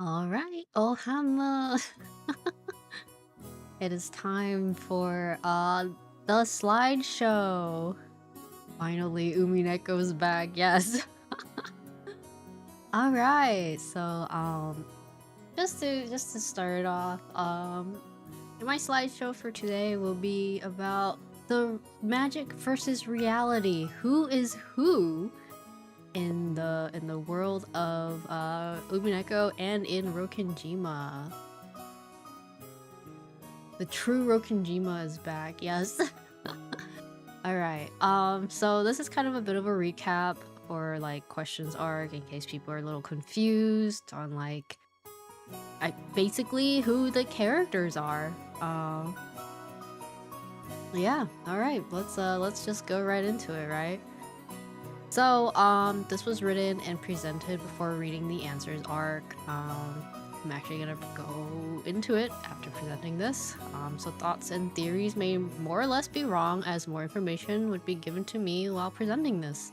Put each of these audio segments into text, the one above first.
All right, Ohama. It is time for the slideshow. Finally, Umineko's back. Yes. All right. So just to start off, my slideshow for today will be about the magic versus reality. Who is who in the world of Umineko and in Rokenjima? The true Rokenjima is back, yes. Alright, so this is kind of a bit of a recap for like questions arc in case people are a little confused on like basically who the characters are. Yeah, alright, let's just go right into it, right? So, this was written and presented before reading the answers arc. I'm actually gonna go into it after presenting this. So thoughts and theories may more or less be wrong as more information would be given to me while presenting this.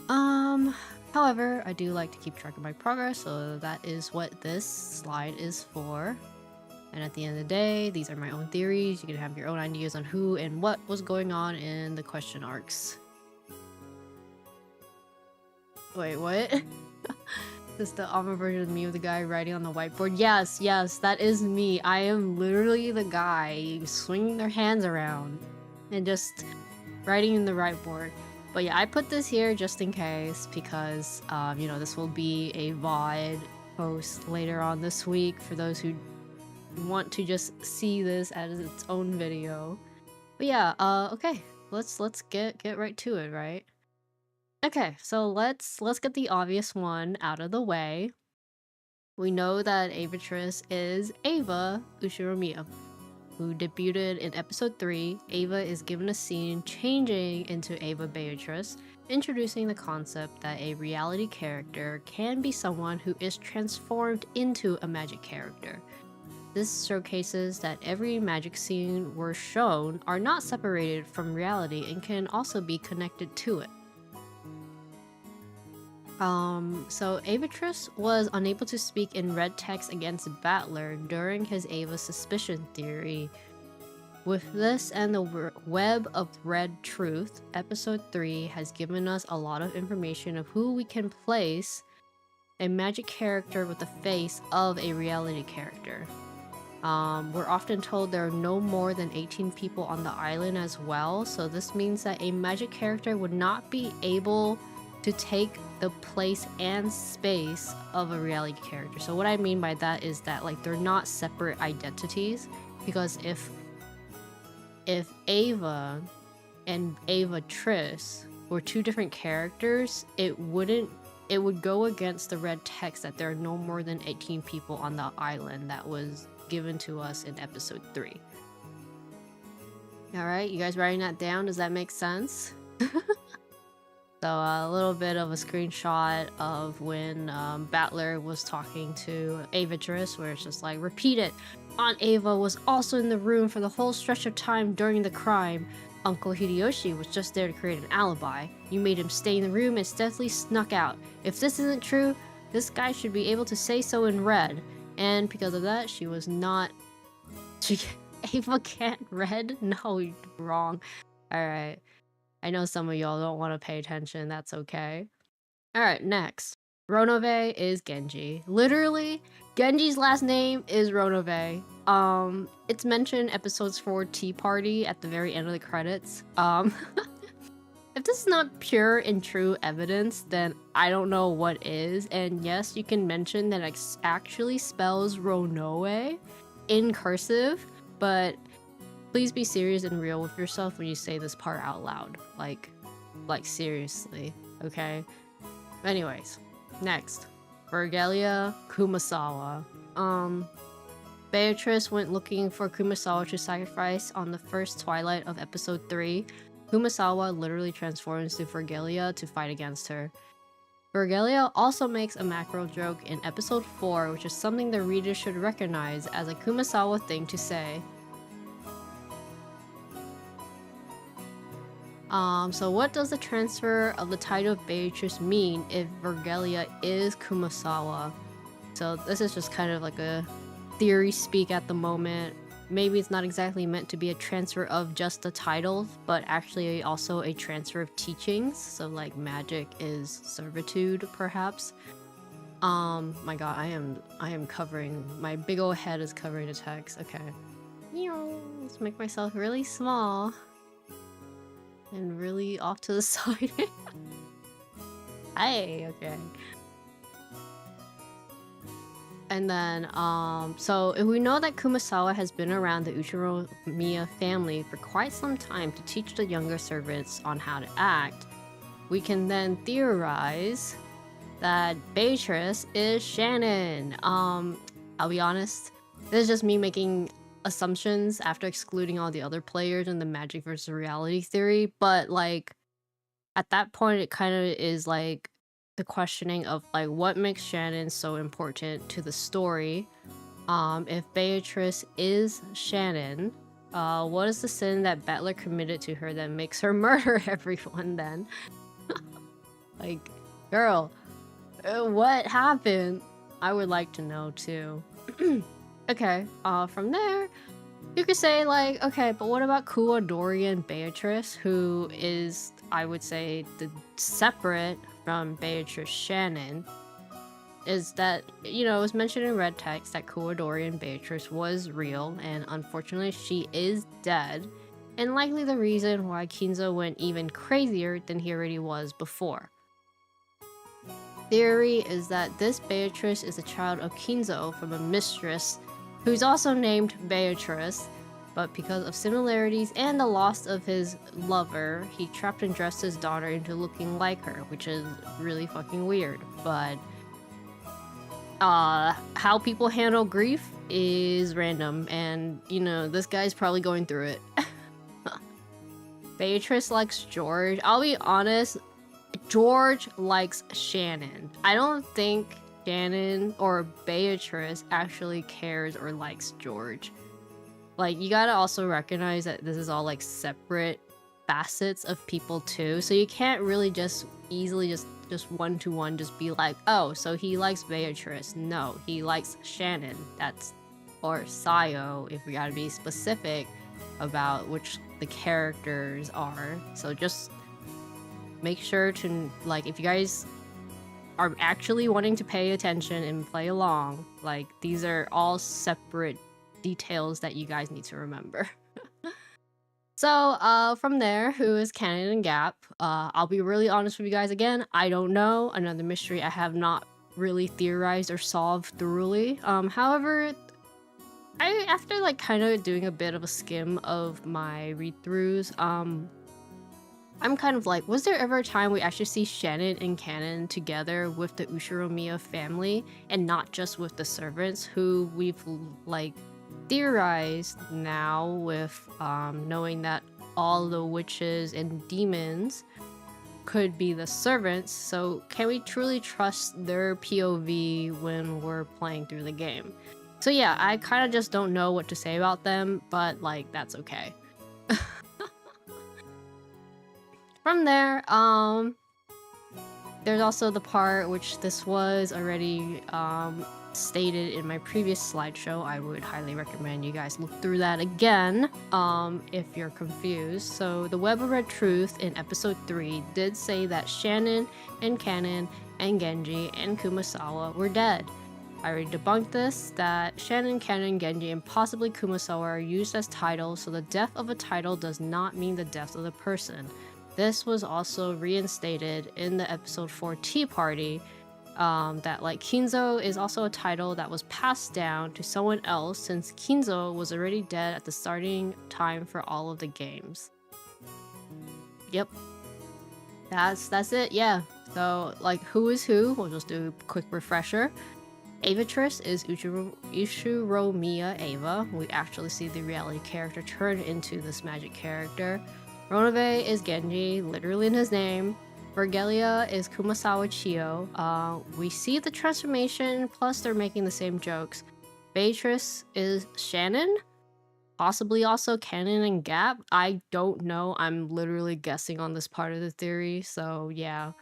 However, I do like to keep track of my progress, so that is what this slide is for. And at the end of the day, these are my own theories. You can have your own ideas on who and what was going on in the question arcs. Wait, what? This is the Alma version of me with the guy writing on the whiteboard. Yes, that is me. I am literally the guy swinging their hands around and just writing in the whiteboard. But yeah, I put this here just in case because, you know, this will be a VOD post later on this week for those who want to just see this as its own video. But yeah, okay, let's get right to it, right? Okay, so let's get the obvious one out of the way. We know that Avatress is Ava Ushiromiya, who debuted in episode 3. Ava is given a scene changing into Ava Beatrice, introducing the concept that a reality character can be someone who is transformed into a magic character. This showcases that every magic scene we're shown are not separated from reality and can also be connected to it. So Avatress was unable to speak in red text against Battler during his Ava suspicion theory. With this and the web of red truth, episode 3 has given us a lot of information of who we can place a magic character with the face of a reality character. We're often told there are no more than 18 people on the island as well, so this means that a magic character would not be able to take the place and space of a reality character. So what I mean by that is that like they're not separate identities, because if Ava and Avatress were two different characters, it would go against the red text that there are no more than 18 people on the island that was given to us in episode 3. All right, you guys writing that down? Does that make sense? So a little bit of a screenshot of when Battler was talking to Avatress, where it's just like, repeat it. Aunt Ava was also in the room for the whole stretch of time during the crime. Uncle Hideyoshi was just there to create an alibi. You made him stay in the room and stealthily snuck out. If this isn't true, this guy should be able to say so in red. And because of that, she was not... Ava can't read? No, you're wrong. Alright. I know some of y'all don't want to pay attention, that's okay. Alright, next. Ronove is Genji. Literally, Genji's last name is Ronove. It's mentioned episodes 4 Tea Party at the very end of the credits. If this is not pure and true evidence, then I don't know what is. And yes, you can mention that it actually spells Ronoe in cursive, but please be serious and real with yourself when you say this part out loud. Like seriously, okay? Anyways, next. Virgelia Kumasawa. Beatrice went looking for Kumasawa to sacrifice on the first twilight of episode 3. Kumasawa literally transforms to Virgelia to fight against her. Virgelia also makes a macro joke in episode 4, which is something the reader should recognize as a Kumasawa thing to say. So what does the transfer of the title of Beatrice mean if Virgelia is Kumasawa? So this is just kind of like a theory speak at the moment. Maybe it's not exactly meant to be a transfer of just the title, but actually also a transfer of teachings. So like magic is servitude, perhaps. My god, I am covering, my big old head is covering the text. Okay. Let's make myself really small and really off to the side. Hey, okay. And then, so if we know that Kumasawa has been around the Uchiromiya family for quite some time to teach the younger servants on how to act, we can then theorize that Beatrice is Shannon. I'll be honest, this is just me making assumptions after excluding all the other players in the magic versus reality theory, but like at that point it kind of is like the questioning of like what makes Shannon so important to the story. If Beatrice is Shannon, what is the sin that Battler committed to her that makes her murder everyone then? Like, girl, what happened? I would like to know too. Okay, from there, you could say like, okay, but what about Kuodorian Beatrice, who is, I would say, the separate from Beatrice Shannon, is that, you know, it was mentioned in red text that Kuodorian Beatrice was real, and unfortunately she is dead, and likely the reason why Kinzo went even crazier than he already was before. Theory is that this Beatrice is a child of Kinzo from a mistress who's also named Beatrice, but because of similarities and the loss of his lover, he trapped and dressed his daughter into looking like her, which is really fucking weird. But how people handle grief is random, and you know, this guy's probably going through it. Beatrice likes George. I'll be honest, George likes Shannon. I don't think Shannon or Beatrice actually cares or likes George. Like, you gotta also recognize that this is all like separate facets of people too, so you can't really just easily just one-to-one just be like, oh, so he likes Beatrice. No, he likes Shannon. That's, or Sayo, if we gotta be specific about which the characters are. So just make sure to, like, if you guys are actually wanting to pay attention and play along, like, these are all separate details that you guys need to remember. So, from there, who is Canon and Gap? I'll be really honest with you guys again. I don't know. Another mystery I have not really theorized or solved thoroughly. However, after like kind of doing a bit of a skim of my read-throughs, I'm kind of like, was there ever a time we actually see Shannon and Canon together with the Ushiromiya family and not just with the servants who we've like theorized now with knowing that all the witches and demons could be the servants? So can we truly trust their POV when we're playing through the game? So yeah, I kind of just don't know what to say about them, but like, that's okay. From there, there's also the part which this was already stated in my previous slideshow. I would highly recommend you guys look through that again if you're confused. So the Web of Red Truth in episode 3 did say that Shannon and Canon and Genji and Kumasawa were dead. I already debunked this, that Shannon, Canon, Genji, and possibly Kumasawa are used as titles, so the death of a title does not mean the death of the person. This was also reinstated in the episode 4 Tea Party, that like Kinzo is also a title that was passed down to someone else since Kinzo was already dead at the starting time for all of the games. Yep. That's it, yeah. So like, who is who? We'll just do a quick refresher. Avatrice is Uchiromiya Ava. We actually see the reality character turn into this magic character. Ronabe is Genji, literally in his name. Vergelia is Kumasawa Chiyo. We see the transformation, plus they're making the same jokes. Beatrice is Shannon, possibly also Canon and Gap. I don't know. I'm literally guessing on this part of the theory, so yeah.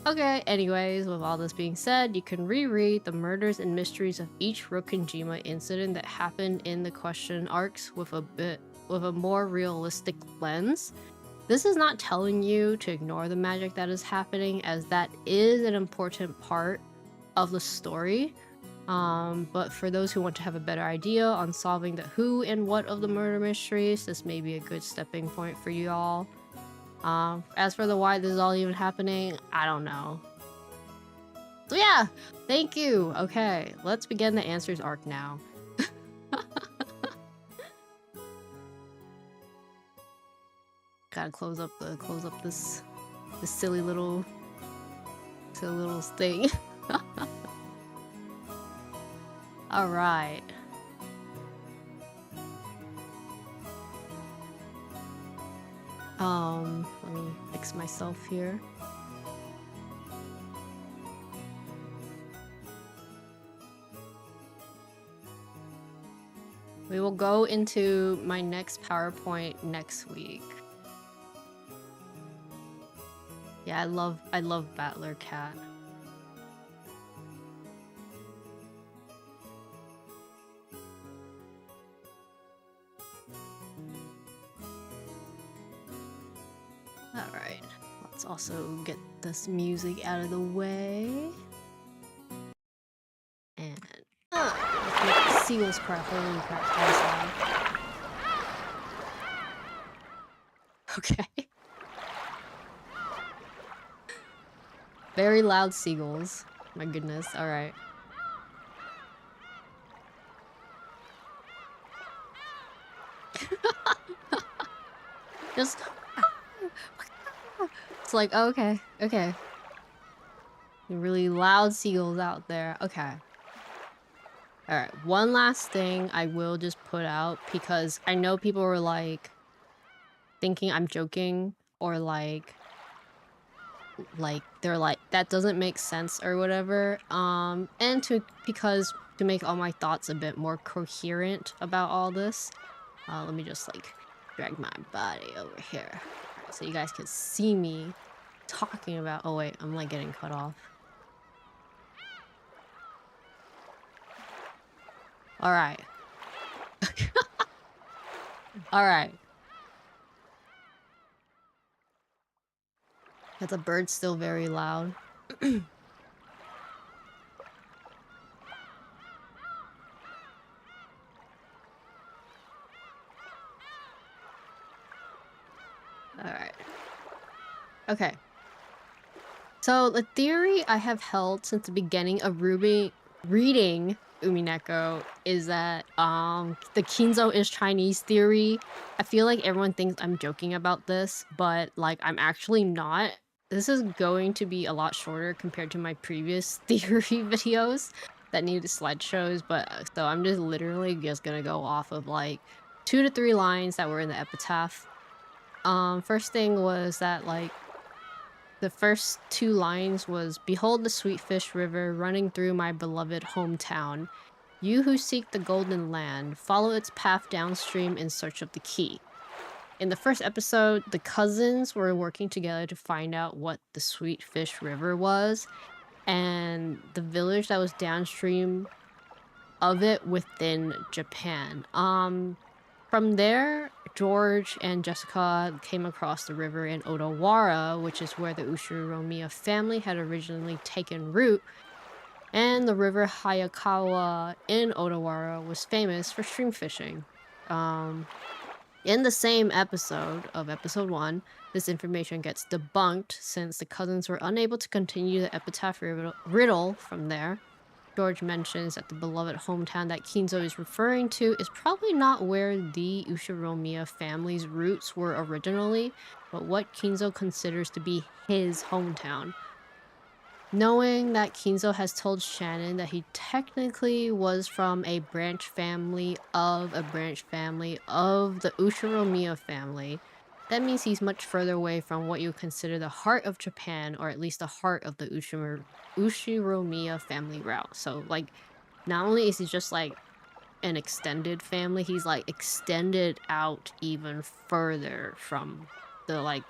Okay, anyways, with all this being said, you can reread the murders and mysteries of each Rokinjima incident that happened in the question arcs with a more realistic lens. This is not telling you to ignore the magic that is happening, as that is an important part of the story. But for those who want to have a better idea on solving the who and what of the murder mysteries, this may be a good stepping point for you all. As for the why this is all even happening, I don't know. So yeah, thank you. Okay, let's begin the answers arc now. Gotta close up this silly little thing. All right. Let me fix myself here. We will go into my next PowerPoint next week. Yeah, I love Battler Cat. Alright, let's also get this music out of the way. And let's make the seals cry. Holy crap, that was loud. Okay. Very loud seagulls. My goodness, alright. Just... It's like, oh, okay. Really loud seagulls out there. Okay. Alright, one last thing I will just put out, because I know people were like thinking I'm joking, or like they're like, that doesn't make sense or whatever. And because to make all my thoughts a bit more coherent about all this, let me just like drag my body over here. Alright, so you guys can see me talking about... Oh wait, I'm like getting cut off. Alright. Alright. But the bird's still very loud. Alright. Okay. So the theory I have held since the beginning of reading Umineko is that the Kinzo is Chinese theory. I feel like everyone thinks I'm joking about this, but like I'm actually not. This is going to be a lot shorter compared to my previous theory videos that needed slideshows, but so I'm just literally just gonna go off of like 2 to 3 lines that were in the epitaph. First thing was that like the first 2 lines was, "Behold the sweet fish river running through my beloved hometown. You who seek the golden land, follow its path downstream in search of the key." In the first episode, the cousins were working together to find out what the Sweet Fish River was, and the village that was downstream of it within Japan. From there, George and Jessica came across the river in Odawara, which is where the Ushiromiya family had originally taken root, and the river Hayakawa in Odawara was famous for stream fishing. In the same episode of episode 1, this information gets debunked since the cousins were unable to continue the epitaph riddle from there. George mentions that the beloved hometown that Kinzo is referring to is probably not where the Ushiromiya family's roots were originally, but what Kinzo considers to be his hometown. Knowing that Kinzo has told Shannon that he technically was from a branch family of the Ushiromiya family, that means he's much further away from what you consider the heart of Japan, or at least the heart of the Ushiromiya family route. So, like, not only is he just, like, an extended family, he's, like, extended out even further from the, like,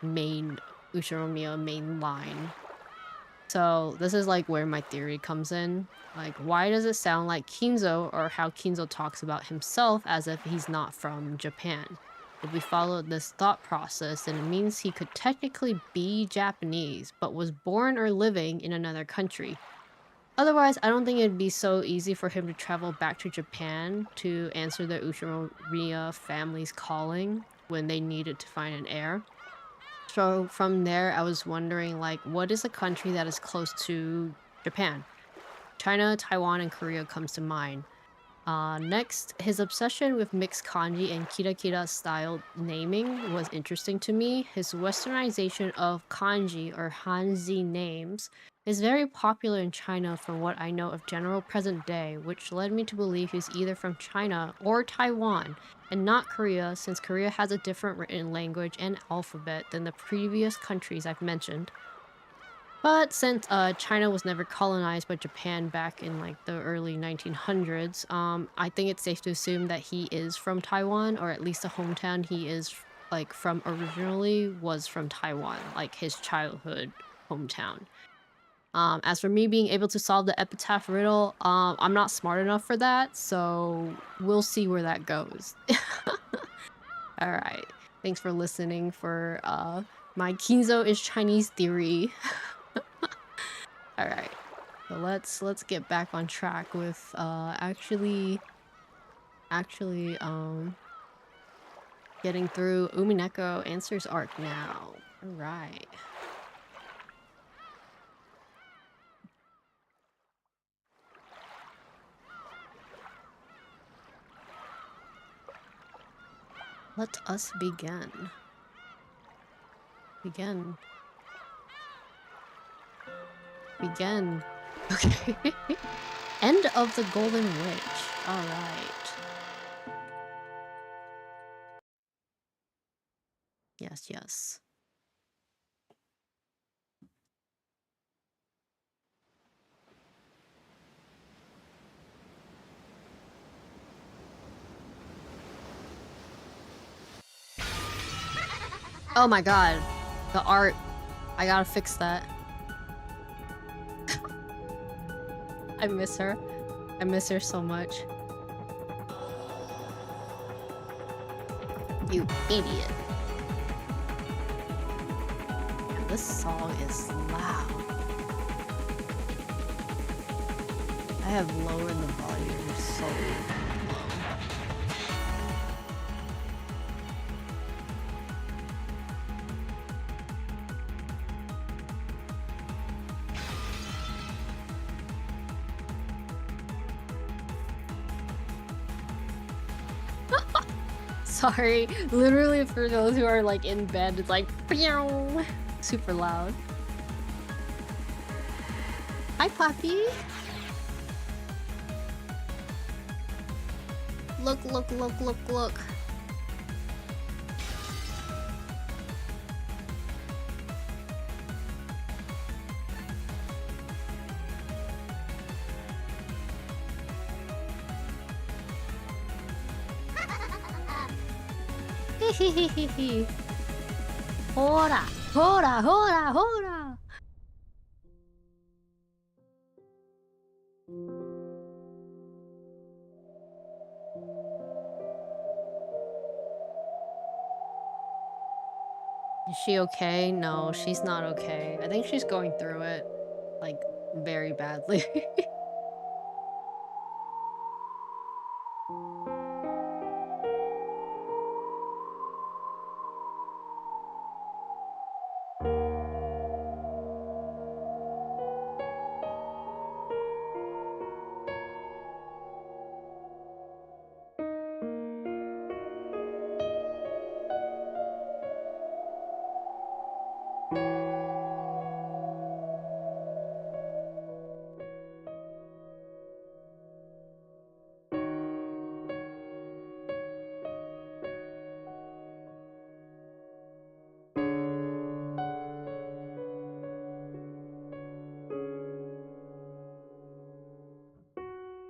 main Ushiromiya main line. So this is like where my theory comes in. Like, why does it sound like Kinzo, or how Kinzo talks about himself as if he's not from Japan? If we follow this thought process, then it means he could technically be Japanese, but was born or living in another country. Otherwise, I don't think it'd be so easy for him to travel back to Japan to answer the Uchinomiya family's calling when they needed to find an heir. So from there, I was wondering, like, what is a country that is close to Japan? China, Taiwan, and Korea comes to mind. Next, his obsession with mixed kanji and kira-kira style naming was interesting to me. His westernization of kanji, or Hanzi names, is very popular in China from what I know of general present day, which led me to believe he's either from China or Taiwan, and not Korea, since Korea has a different written language and alphabet than the previous countries I've mentioned. But since China was never colonized by Japan back in like the early 1900s, I think it's safe to assume that he is from Taiwan, or at least the hometown he is like from originally was from Taiwan, like his childhood hometown. As for me being able to solve the epitaph riddle, I'm not smart enough for that, so we'll see where that goes. All right. Thanks for listening for my Kinzo is Chinese theory. All right. So let's get back on track with actually getting through Umineko Answers arc now. All right. Let us begin. Begin. Okay. End of the Golden Witch. All right. Yes. Oh my god. The art. I gotta fix that. I miss her. I miss her so much. You idiot. Yeah, this song is loud. I have lowered the volume so low. Sorry, literally for those who are like in bed, it's like pew, super loud. Hi, Poppy. Look. Hehehehe. Hora. Is she okay? No, she's not okay. I think she's going through it, like, very badly.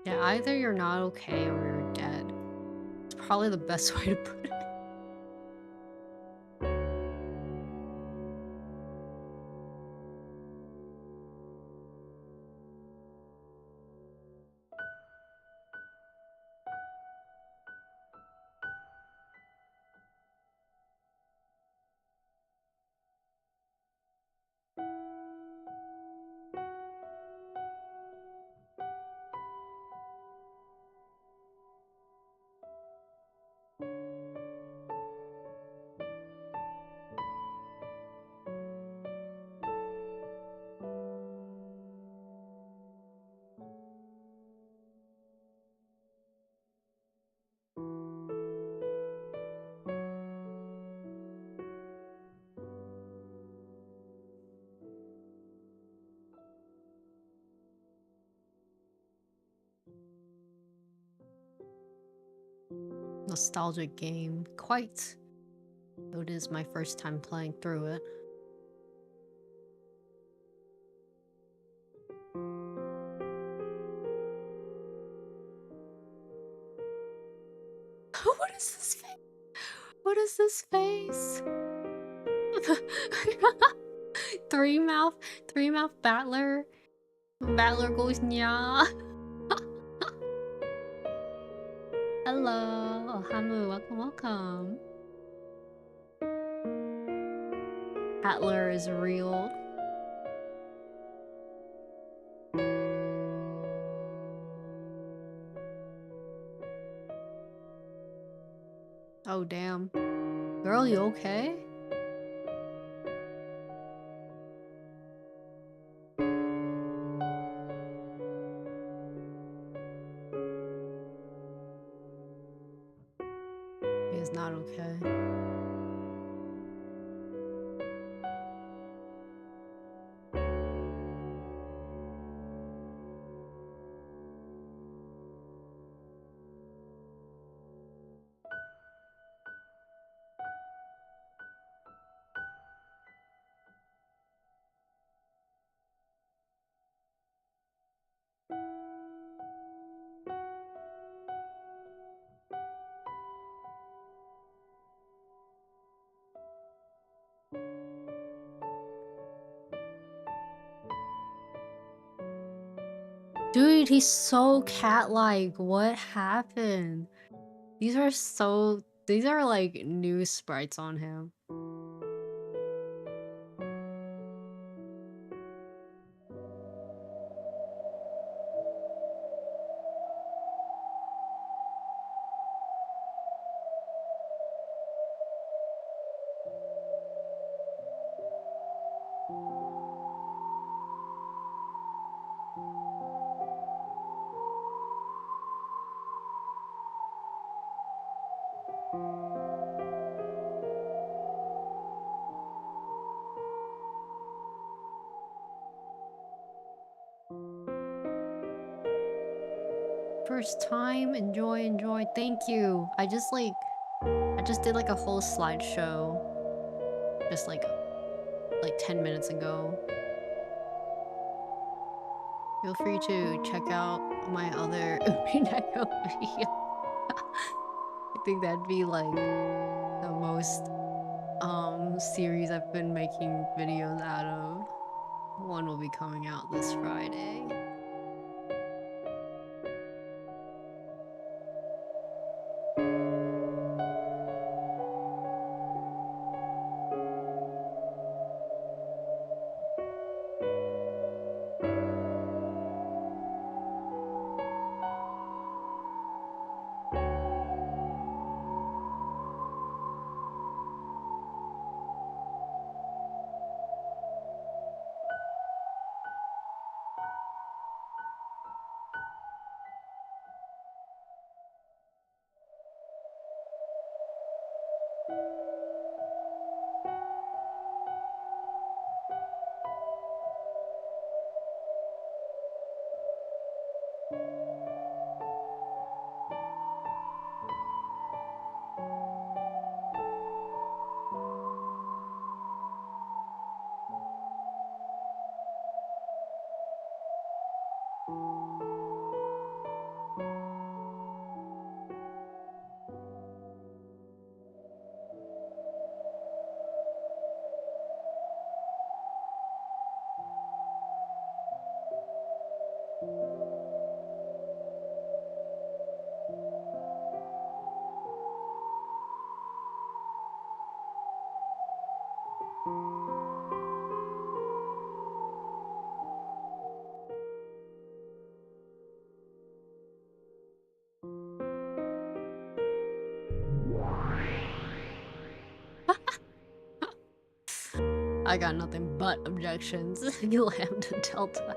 Yeah, either you're not okay or you're dead. It's probably the best way to put it. nostalgic game. Quite. It is my first time playing through it. What is this face? What is this face? Three mouth battler. Battler goes nya. Hello. Oh, Hamu, welcome. Battler is real. Oh damn. Girl, you okay? He's not okay. Dude, he's so cat-like. What happened? These are like new sprites on him. First time, enjoy. Thank you. I just did like a whole slideshow just like 10 minutes ago. Feel free to check out my other Umineko video. I think that'd be like the most series I've been making videos out of. One will be coming out this Friday. I got nothing but objections. Lambda Delta.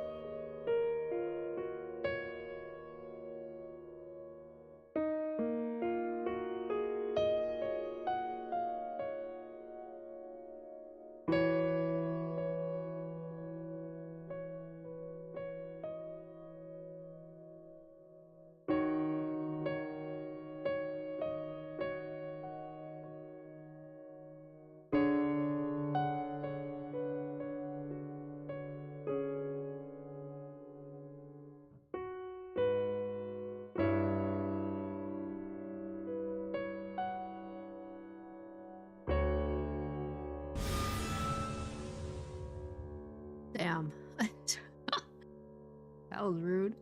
That was rude.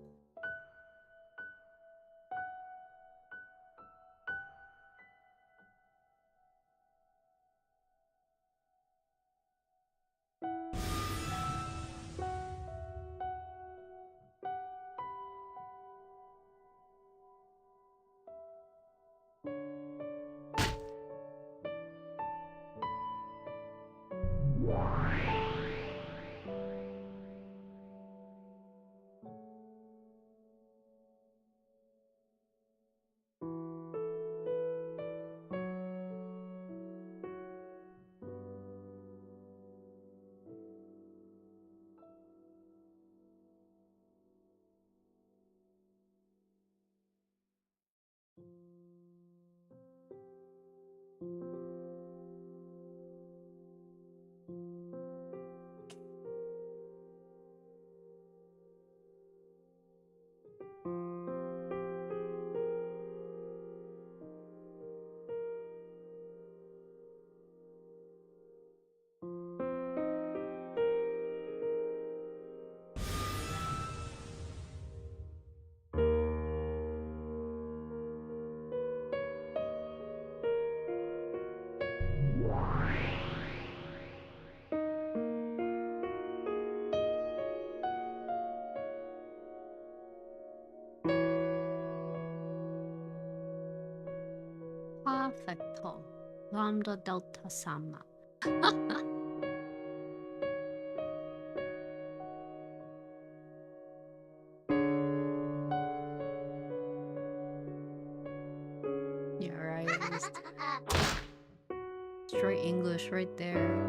Perfecto. Lambda delta sigma. Yeah, right. Just straight English right there.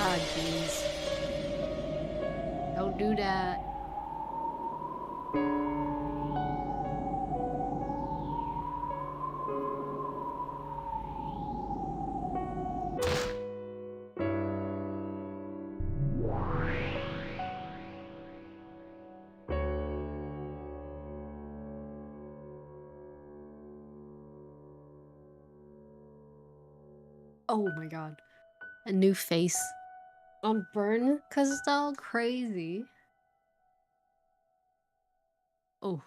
Ah, jeez. Don't do that. Oh my god. A new face on burn because it's all crazy. Oh.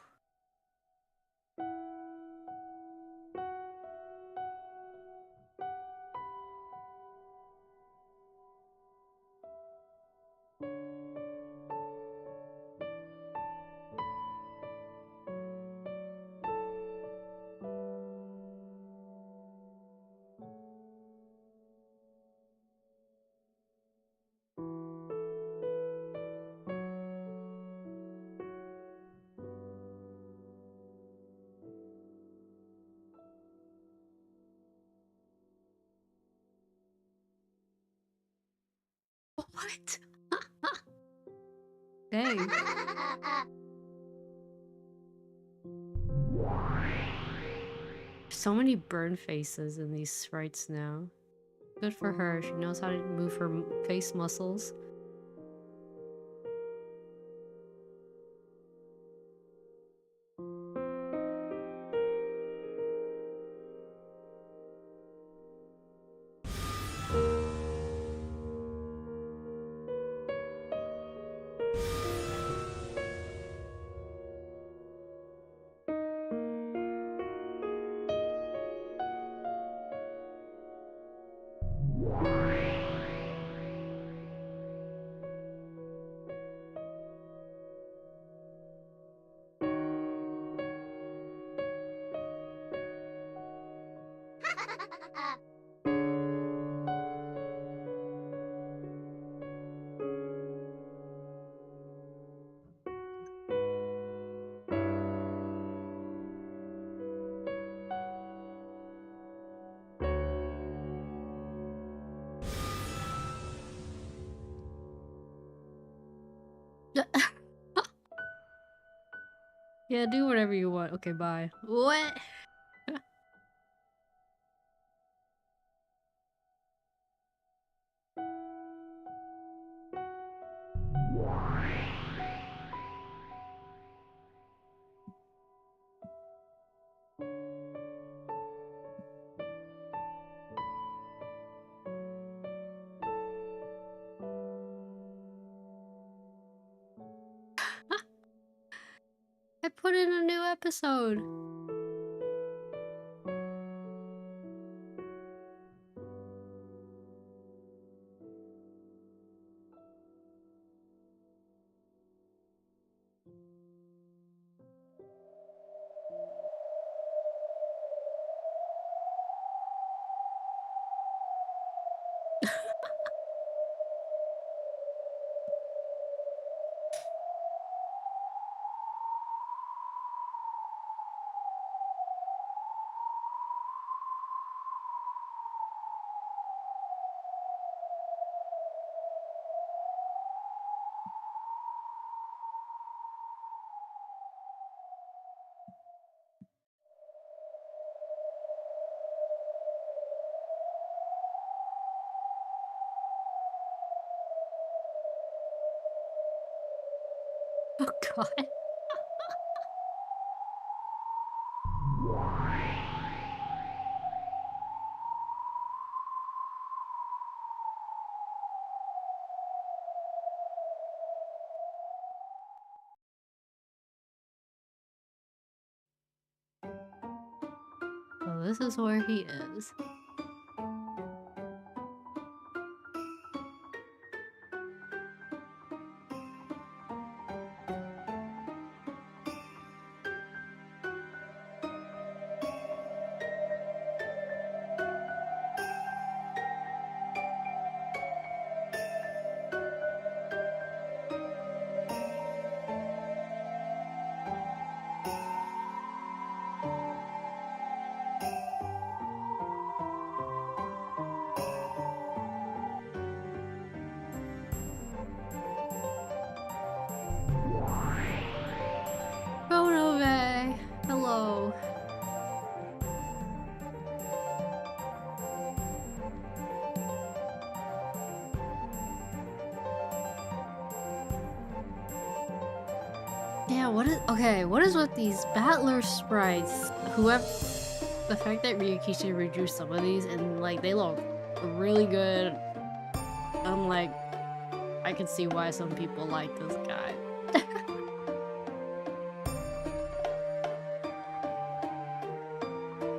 What? Dang. So many burn faces in these sprites now. Good for her. She knows how to move her face muscles. Yeah, do whatever you want. Okay, bye. What? I put in a new episode. Oh god. So this is where he is. Ronove! Hello. Yeah, what is with these battler sprites? The fact that Ryukishi drew some of these and like they look really good. I'm like, I can see why some people like this guy.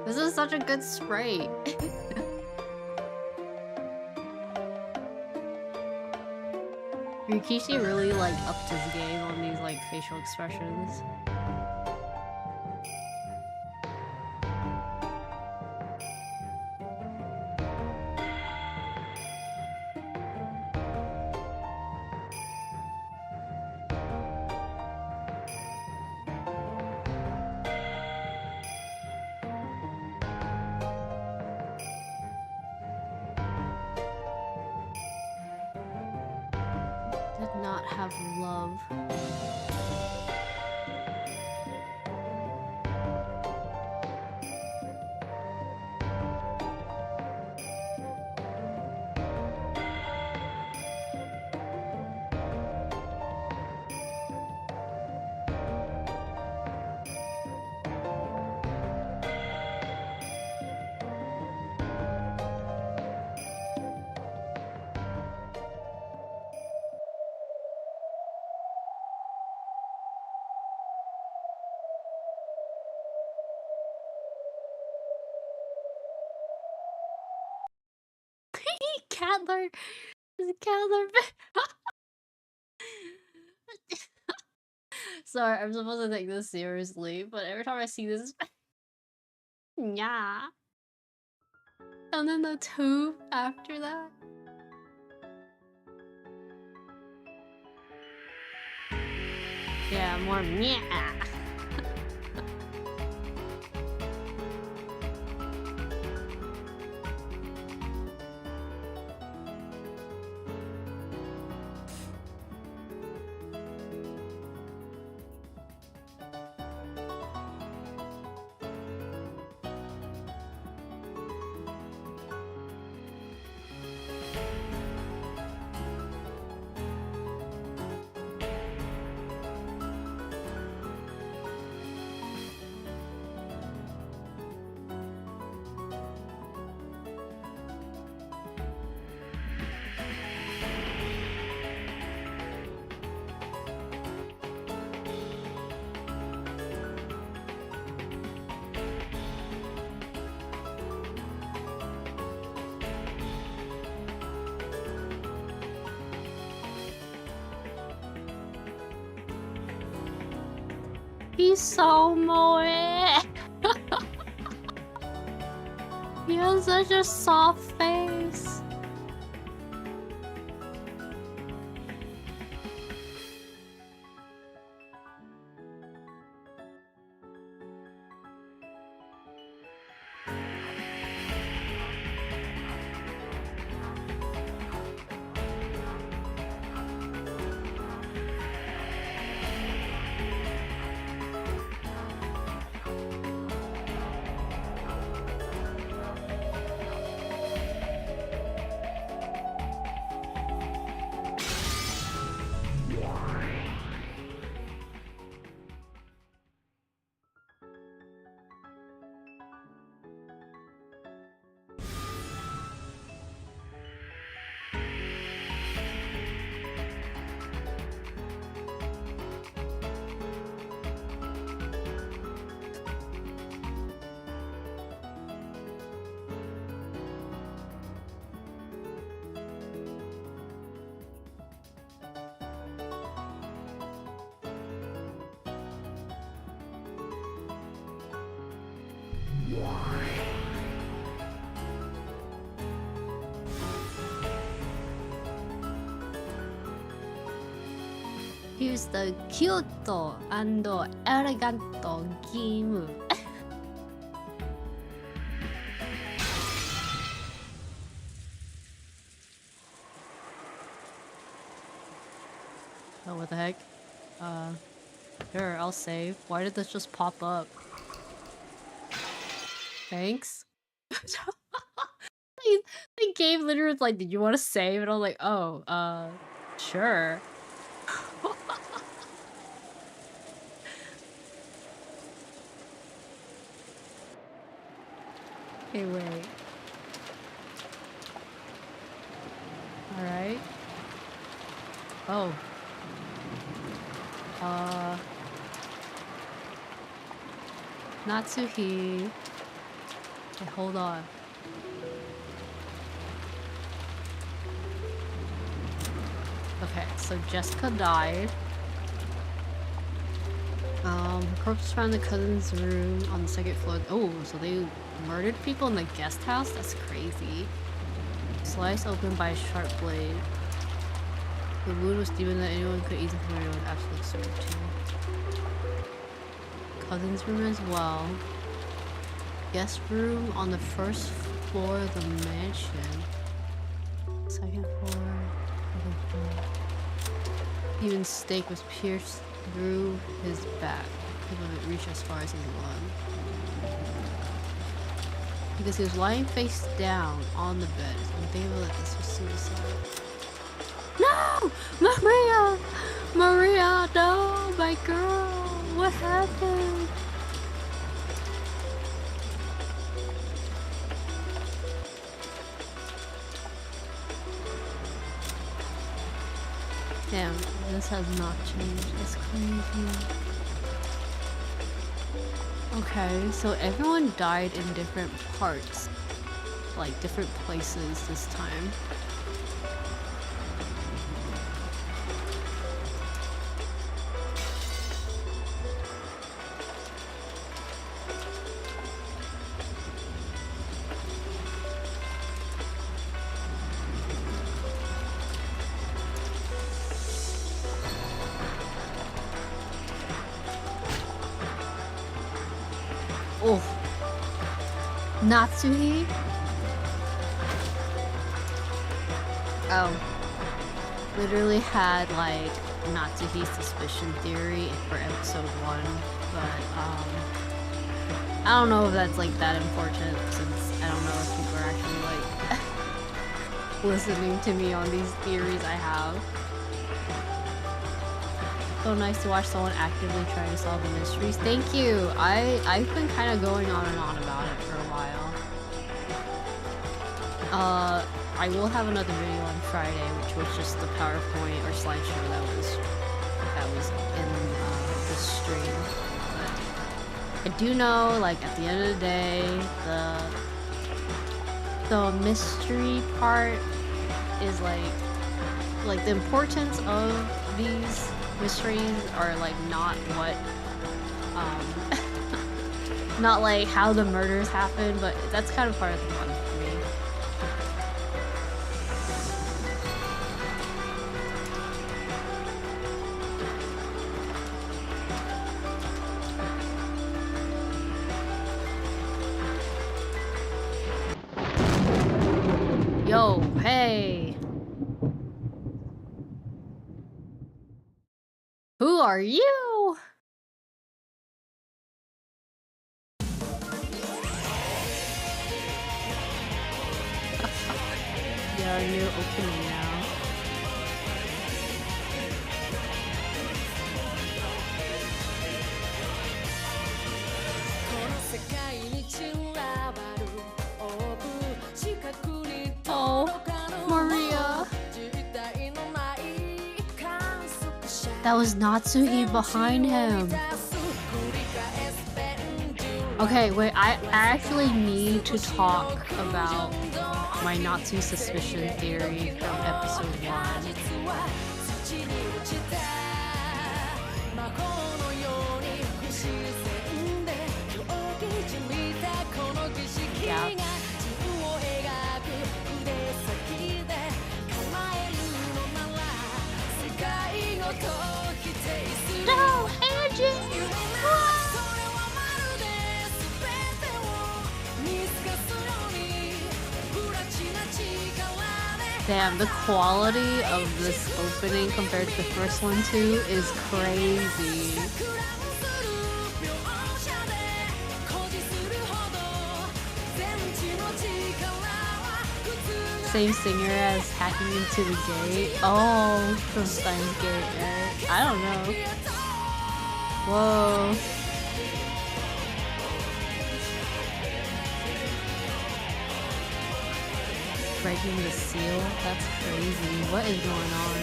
This is such a good sprite. Ryukishi really like upped his game on these like facial expressions. not have love. Catler is a Catler. Sorry, I'm supposed to take this seriously, but every time I see this, yeah. And then the tube after that. Yeah, more yeah. He's so moe. He has such a soft face. Here's the cute and elegant game. Oh, what the heck? Sure, I'll save. Why did this just pop up? Thanks. The game literally was like, did you want to save? And I was like, oh, sure. Okay, wait. Alright. Oh. Natsuhi. Okay, hold on. Okay, so Jessica died. Her corpse was found in the cousin's room on the second floor. Oh, so they murdered people in the guest house? That's crazy. Sliced open by a sharp blade. The wound was deep enough that anyone could easily murder with absolute certainty. Cousin's room as well. Guest room on the first floor of the mansion. Second floor. Second floor. Even stake was pierced through his back. Tip of it reached as far as his lung. Because he was lying face down on the bed. It's unthinkable that this was suicide. No! Maria! Maria, no! My girl! What happened? Damn, this has not changed. That's crazy. Okay, so everyone died in different parts. Like, different places this time. Oh, Natsuhi? Oh, literally had like Natsuhi's suspicion theory for episode 1, but I don't know if that's like that important since I don't know if people are actually like listening to me on these theories I have. So nice to watch someone actively trying to solve the mysteries. Thank you. I've been kind of going on and on about it for a while. I will have another video on Friday, which was just the PowerPoint or slideshow that was in the stream. But I do know, like at the end of the day, the mystery part is like the importance of these mysteries are like not what not like how the murders happen, but that's kind of part of the fun for me. Yo, hey. Who are you? Yeah, our new opening now. Oh, Maria. That was Natsuhi behind him. Okay, wait, I actually need to talk about my Natsu suspicion theory from episode 1. Yeah. No, Angie! Damn, the quality of this opening compared to the first one too is crazy. Same singer as Hacking Into the Gate. Oh, from Steins Gate, right? I don't know. Whoa. Breaking the seal? That's crazy. What is going on?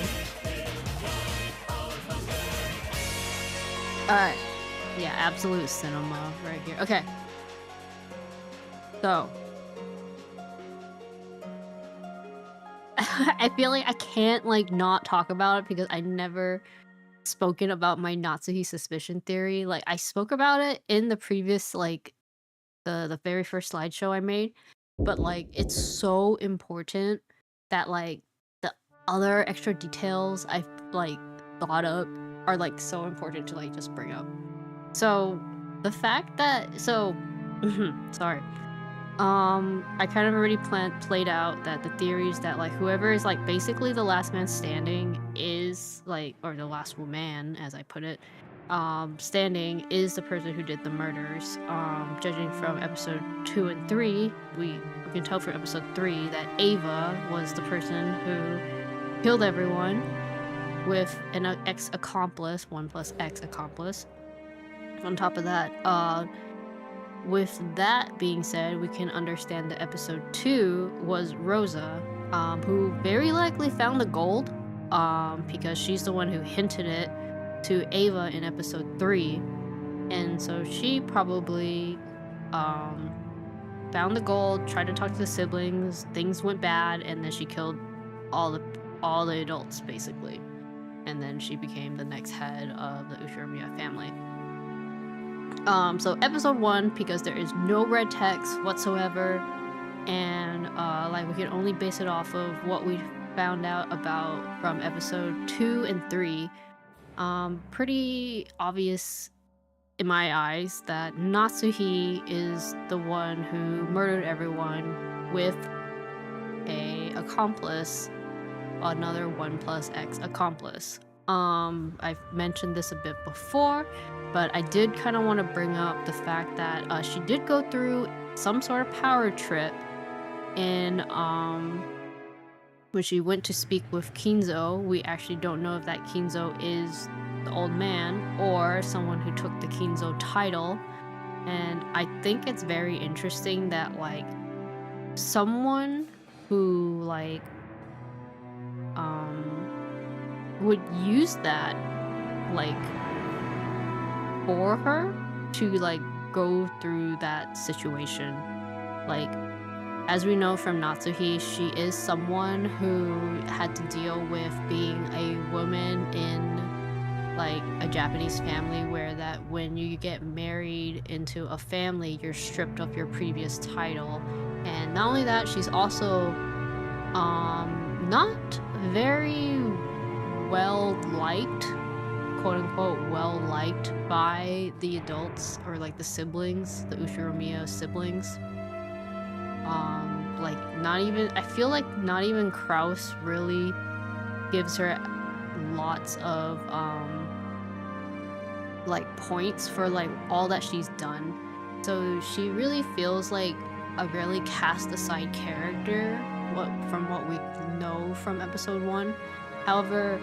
Alright. Yeah, absolute cinema right here. Okay. So. I feel like I can't like not talk about it because I never spoken about my Natsuhi suspicion theory. Like I spoke about it in the previous like the very first slideshow I made, but like it's so important that like the other extra details I've like thought up are like so important to like just bring up. So the fact that sorry. I kind of already played out that the theories that like whoever is like basically the last man standing is like, or the last woman, as I put it, standing is the person who did the murders. Judging from episode 2 and 3, we can tell from episode 3 that Ava was the person who killed everyone with an ex-accomplice, 1 plus X accomplice. On top of that, with that being said, we can understand that episode 2 was Rosa, who very likely found the gold, because she's the one who hinted it to Ava in episode 3. And so she probably found the gold, tried to talk to the siblings, things went bad, and then she killed all the adults, basically. And then she became the next head of the Ushiromiya family. So episode 1, because there is no red text whatsoever, and like we can only base it off of what we found out about from episode 2 and 3. Pretty obvious in my eyes that Natsuhi is the one who murdered everyone with a accomplice, another 1 plus X accomplice. I've mentioned this a bit before, but I did kind of want to bring up the fact that she did go through some sort of power trip in when she went to speak with Kinzo. We actually don't know if that Kinzo is the old man or someone who took the Kinzo title, and I think it's very interesting that like someone who like would use that like for her to like go through that situation. Like, as we know from Natsuhi, she is someone who had to deal with being a woman in like a Japanese family, where that when you get married into a family, you're stripped of your previous title. And not only that, she's also not very well liked, quote unquote well liked, by the adults, or like the siblings, the Ushiromiya siblings. Like not even, I feel like not even Kraus really gives her lots of like points for like all that she's done. So she really feels like a really cast aside character, from what we know from episode 1. However,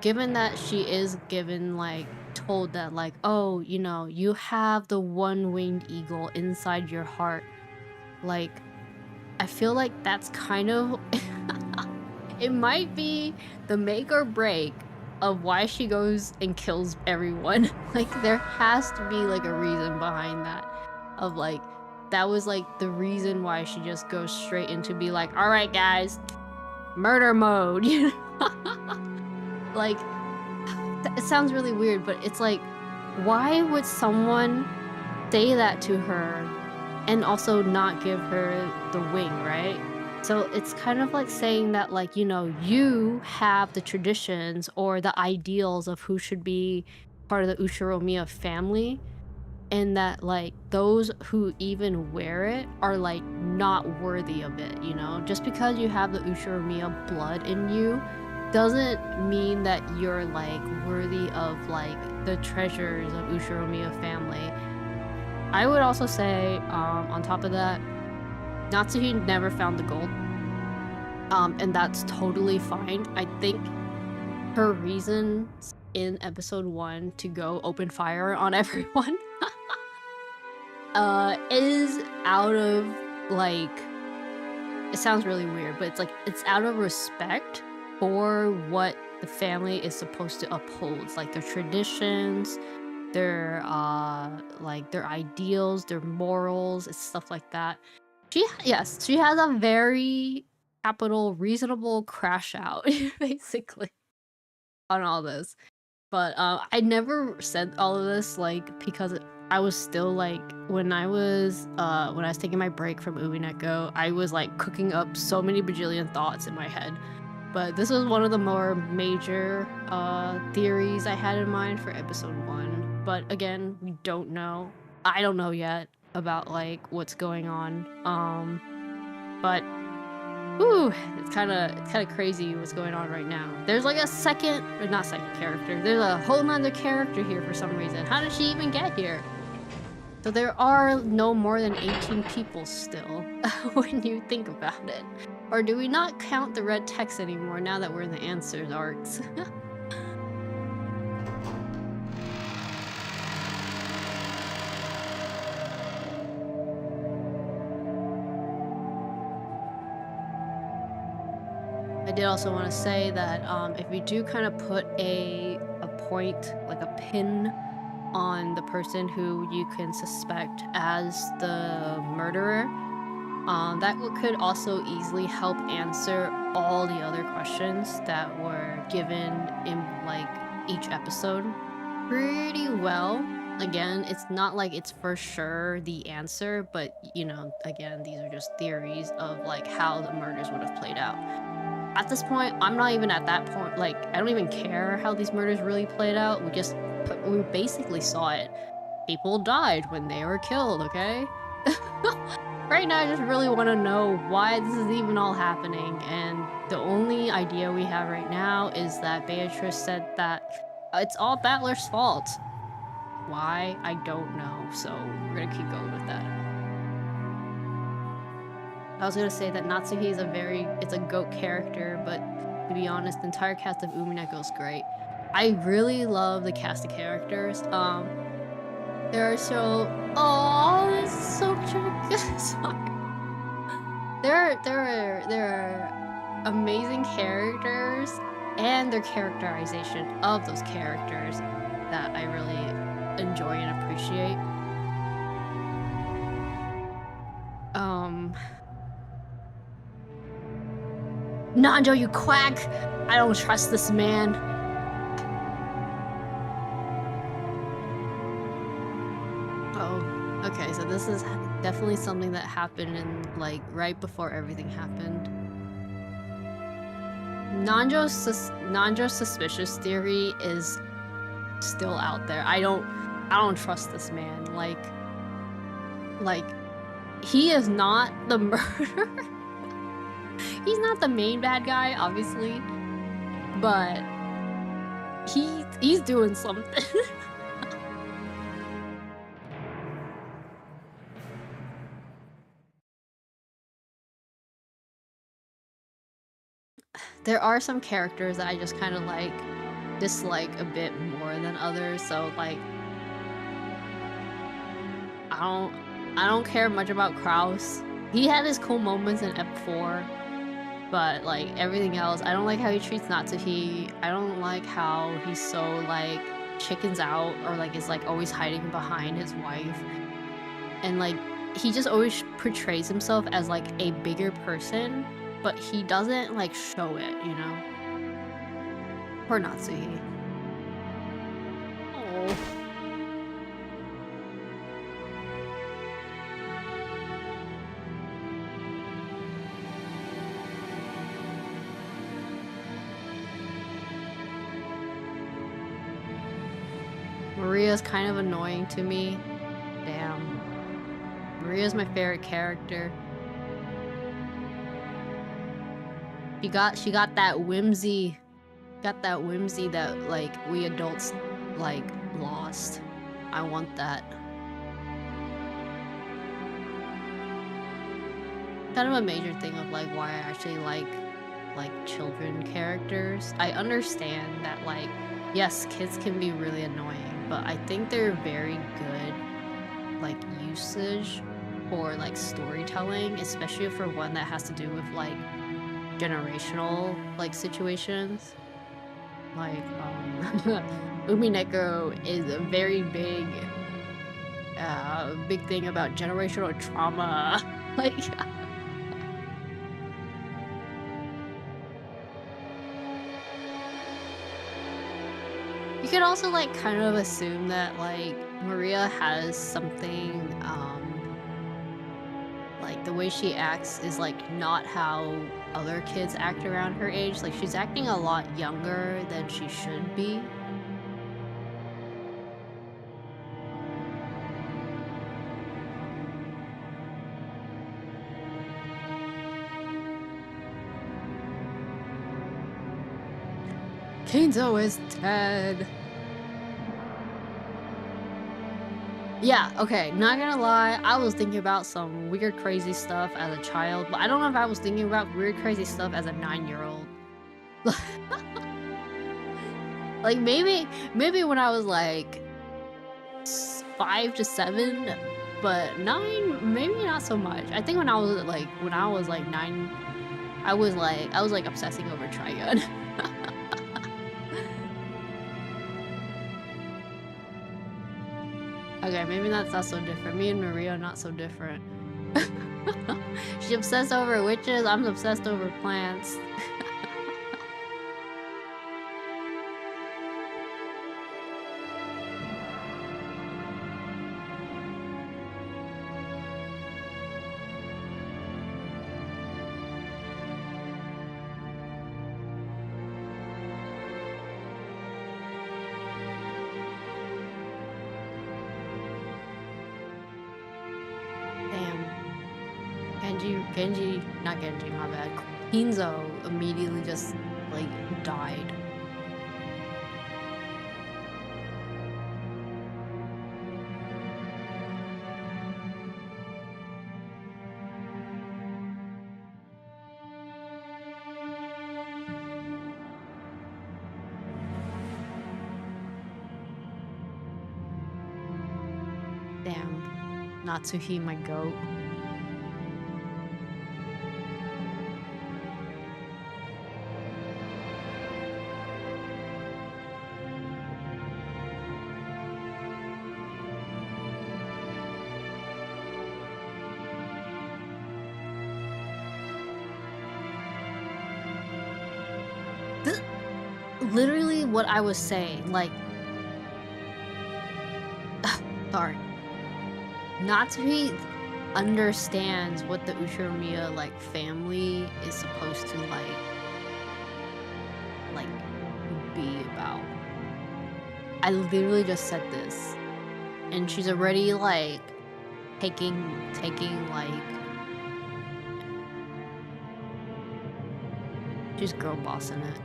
given that she is given like told that like, oh, you know, you have the one-winged eagle inside your heart, like I feel like that's kind of it might be the make or break of why she goes and kills everyone. Like there has to be like a reason behind that, of like that was like the reason why she just goes straight into be like, all right guys, murder mode, you know? Like it sounds really weird, but it's like, why would someone say that to her and also not give her the wing, right? So it's kind of like saying that, like, you know, you have the traditions or the ideals of who should be part of the Ushiromiya family, and that like those who even wear it are like not worthy of it, you know? Just because you have the Ushiromiya blood in you doesn't mean that you're like worthy of like the treasures of Ushiromiya family. I would also say, on top of that, Natsuhi never found the gold, and that's totally fine. I think her reasons in episode 1 to go open fire on everyone is out of like, it sounds really weird, but it's like it's out of respect for what the family is supposed to uphold, like their traditions, their like their ideals, their morals, and stuff like that. She has a very capital reasonable crash out basically on all this. But I never said all of this like because I was still like, when I was taking my break from Umineko, I was like cooking up so many bajillion thoughts in my head. But this was one of the more major theories I had in mind for episode 1. But again, we don't know. I don't know yet. about like what's going on. But ooh, it's kind of crazy what's going on right now. There's like a second, or not second character. There's a whole nother character here for some reason. How did she even get here? So there are no more than 18 people still, when you think about it. Or do we not count the red text anymore now that we're in the answers arcs? I did also want to say that if we do kind of put a point, like a pin on the person who you can suspect as the murderer, that could also easily help answer all the other questions that were given in like each episode pretty well. Again, it's not like it's for sure the answer, but you know, again, these are just theories of like how the murders would have played out. At this point, I'm not even at that point. Like, I don't even care how these murders really played out. We basically saw it. People died when they were killed, okay? Right now, I just really want to know why this is even all happening. And the only idea we have right now is that Beatrice said that it's all Battler's fault. Why? I don't know. So we're gonna keep going with that. I was gonna say that Natsuki is it's a GOAT character, but to be honest, the entire cast of Umineko is great. I really love the cast of characters. They're so, oh, this is so good. Sorry. There are amazing characters, and their characterization of those characters that I really enjoy and appreciate. Nanjo, you quack! I don't trust this man. Oh, okay, so this is definitely something that happened in, like, right before everything happened. Nanjo's suspicious theory is still out there. I don't trust this man. Like, he is not the murderer. He's not the main bad guy, obviously, but he's doing something. There are some characters that I just kind of like dislike a bit more than others, so like I don't care much about Kraus. He had his cool moments in Ep 4. But, like, everything else, I don't like how he treats Natsuki. I don't like how he's so, like, chickens out or, like, is, like, always hiding behind his wife. And, like, he just always portrays himself as, like, a bigger person, but he doesn't, like, show it, you know? Poor Natsuki. Oh. Maria's kind of annoying to me. Damn. Maria's my favorite character. She got that whimsy. Got that whimsy that, like, we adults, like, lost. I want that. Kind of a major thing of, like, why I actually like children characters. I understand that, like, yes, kids can be really annoying, but I think they're very good, like, usage for, like, storytelling, especially for one that has to do with, like, generational, like, situations. Like, Umineko is a very big thing about generational trauma. Like, you could also, like, kind of assume that, like, Maria has something, like, the way she acts is, like, not how other kids act around her age. Like, she's acting a lot younger than she should be. Kinzo is dead. Yeah, okay, not gonna lie, I was thinking about some weird, crazy stuff as a child, but I don't know if I was thinking about weird, crazy stuff as a 9-year-old. Like, maybe when I was, like, 5 to 7, but 9, maybe not so much. I think when I was, like, 9, I was, like, obsessing over Trigun. Okay, maybe that's not so different. Me and Maria are not so different. She's obsessed over witches, I'm obsessed over plants. Damn. Not Genji, my bad. Kinzo immediately just, like, died. Damn. Natsuhi, my goat. Literally what I was saying, like, sorry. Natsuhi understands what the Uchimiya, like, family is supposed to, like, be about. I literally just said this, and she's already, like, taking, like, she's girl bossing it.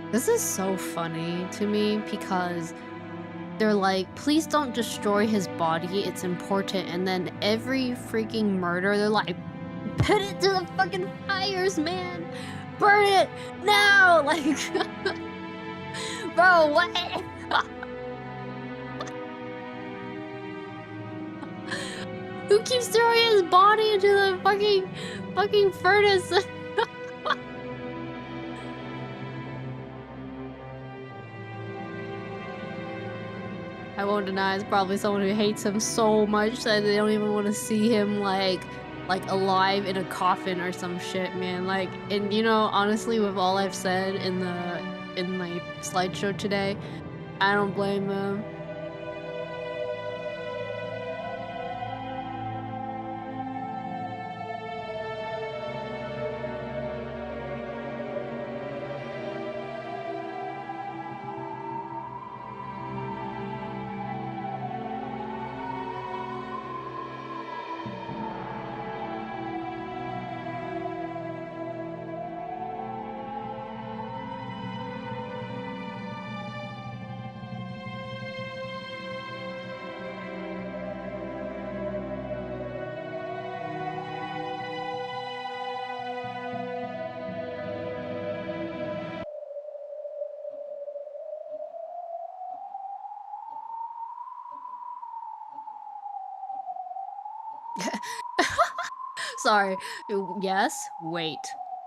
This is so funny to me because they're like, please don't destroy his body, it's important. And then every freaking murder, they're like, put it to the fucking fires, man! Burn it now! Like, bro, what? Who keeps throwing his body into the fucking furnace? I won't deny it's probably someone who hates him so much that they don't even want to see him like alive in a coffin or some shit, man. Like, and you know, honestly, with all I've said in my slideshow today, I don't blame them. Sorry. Yes. Wait.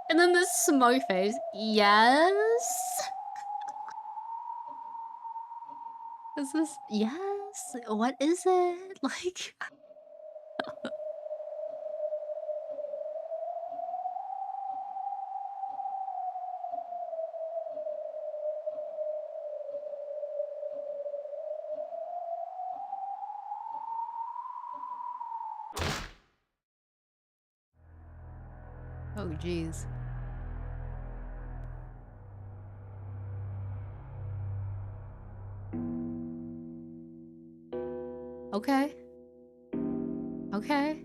And then this smug face. Yes. Is this yes? What is it? Like, oh jeez. Okay. Okay.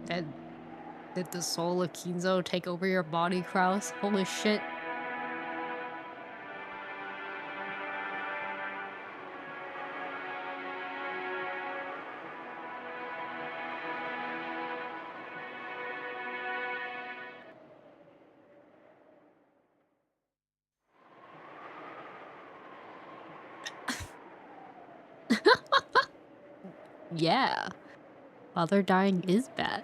Did did the soul of Kinzo take over your body, Kraus? Holy shit. Yeah. Father dying is bad.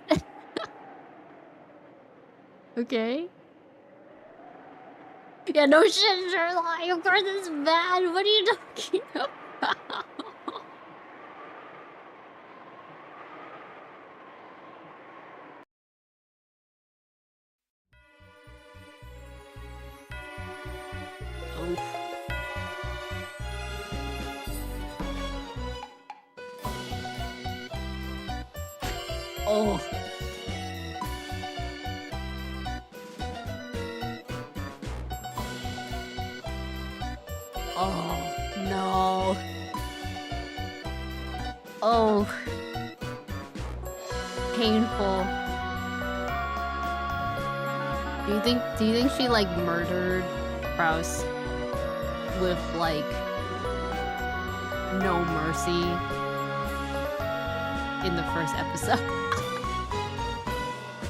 Okay. Yeah, no shit, Sherlock. Of course it's bad. What are you talking about? Oof. Oh. Oh, no. Oh, painful. Do you think she like murdered Kraus with like no mercy in the first episode?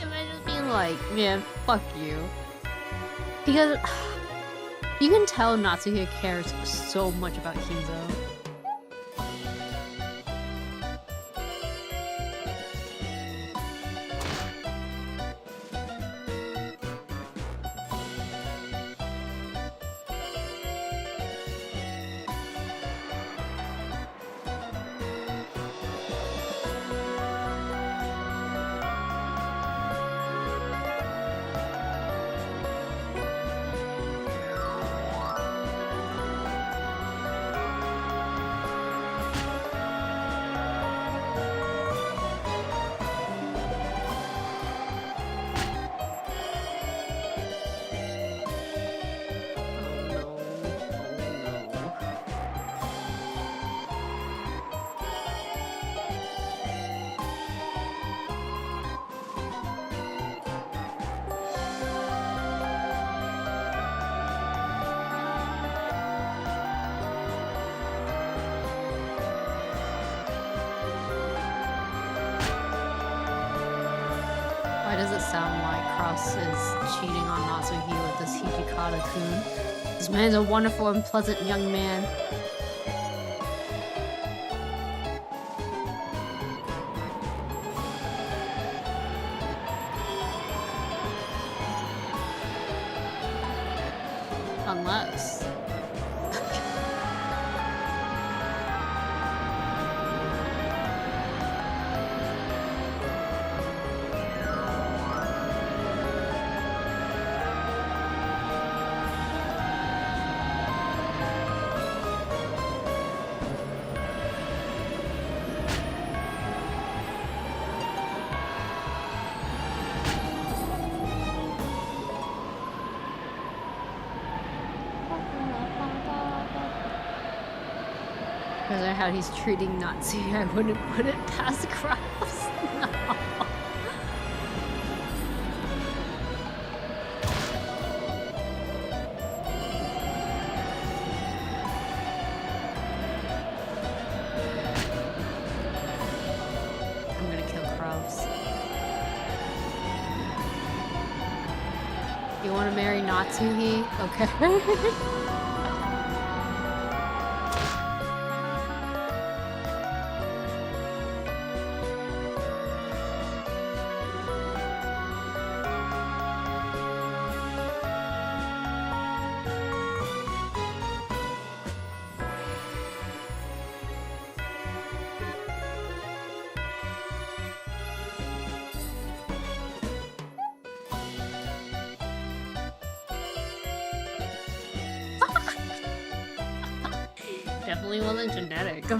Am I just being like, man, fuck you? Because you can tell Natsuki cares so much about Kinzo. Why does it sound like Cross is cheating on Natsuki with this Hijikata-kun? This man's a wonderful and pleasant young man. Unless... Because of how he's treating Nazi, I wouldn't put it past Krause. No. I'm gonna kill Krause. You want to marry Natsuhi? Okay. Definitely wasn't genetic.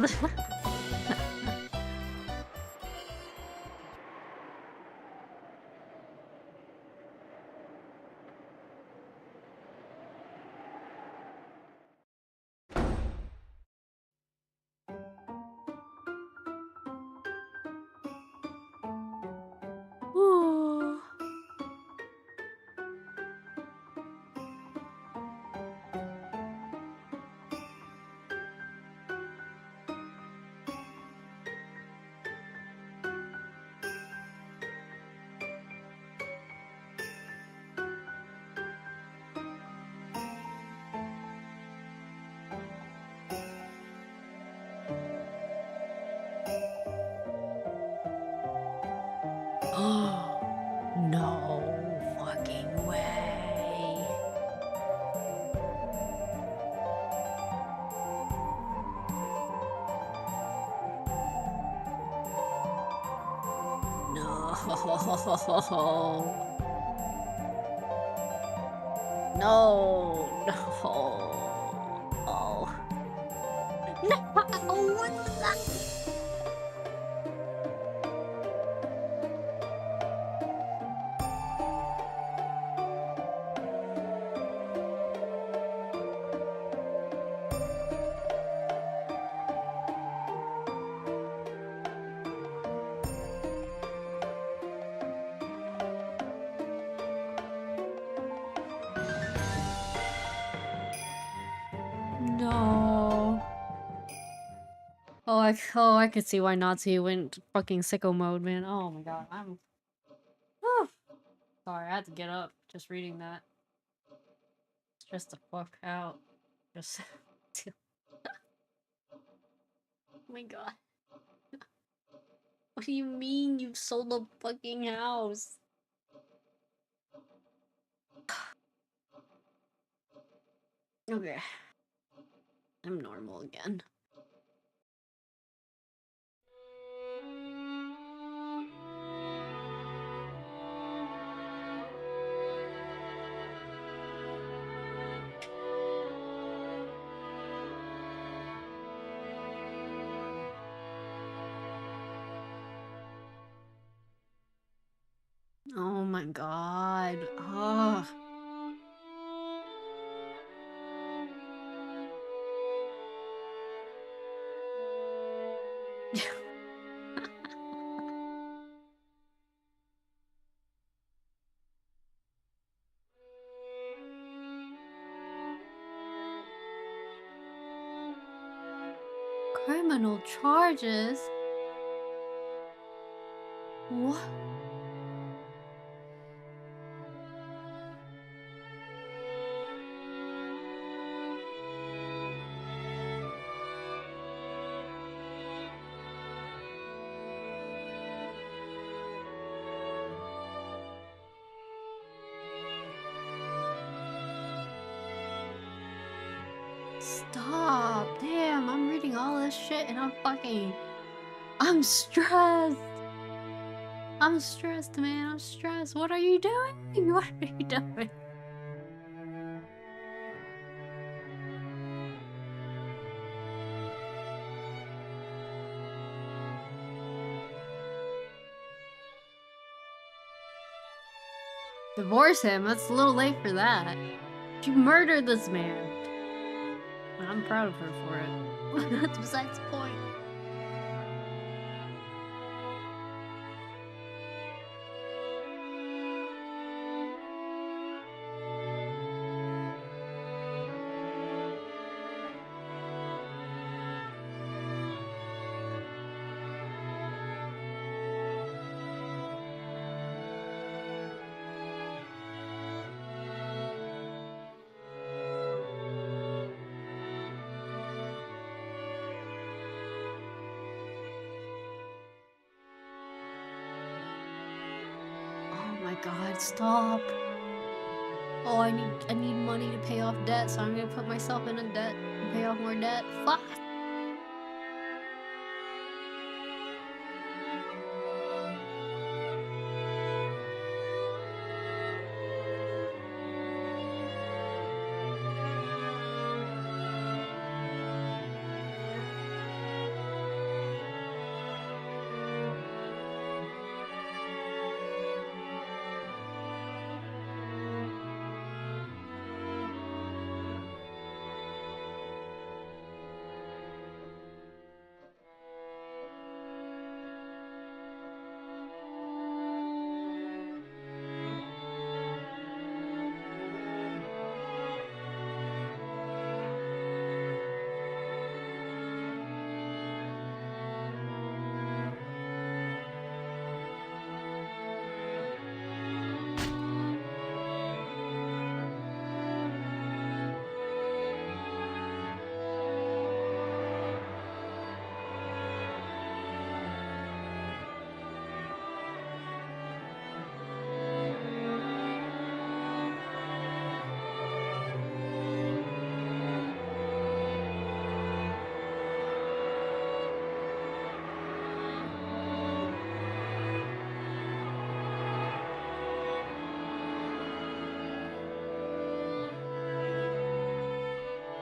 Ooh. No fucking way. No. No. No. Oh. No. What was that? No. Oh, I could see why Nazi went fucking sicko mode, man. Oh my god, I'm. Oh. Sorry, I had to get up just reading that. Stressed the fuck out. Just. Oh my god. What do you mean you sold the fucking house? Okay. I'm normal again. Oh my god. Ugh. Criminal charges? What? Stop. Damn, I'm reading all this shit and I'm stressed. I'm stressed, man. I'm stressed. What are you doing? What are you doing? Divorce him? That's a little late for that. You murdered this man. I'm proud of her for it. That's besides the point. Oh my god, stop. Oh, I need money to pay off debt, so I'm gonna put myself in a debt to pay off more debt. Fuck.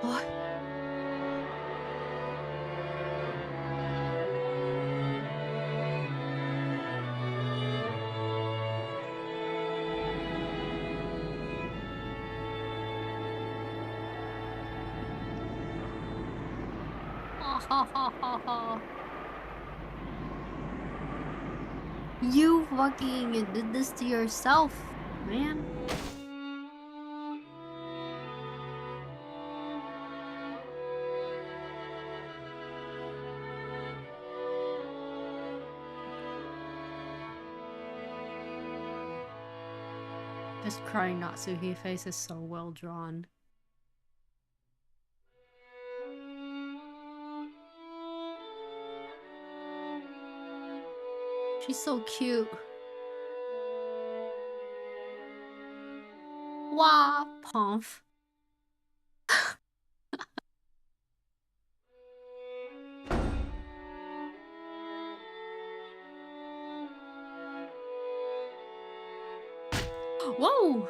What? Ha ha ha ha ha. You fucking did this to yourself, man. This crying Natsuhi face is so well drawn. She's so cute. Wah, Pomf. Whoa!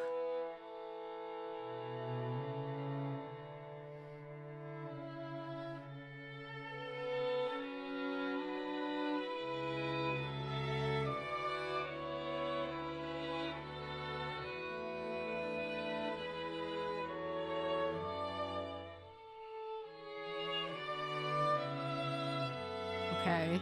Okay.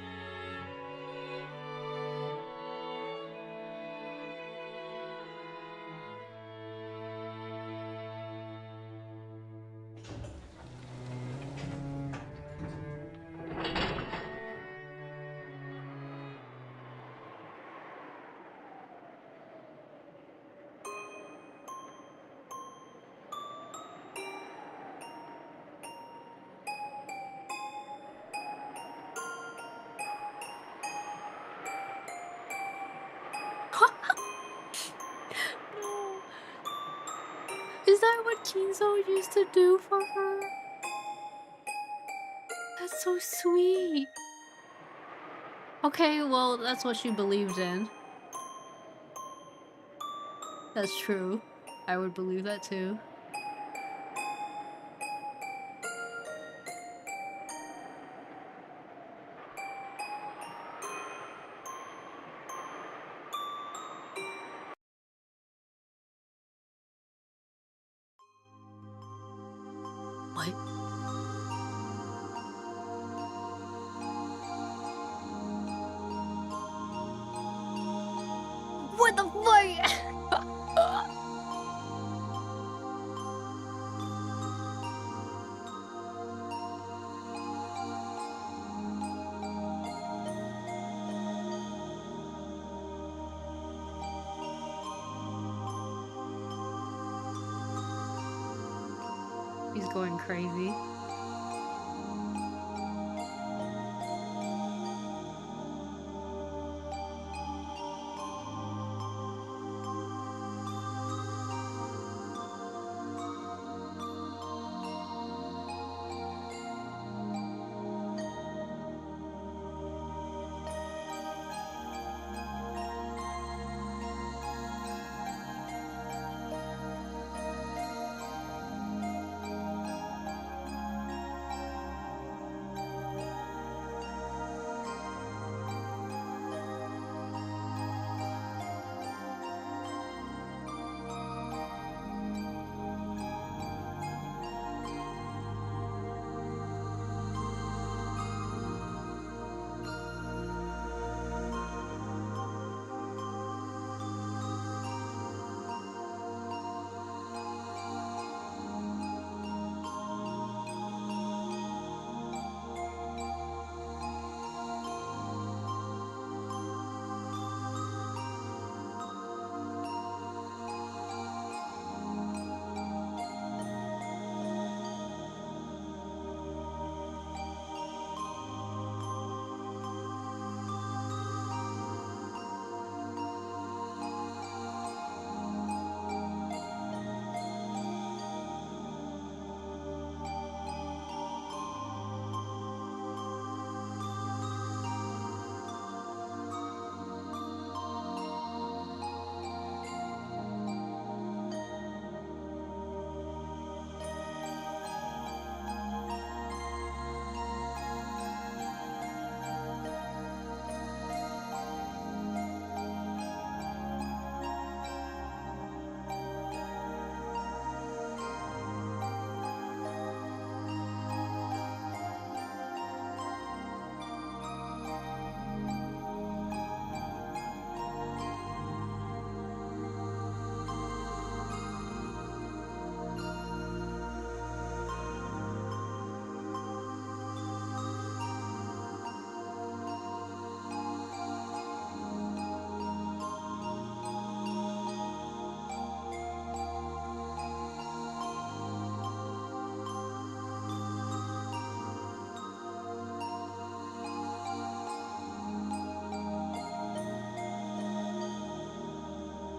No. Is that what Kinzo used to do for her? That's so sweet. Okay, well, that's what she believed in. That's true. I would believe that too. What? the fuck? He's going crazy.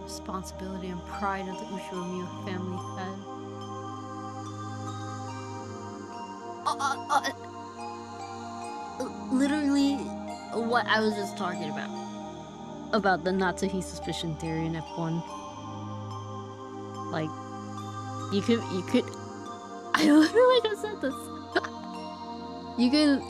Responsibility and pride of the Ushiomi family had. Literally, what I was just talking about the Natsuhi suspicion theory in F1. Like, you could. I literally just said this. You could.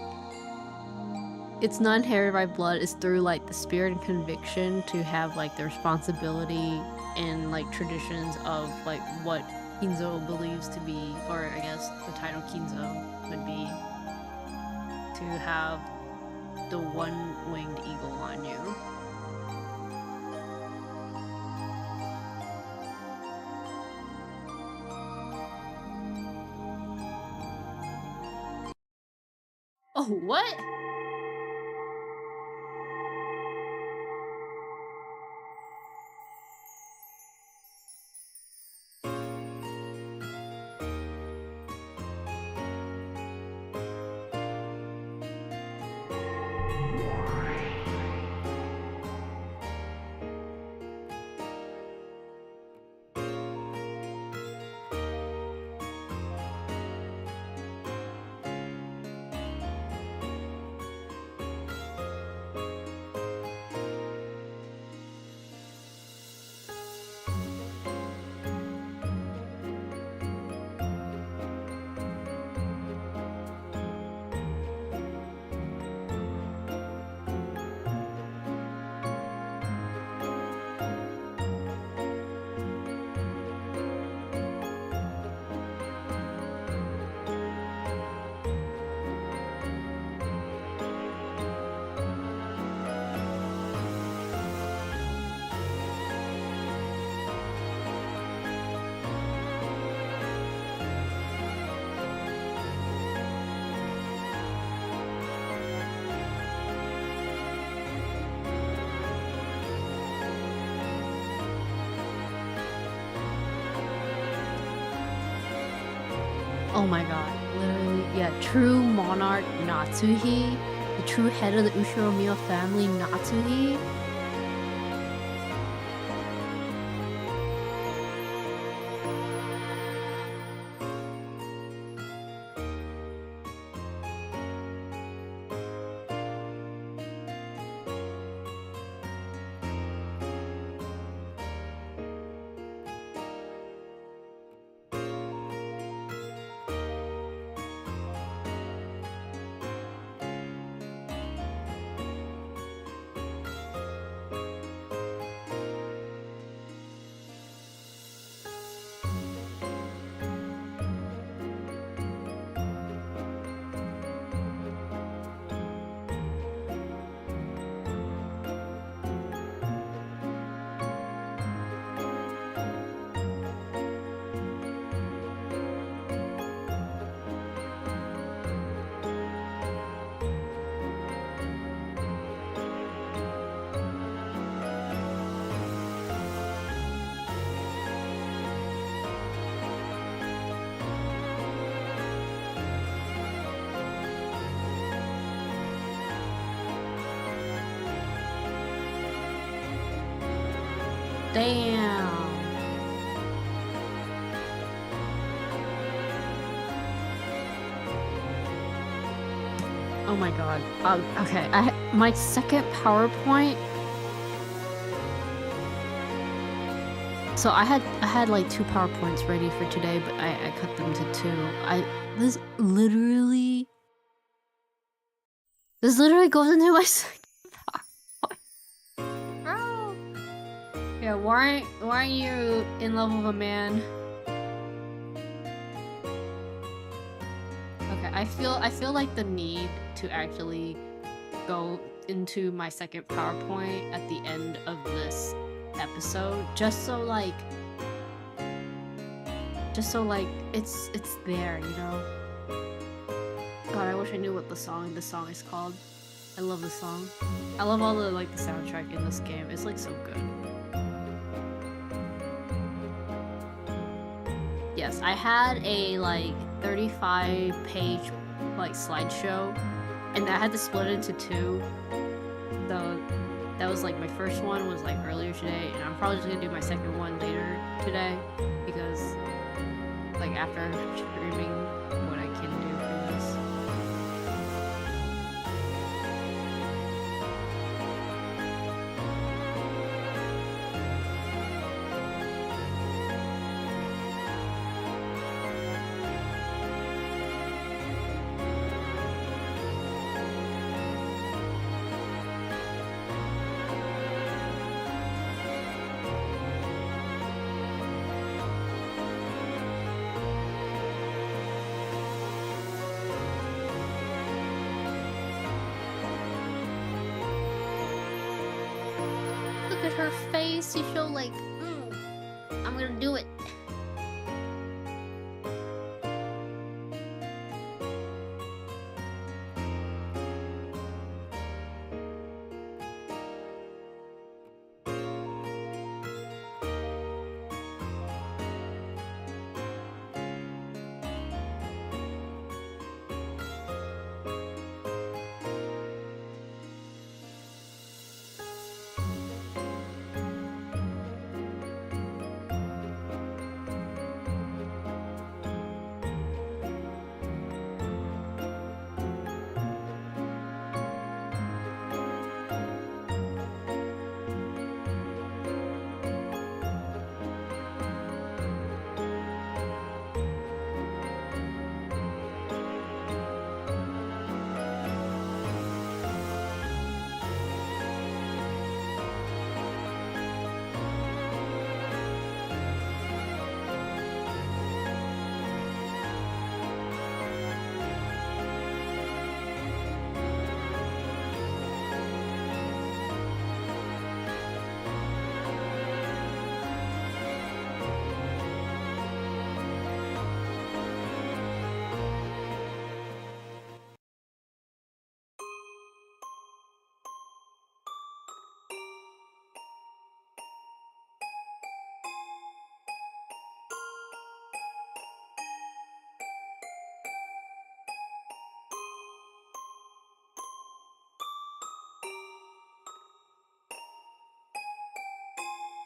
It's not inherited by blood. It's through like the spirit and conviction to have like the responsibility and like traditions of like what Kinzo believes to be, or I guess the title Kinzo would be, to have the one-winged eagle on you. Oh, what? Oh my god, literally, yeah, true monarch Natsuhi, the true head of the Ushiromiya family Natsuhi. Damn. Oh my god. Okay, my second PowerPoint. So I had like 2 PowerPoints ready for today, but I cut them to 2. This literally goes into my second PowerPoint. Bro. Yeah, why aren't you in love with a man? Okay, I feel like the need to actually go into my second PowerPoint at the end of this episode, just so like it's there, you know? God, I wish I knew what this song is called. I love this song. I love all the like the soundtrack in this game. It's like so good. Yes, I had a like 35-page like slideshow, and I had to split it into 2. So that was like my first one was like earlier today, and I'm probably just gonna do my second one later today because like after streaming what I can do for this. Look at her face. She's so like, I'm gonna do it.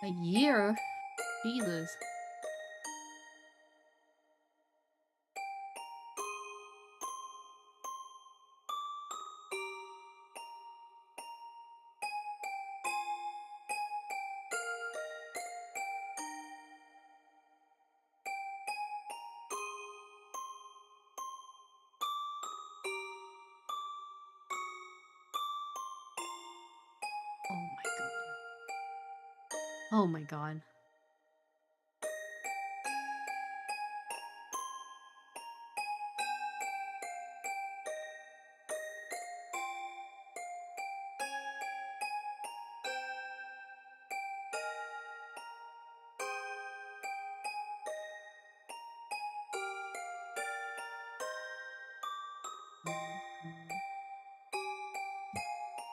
A year? Jesus. Oh my god. Oh my god.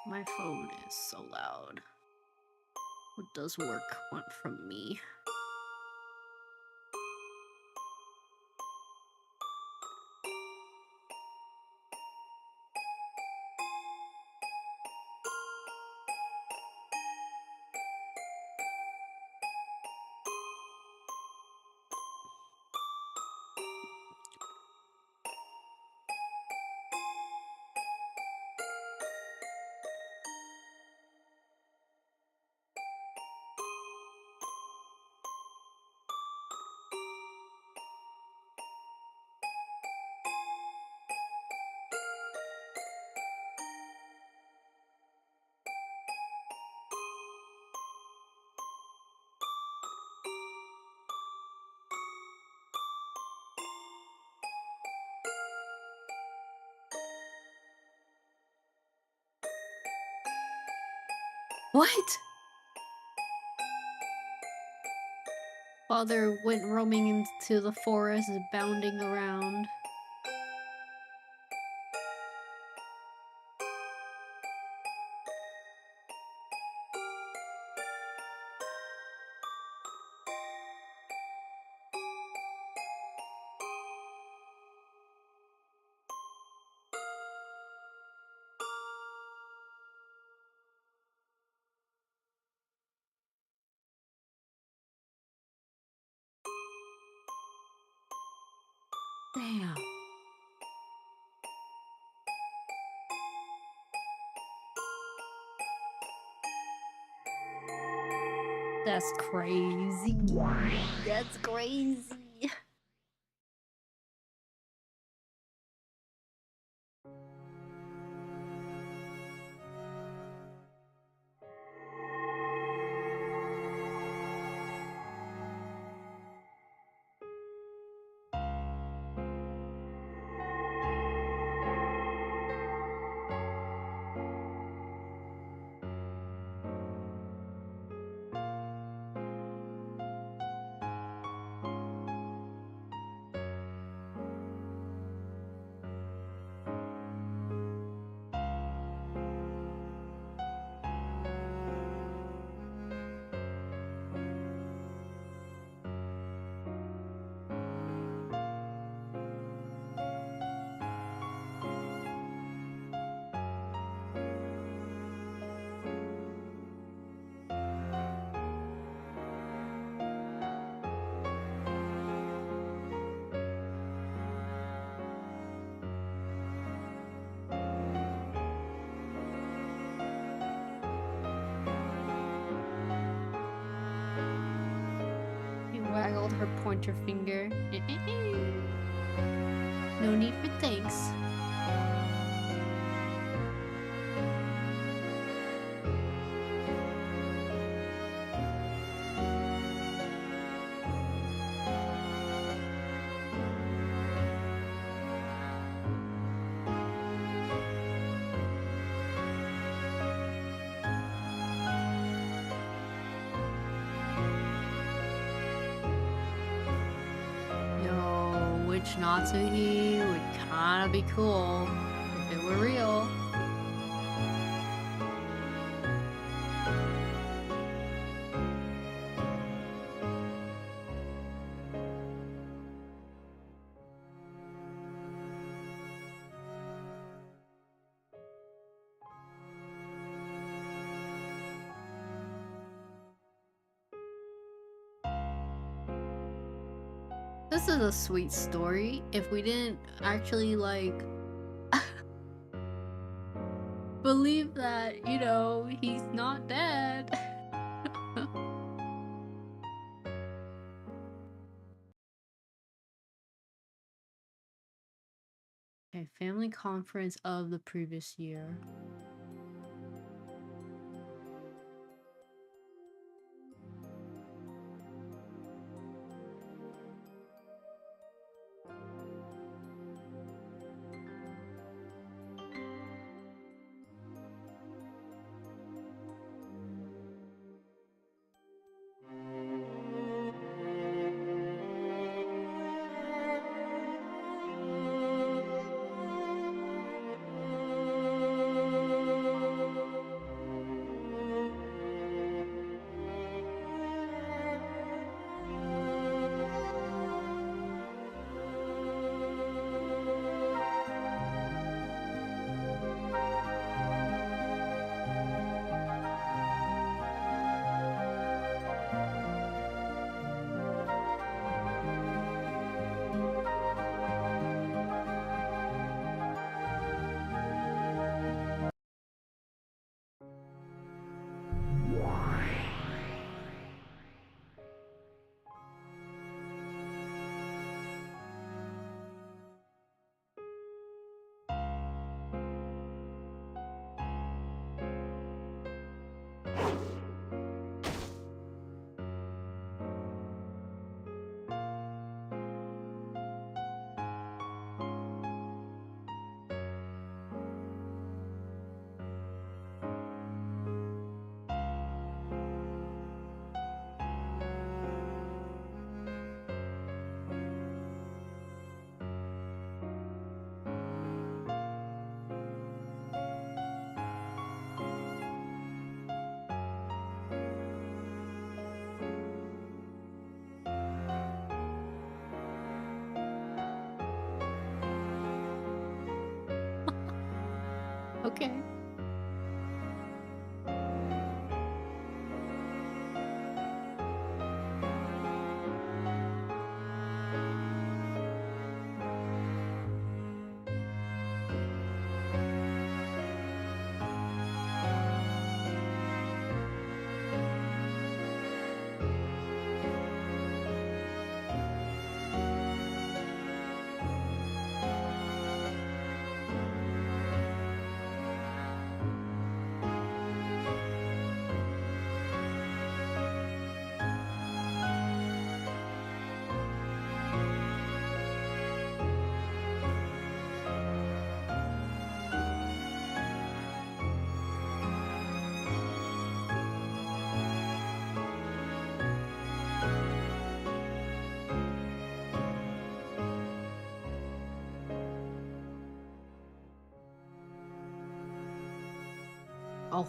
My phone is so loud. What does work want from me? What? Father went roaming into the forest, bounding around. Damn. That's crazy. That's crazy. She waggled her pointer finger. No need for thanks. Yo, witch Natsuhi would kinda be cool if it were real. this is a sweet story if we didn't actually like believe that, you know, he's not dead. Okay, family conference of the previous year. Okay. Oh.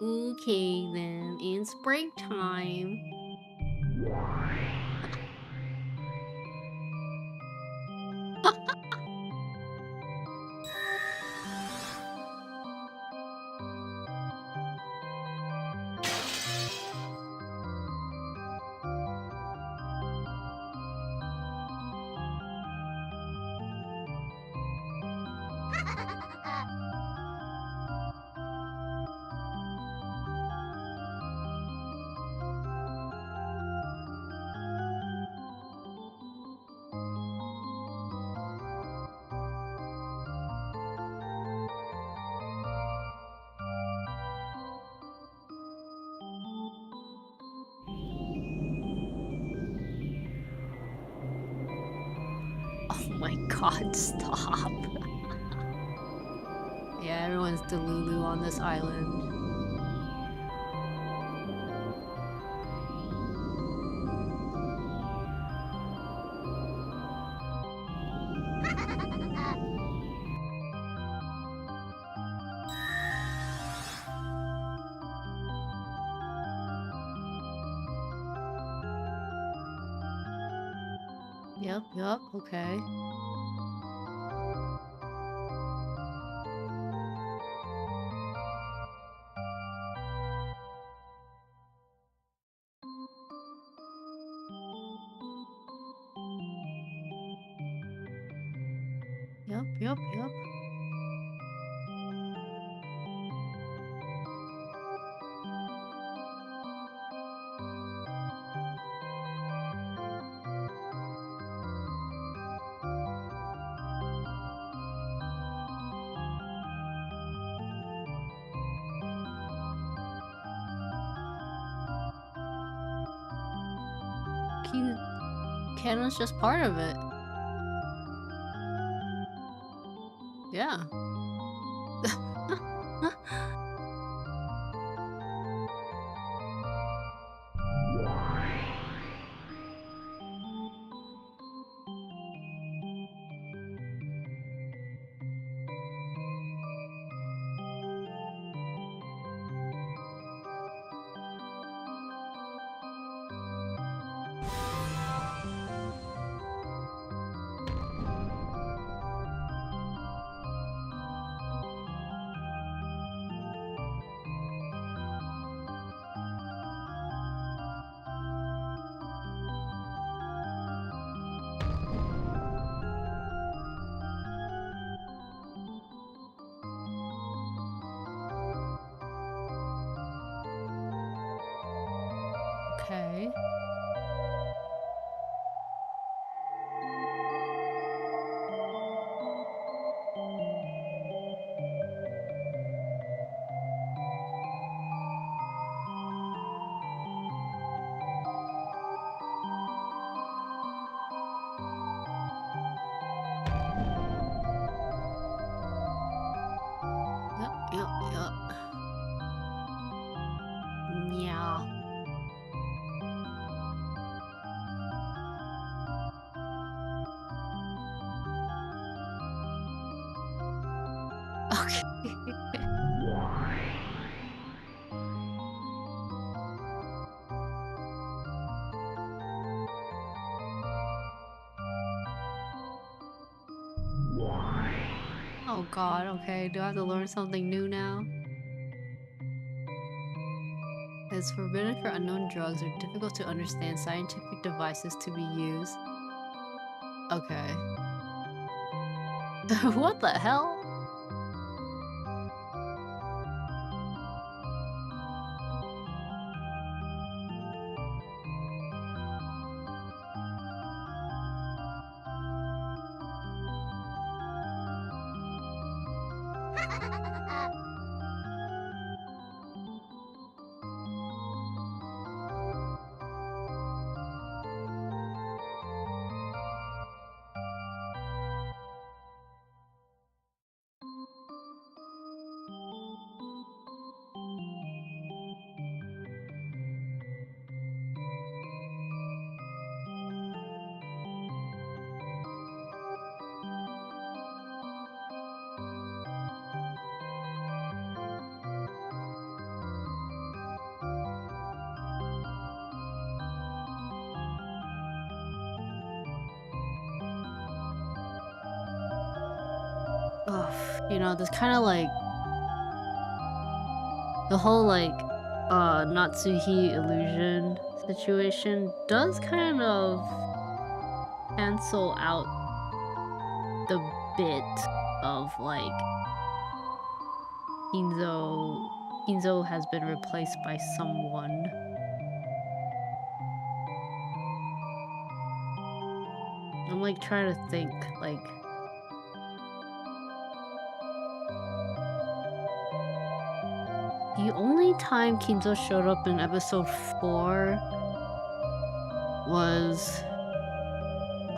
Okay then, it's break time. Oh my god, stop. Yeah, everyone's Delulu on this island. Yep, okay. Yep. King Canon's just part of it. Yeah. Okay. Yep. Yeah. Okay. Oh god, okay. Do I have to learn something new now? It's forbidden for unknown drugs or difficult to understand scientific devices to be used. Okay. What the hell? Ugh, this kind of like the whole like Natsuhi illusion situation does kind of cancel out the bit of like Kinzo has been replaced by someone. I'm like trying to think like the only time Kinzo showed up in episode 4 was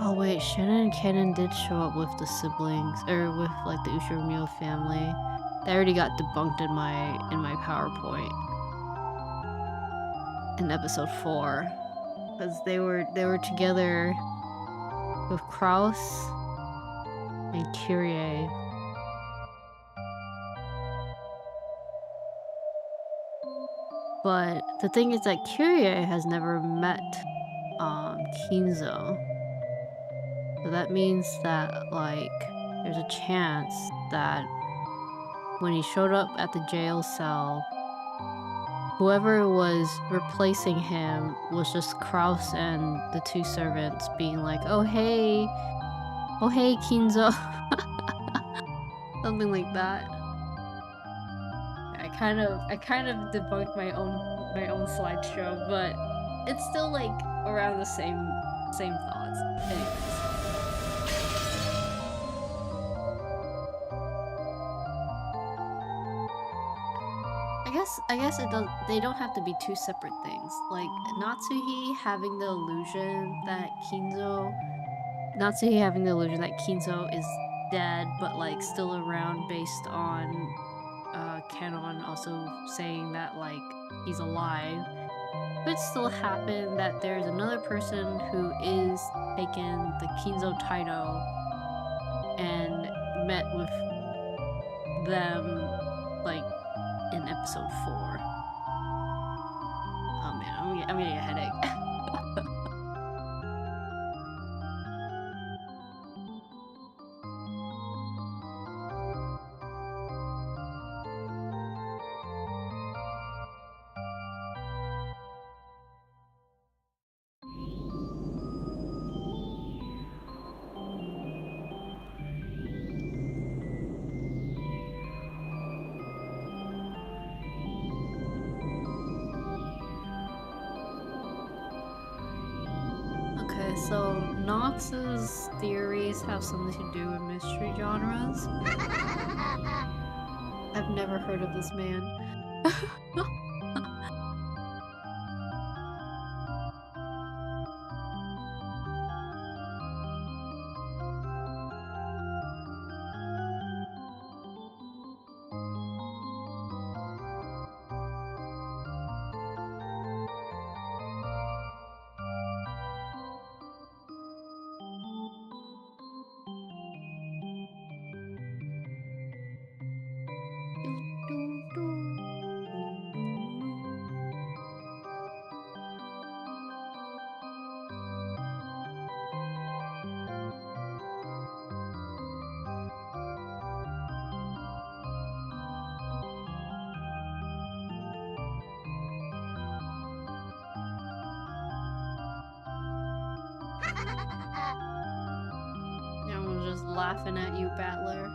Oh wait, Shannon and Kennen did show up with the siblings, or with like the Ushio family. They already got debunked in my PowerPoint in episode 4, because they were together with Kraus and Kyrie. But the thing is that Kyrie has never met Kinzo. So that means that like there's a chance that when he showed up at the jail cell, whoever was replacing him was just Kraus and the two servants being like, oh hey Kinzo," something like that. I kind of debunked my own slideshow, but it's still like around the same thoughts. Anyways. I guess it does they don't have to be two separate things. Like Natsuhi having the illusion that Kinzo is dead but like still around based on Canon also saying that like he's alive. Could still happen that there's another person who is taking the Kinzo title and met with them like in episode 4. Oh man, I'm getting a headache. Okay, so Nox's theories have something to do with mystery genres. I've never heard of this man. Everyone's just laughing at you, Battler.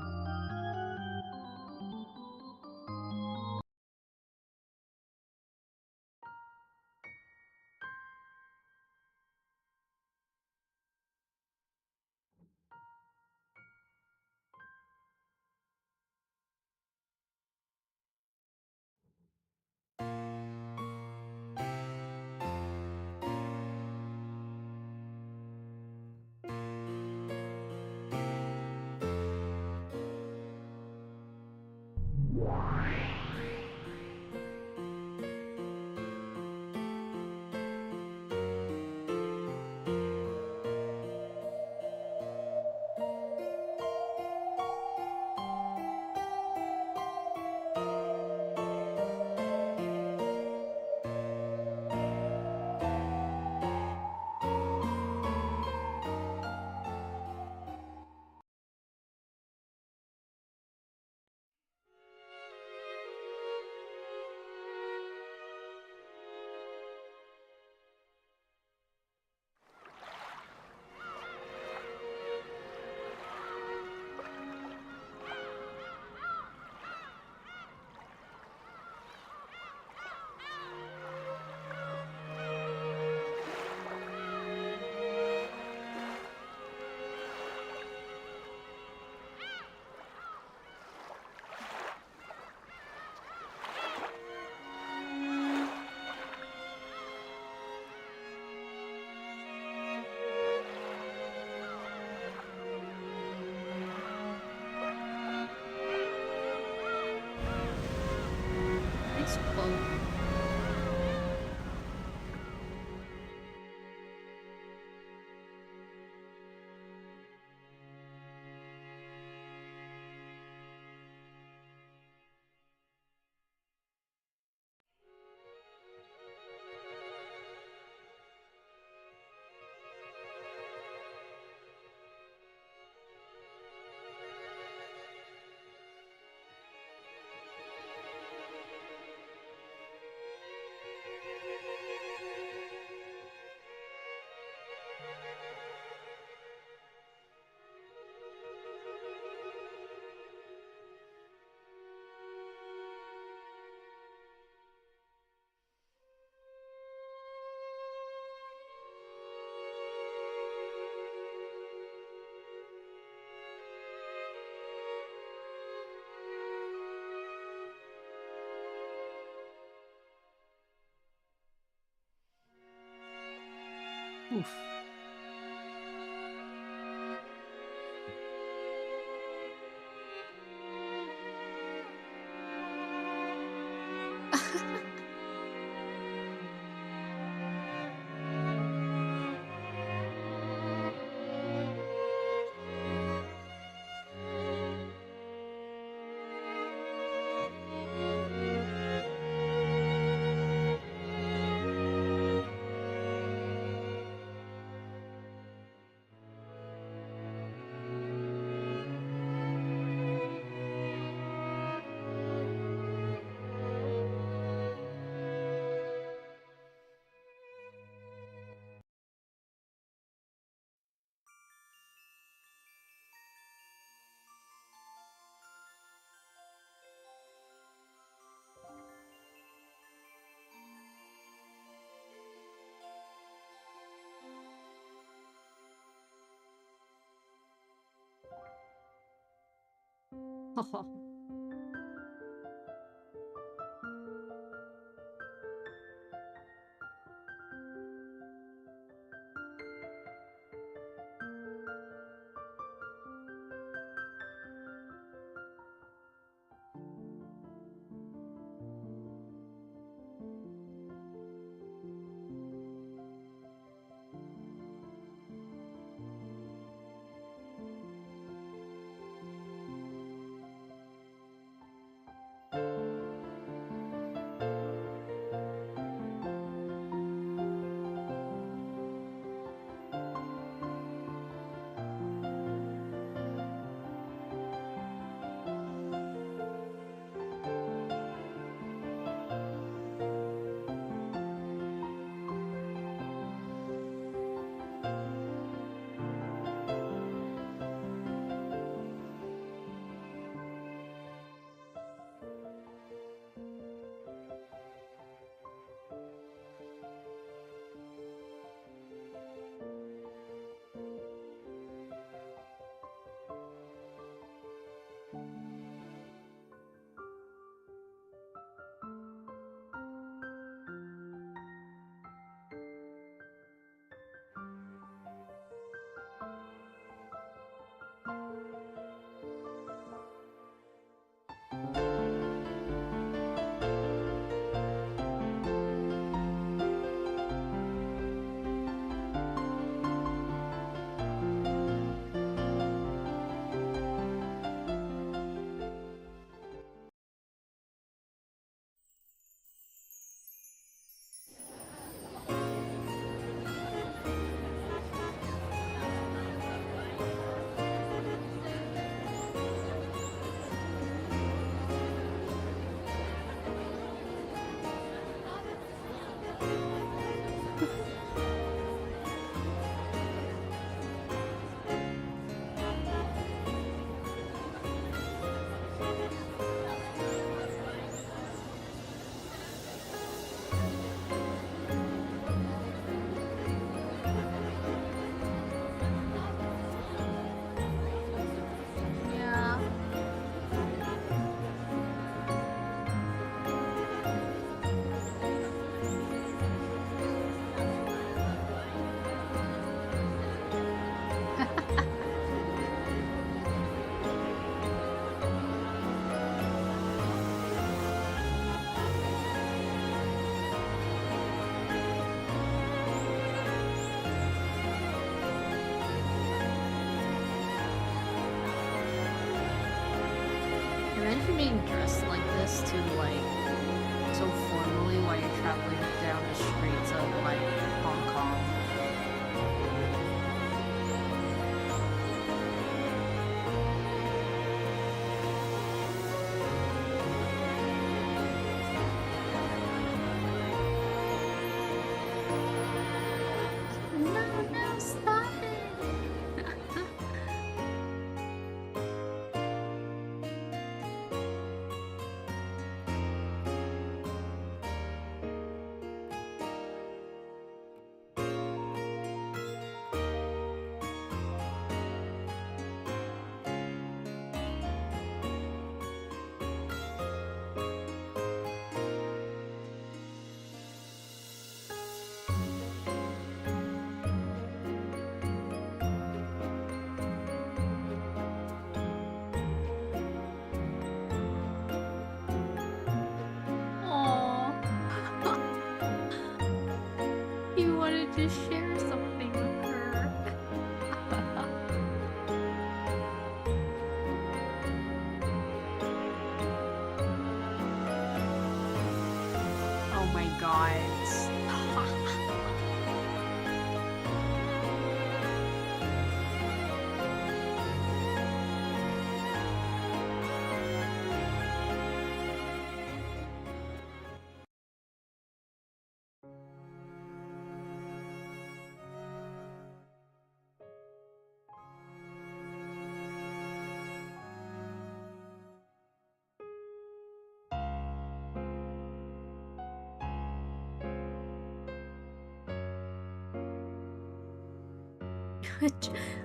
Oof. Yeah. Imagine being dressed like this to like so formally while you're traveling down the streets of like Hong Kong. No, no, stop it!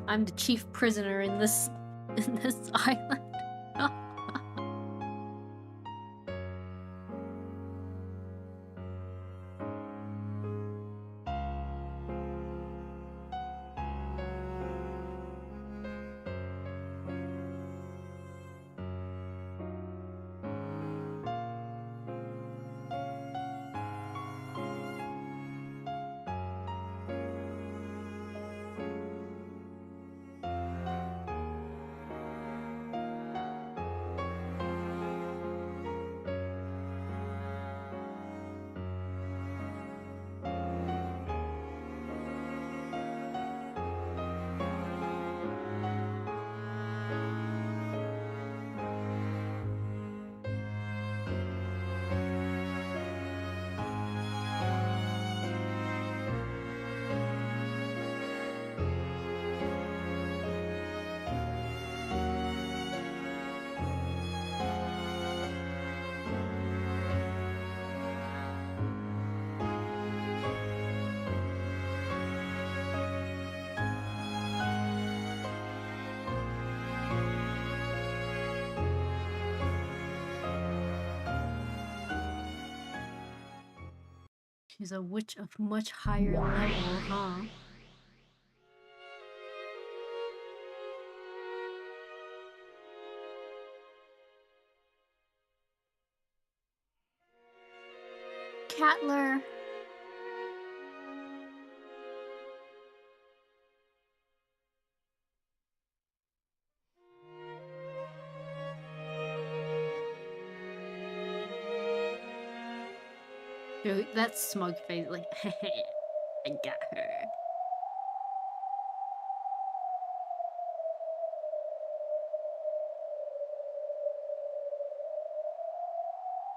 I'm the chief prisoner in this island. She's a witch of much higher level, huh? Catler. Dude, that smug face, like, I got her.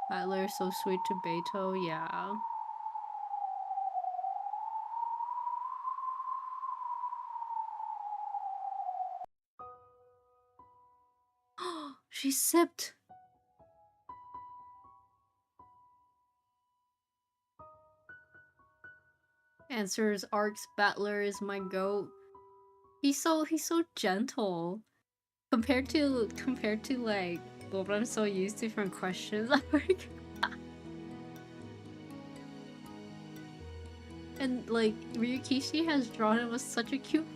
Tyler, so sweet to Beto, yeah. She sipped. Answers Ark's Battler is my goat. He's so gentle. Compared to like what I'm so used to from questions. And like Ryukishi has drawn him as such a cute.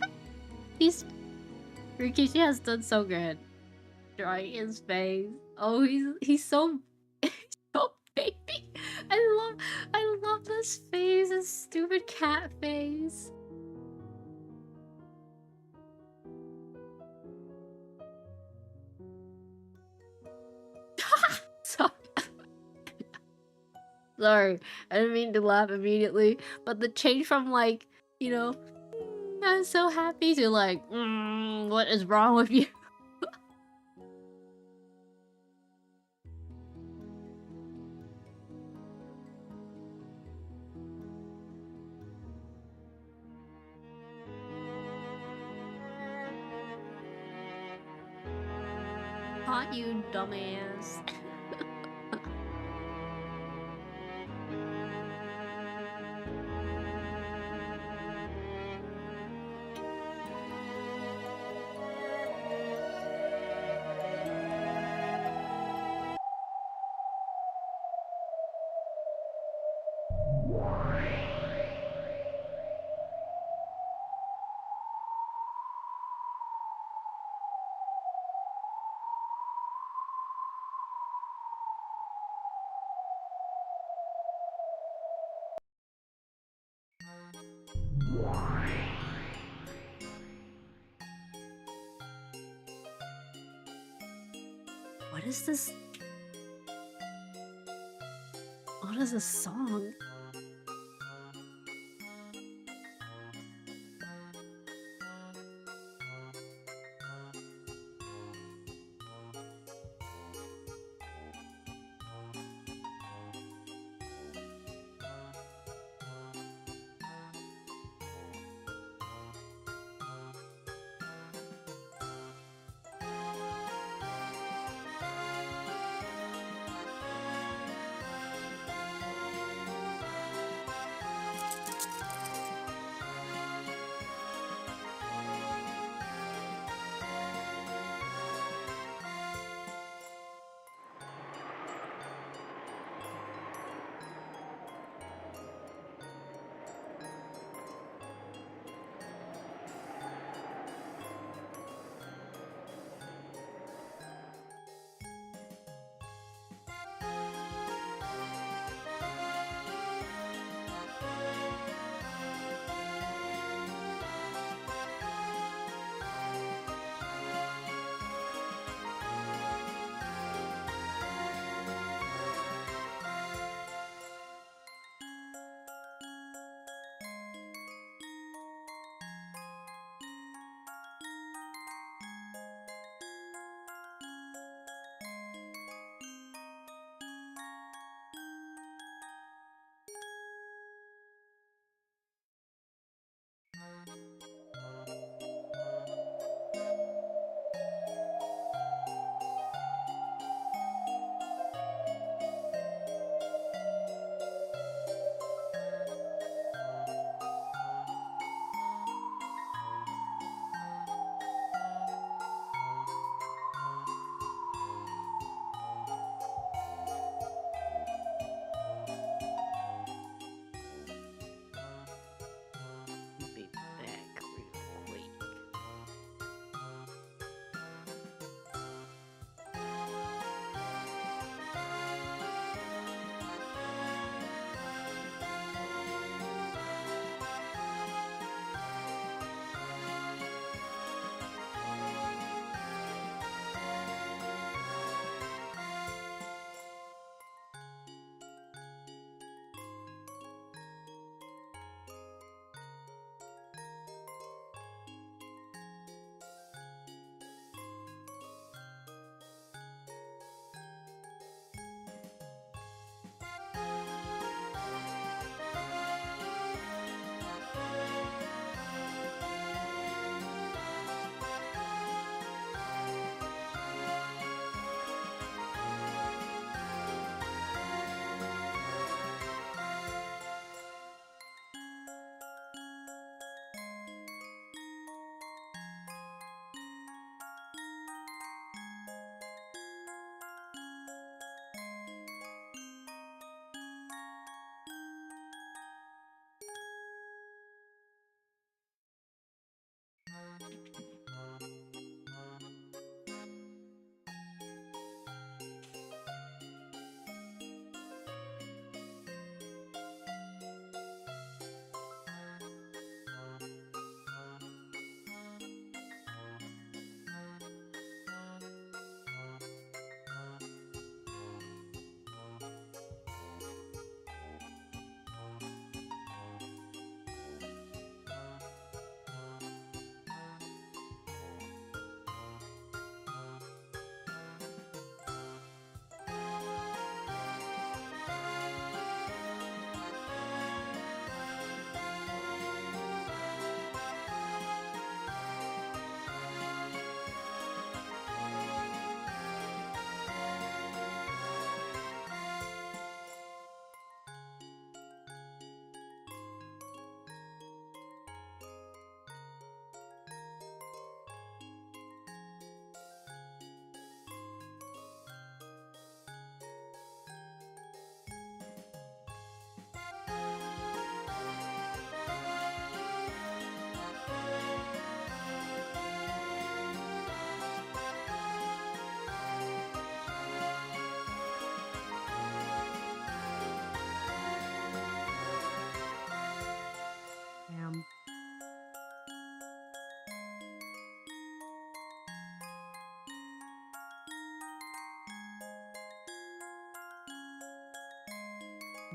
Ryukishi has done so good. Drawing his face. Oh, he's so he's so baby. I love this face, this stupid cat face. Sorry, I didn't mean to laugh immediately, but the change from like, you know, I'm so happy to like, what is wrong with you? Caught you, dumbass. What is this? What is this song?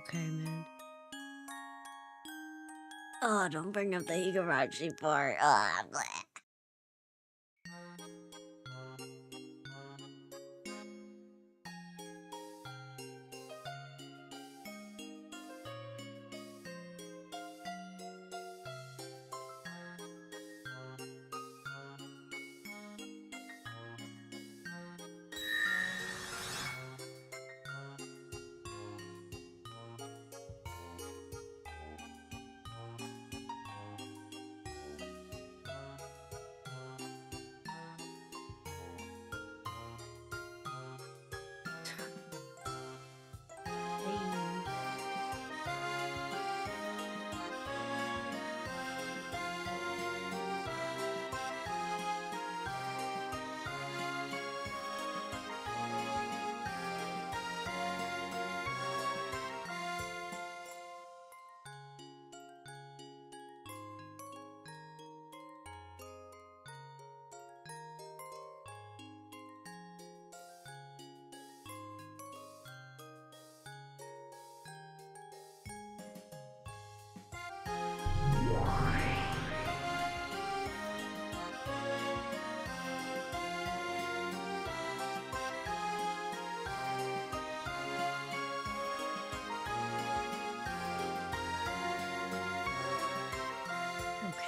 Okay, man. Oh, don't bring up the Higurashi part. Ah, bleh.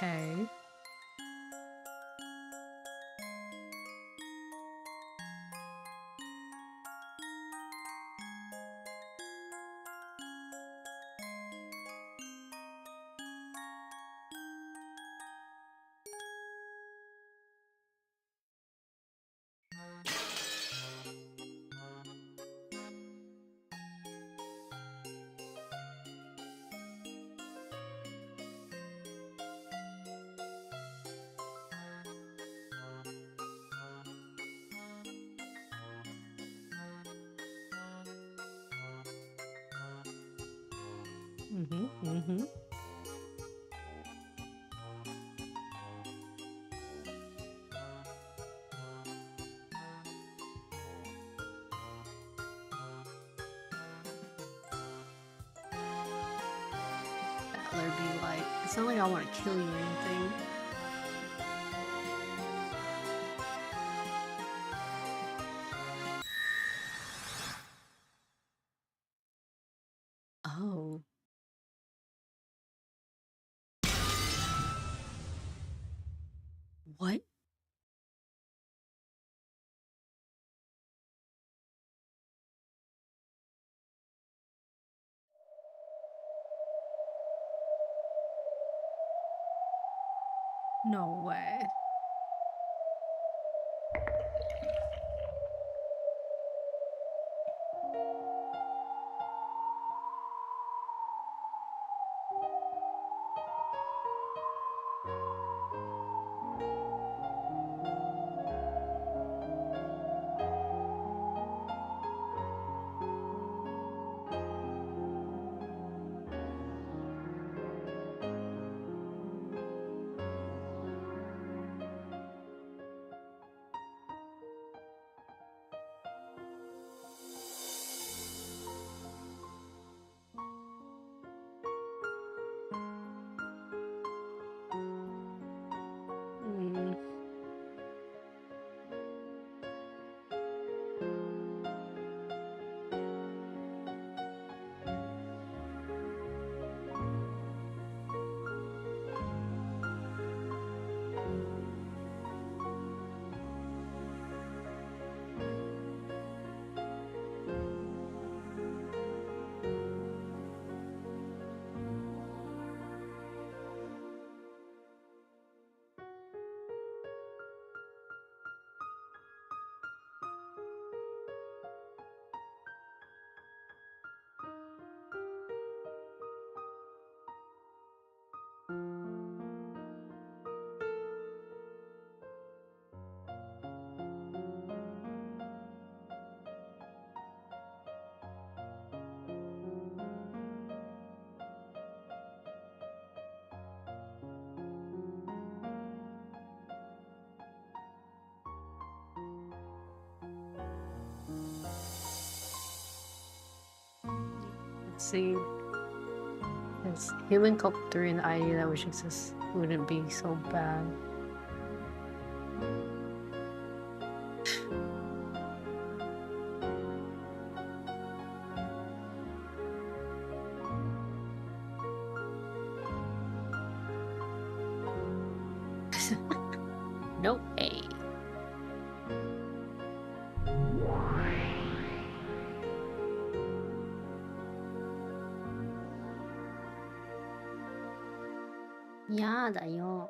Hey. Okay. Mm-hmm. Mm-hmm. Battler be like, it's not like I want to kill you or anything. Oh. What? No way. scene. It's human couple 3 and the idea that which exists wouldn't be so bad. No way. Yeah, だよ.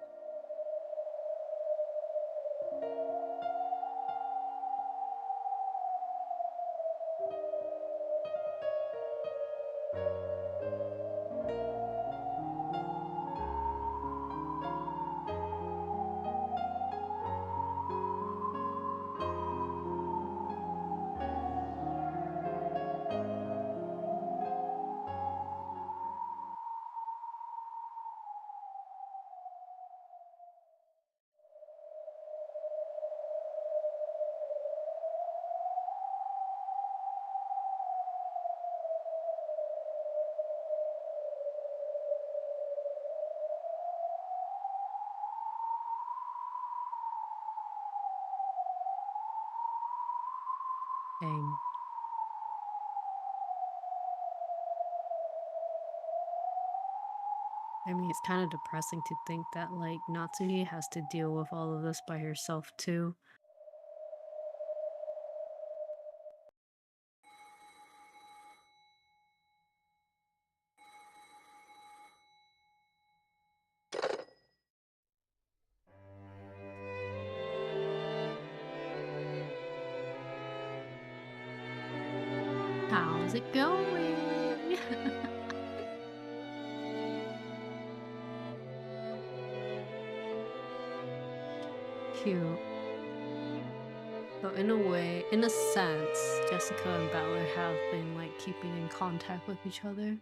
Dang. I mean, it's kind of depressing to think that, like, Natsuki has to deal with all of this by herself, too. How's it going? Cute. So in a way, in a sense, Jessica and Ballard have been like keeping in contact with each other.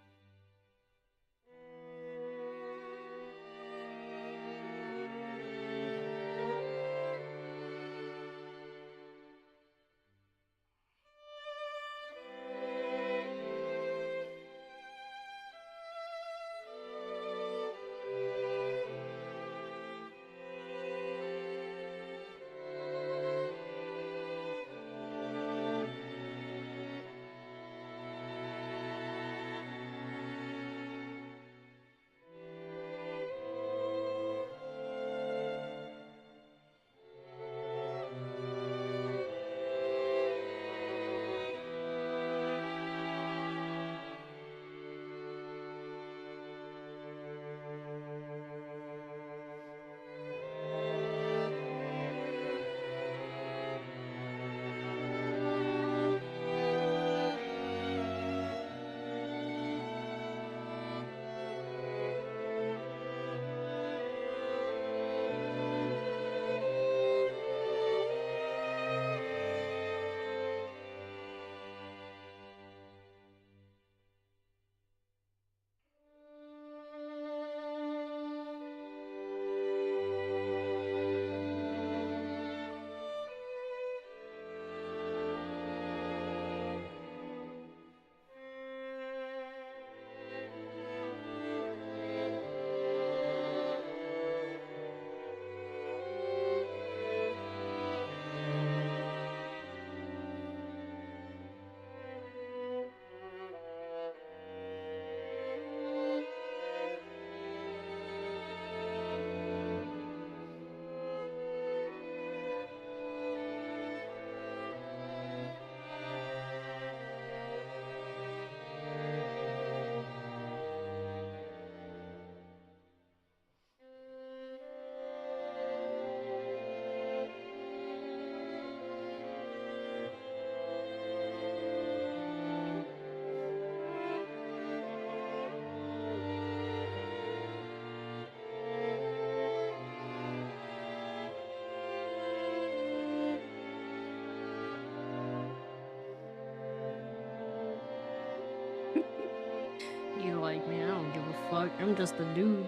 You're like, man, I don't give a fuck. I'm just a dude.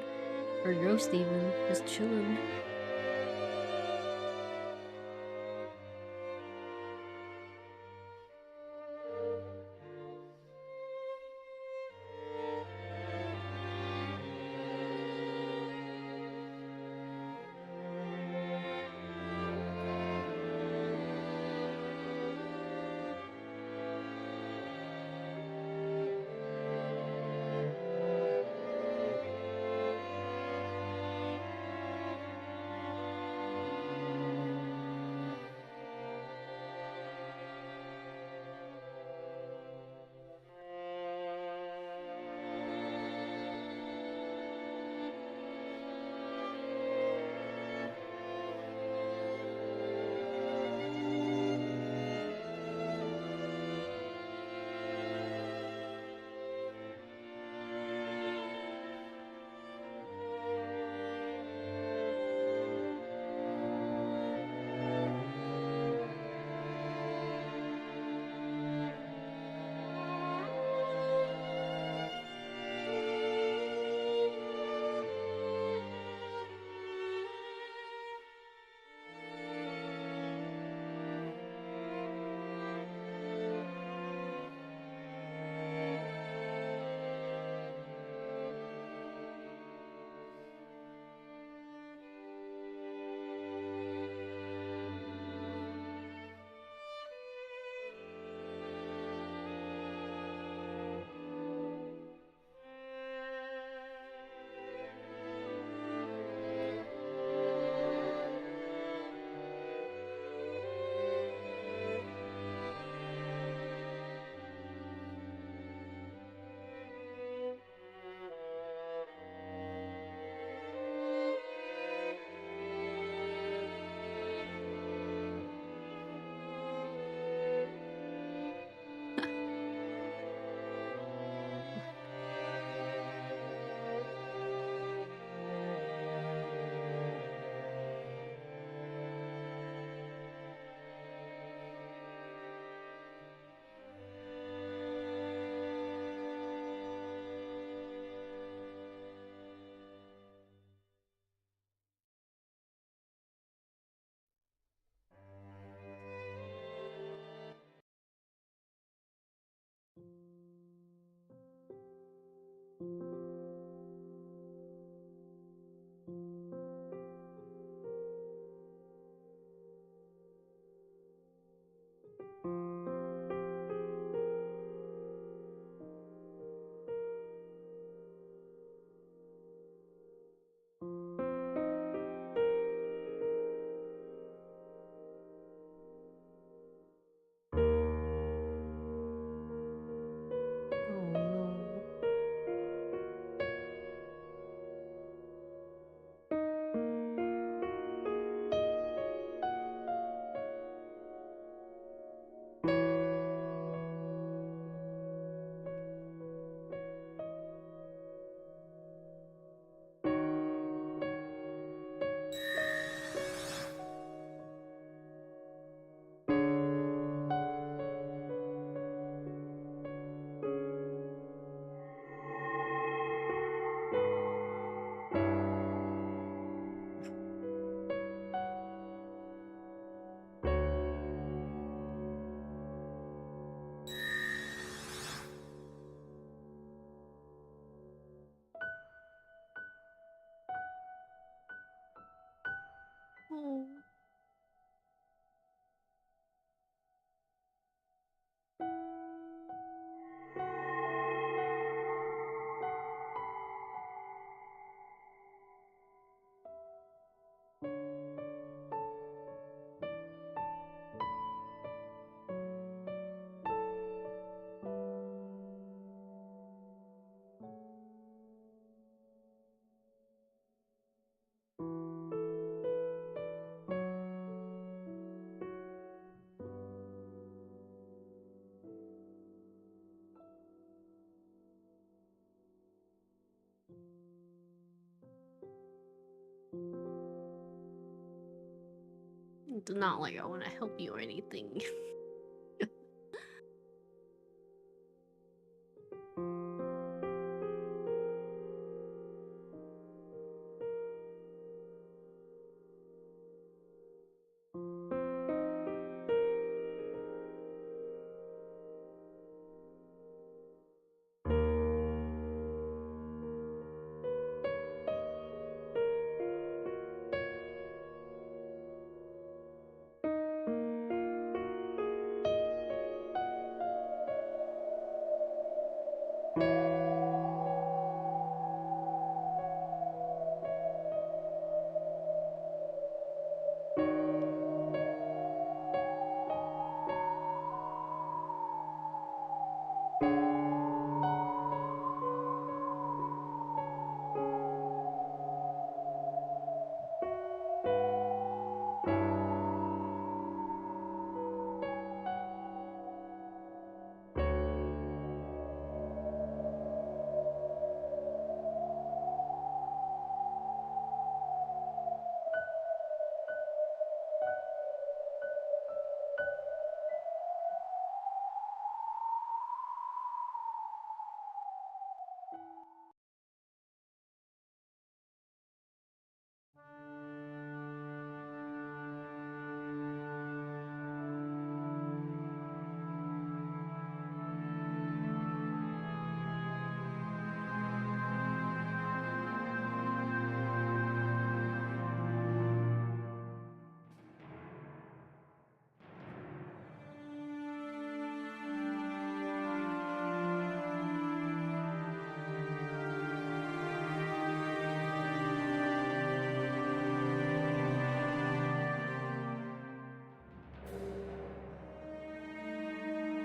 Or ghost even. Just chilling. Oh. It's not like I want to help you or anything.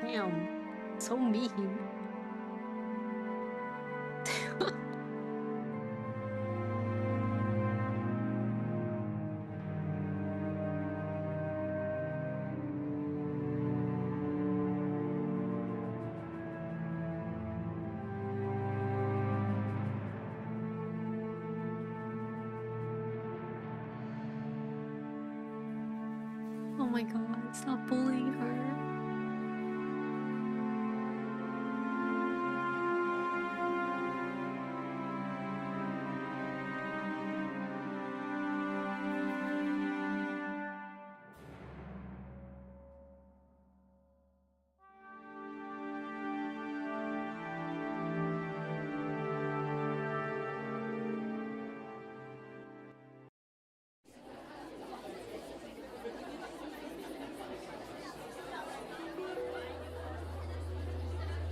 Damn, so mean. Oh my god, stop bullying her.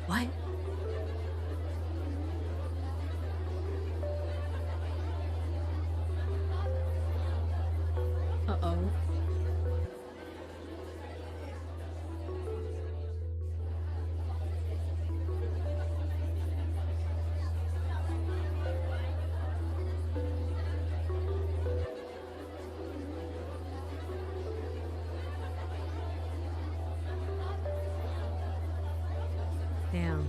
What? Uh-oh. Damn.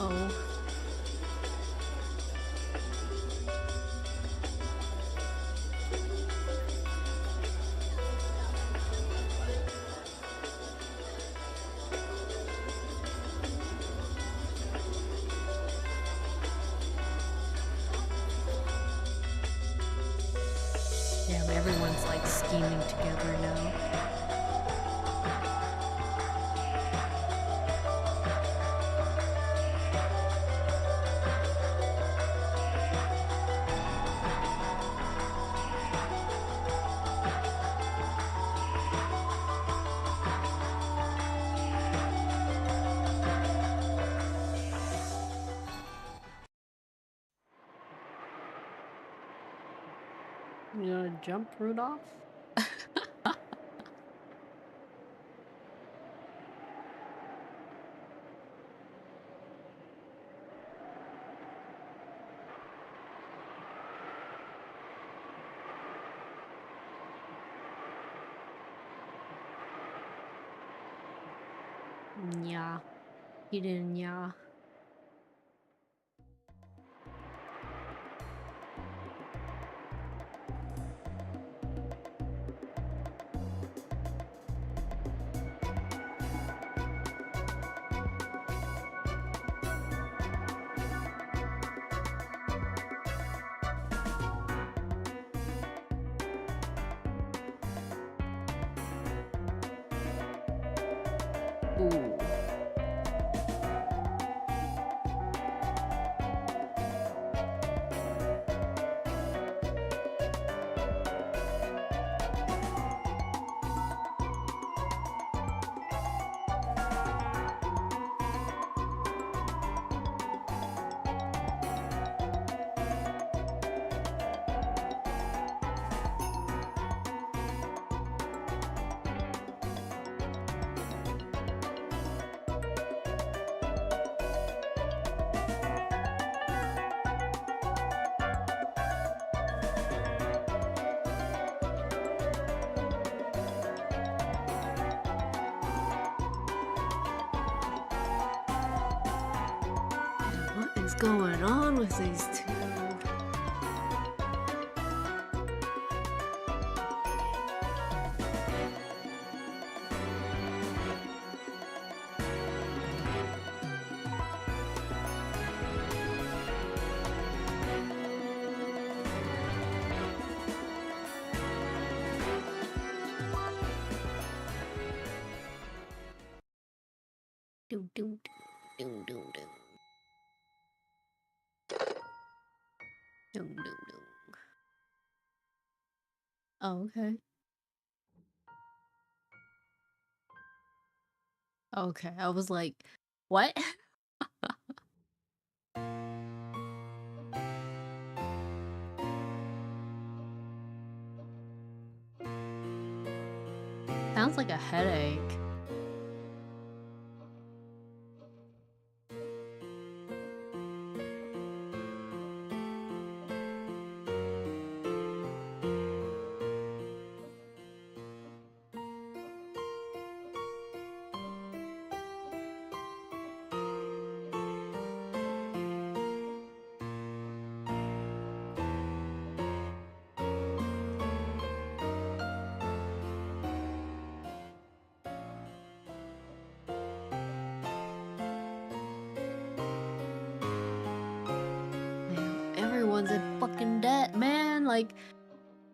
Uh-oh. Damn, everyone's like scheming together now. You gonna jump Rudolph? Yeah. He didn't, yeah. Ooh. What is going on with these two? Doom, doom, doom, doom, doom. Doom, doom, doom. Oh, okay. Okay, I was like, what? Sounds like a headache. Man, everyone's in fucking debt, man. Like,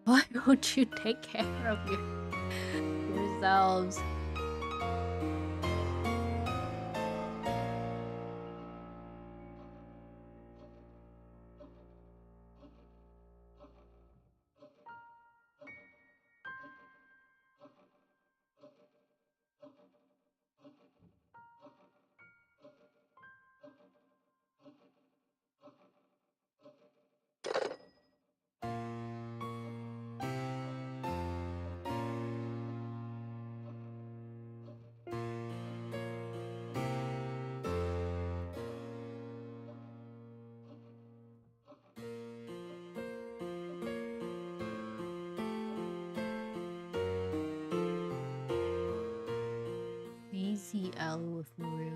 why don't you take care of yourselves? ACL with Maria.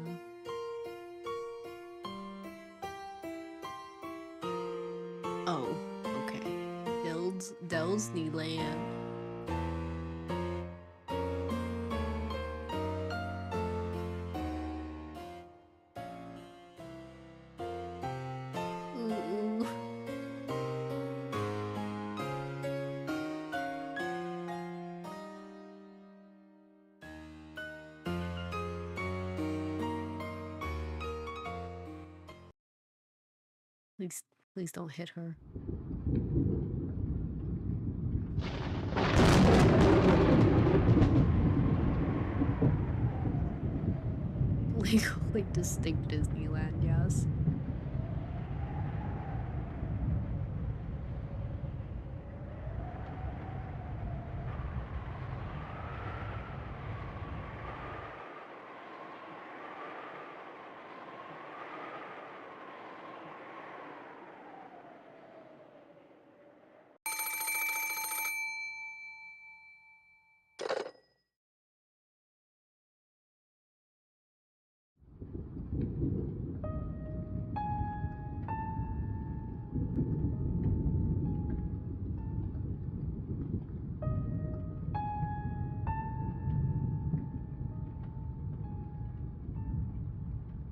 Disneyland. Ooh. Please, please don't hit her. Like distinct Disneyland, yes.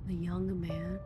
A young man.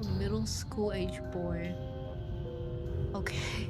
A middle school age boy. Okay.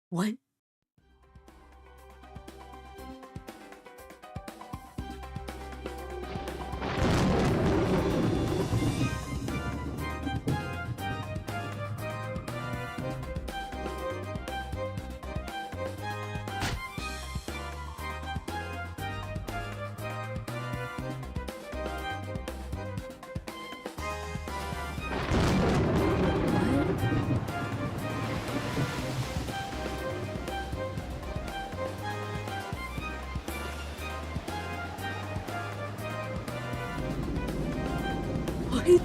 What? What?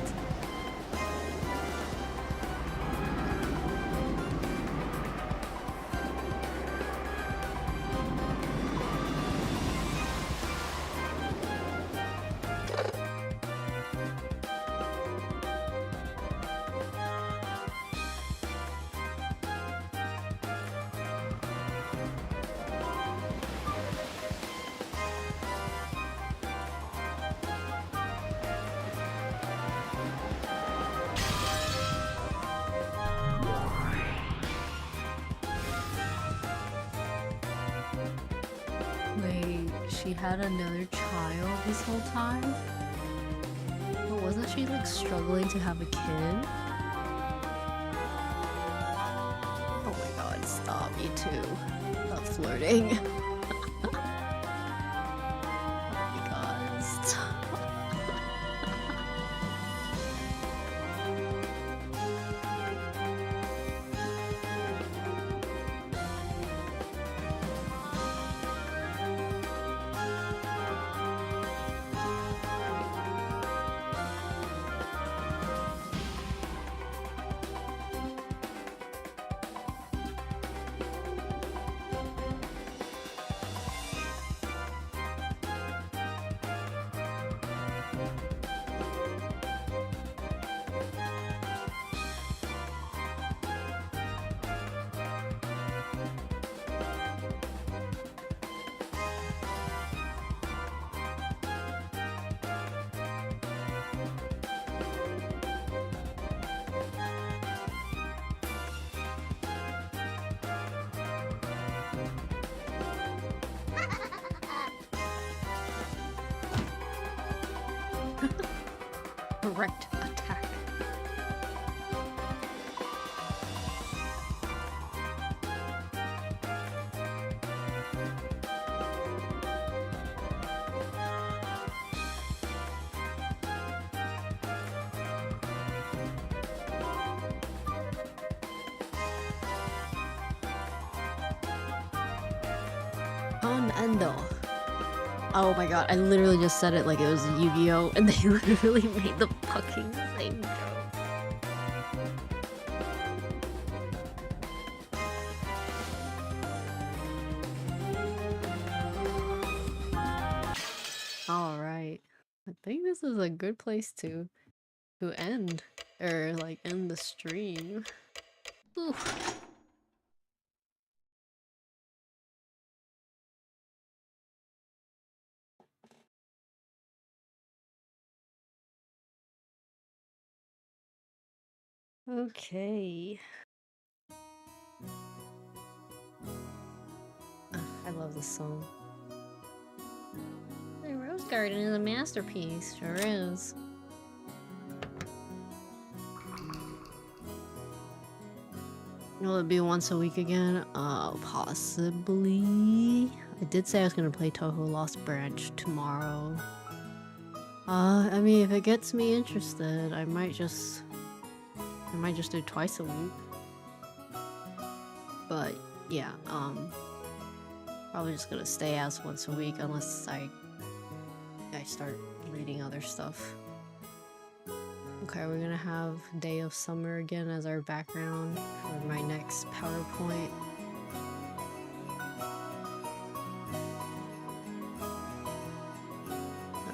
Wait, she had another child this whole time? But wasn't she like struggling to have a kid? Oh my god, stop, you two. Stop flirting. Oh my god, stop. direct attack. Endo. Oh my god, I literally just said it like it was Yu-Gi-Oh! And they literally made the fucking same joke. Alright. I think this is a good place to end. Or like end the stream. Oof. Okay. I love this song. The Rose Garden is a masterpiece. Sure is. Will it be once a week again? Possibly. I did say I was gonna play Toho Lost Branch tomorrow. I mean, if it gets me interested, I might just do twice a week. But yeah, probably just gonna stay as once a week unless I start reading other stuff. Okay, we're gonna have Day of Summer again as our background for my next PowerPoint.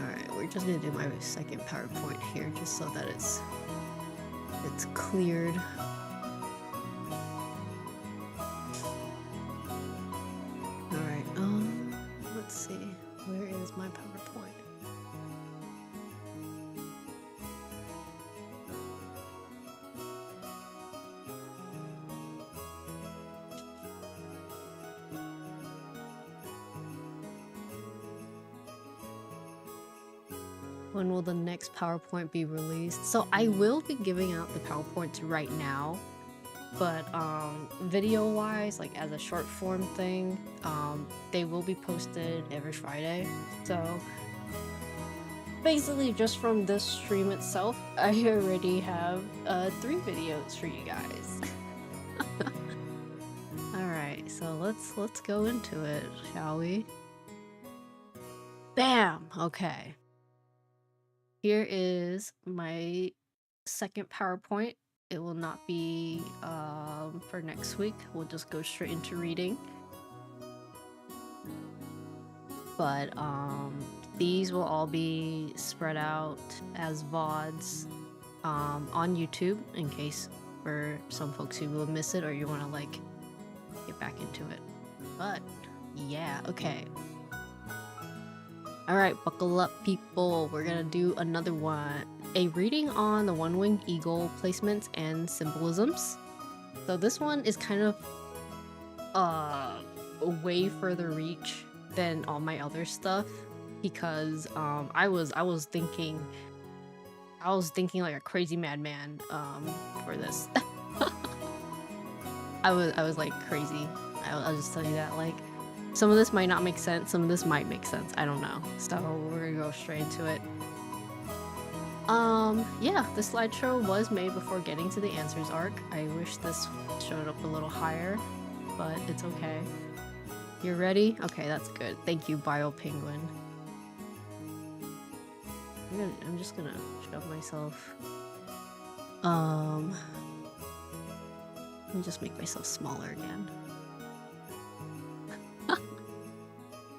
Alright, we're just gonna do my second PowerPoint here just so that it's cleared. Alright, let's see. Where is my PowerPoint? When will the next PowerPoint be released? So I will be giving out the PowerPoints right now, but video-wise, like as a short form thing, they will be posted every Friday. So basically just from this stream itself, I already have 3 videos for you guys. Alright, so let's go into it, shall we? Bam! Okay. Here is my second PowerPoint. It will not be for next week. We'll just go straight into reading. But these will all be spread out as VODs on YouTube in case for some folks who will miss it or you want to like get back into it. But yeah, okay. Alright, buckle up people, we're gonna do another one. A reading on the one-winged eagle placements and symbolisms. So this one is kind of a way further reach than all my other stuff because I was thinking like a crazy madman for this. I was like crazy. I'll just tell you that, like, some of this might not make sense, some of this might make sense, I don't know. So we're gonna go straight into it. Yeah, the slideshow was made before getting to the answers arc. I wish this showed up a little higher, but it's okay. You're ready? Okay, that's good. Thank you, Bio Penguin. I'm just gonna shove myself. Let me just make myself smaller again.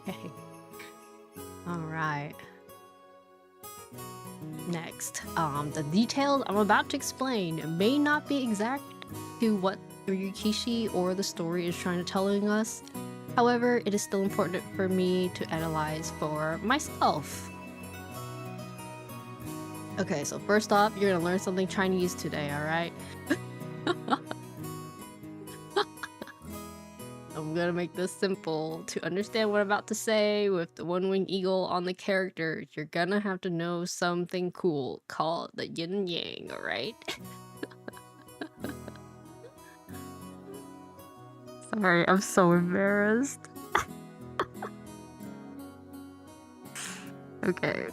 Okay. Alright. Next, the details I'm about to explain may not be exact to what Ryukishi or the story is trying to telling us. However, it is still important for me to analyze for myself. Okay, so first off, you're gonna learn something Chinese today, alright? I'm gonna make this simple. To understand what I'm about to say with the one-winged eagle on the character, you're gonna have to know something cool called the yin and yang, alright? Sorry, I'm so embarrassed. Okay.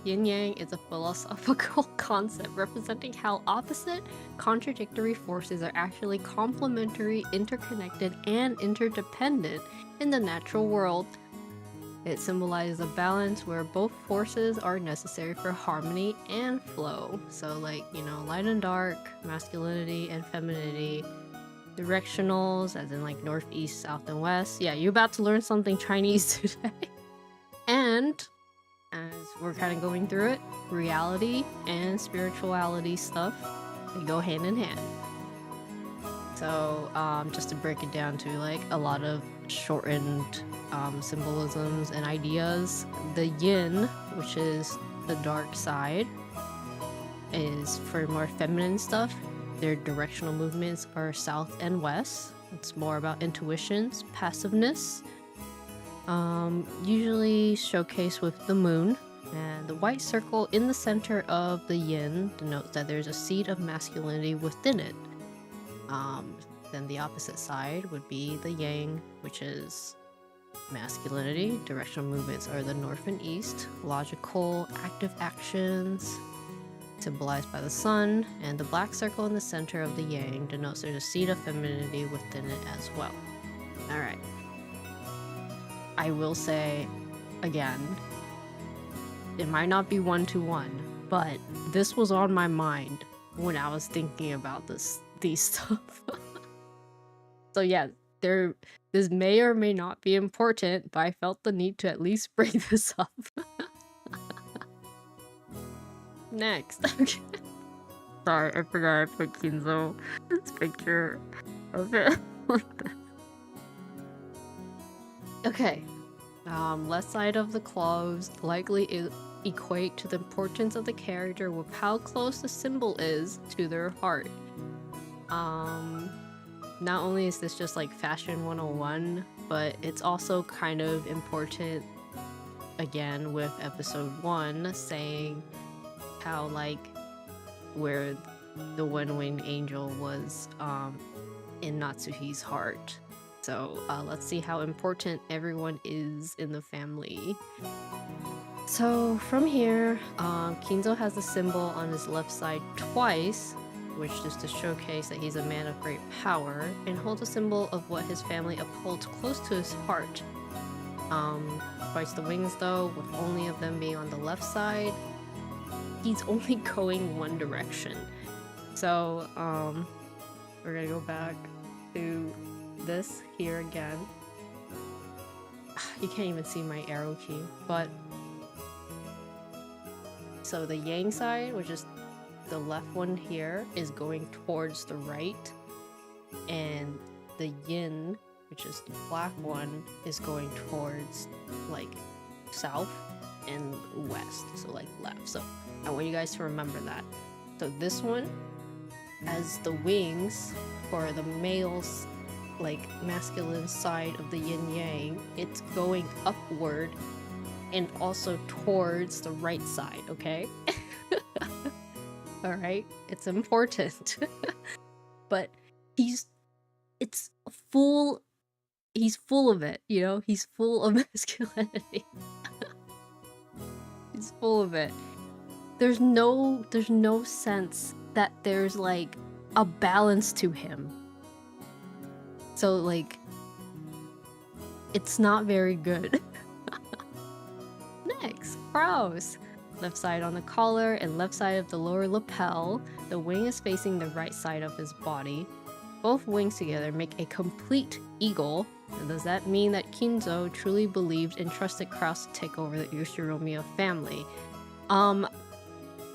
Yin yang is a philosophical concept representing how opposite, contradictory forces are actually complementary, interconnected, and interdependent in the natural world. It symbolizes a balance where both forces are necessary for harmony and flow. So, like, you know, light and dark, masculinity and femininity, directionals, as in like north, east, south, and west. Yeah, you're about to learn something Chinese today. And as we're kind of going through it, reality and spirituality stuff, they go hand in hand. So just to break it down to like a lot of shortened symbolisms and ideas, the yin, which is the dark side, is for more feminine stuff. Their directional movements are south and west. It's more about intuitions, passiveness, usually showcased with the moon. And the white circle in the center of the yin denotes that there's a seed of masculinity within it. Then the opposite side would be the yang, which is masculinity. Directional movements are the north and east. Logical, active actions, symbolized by the sun. And the black circle in the center of the yang denotes there's a seed of femininity within it as well. Alright. I will say, again, it might not be one-to-one, but this was on my mind when I was thinking about these stuff. So yeah, this may or may not be important, but I felt the need to at least bring this up. Next. Okay. Sorry, I forgot I put Kinzo's picture of it. Okay. Left side of the claws likely equate to the importance of the character with how close the symbol is to their heart. Not only is this just like fashion 101, but it's also kind of important again with episode 1 saying how like where the one-winged angel was in Natsuhi's heart. So let's see how important everyone is in the family. So from here, Kinzo has the symbol on his left side twice, which is to showcase that he's a man of great power, and holds a symbol of what his family upholds close to his heart. Twice the wings though, with only of them being on the left side, he's only going one direction. So we're gonna go back to this here again. You can't even see my arrow key, but so the yang side, which is the left one here, is going towards the right, and the yin, which is the black one, is going towards like south and west, so like left. So I want you guys to remember that. So this one, as the wings for the male's like masculine side of the yin yang, it's going upward and also towards the right side, okay? All right, it's important. But he's full of it, you know? He's full of masculinity. He's full of it. There's no sense that there's like a balance to him. So like it's not very good. Next, crows. Left side on the collar and left side of the lower lapel. The wing is facing the right side of his body. Both wings together make a complete eagle. And does that mean that Kinzo truly believed and trusted Kraus to take over the Ushiromiya family?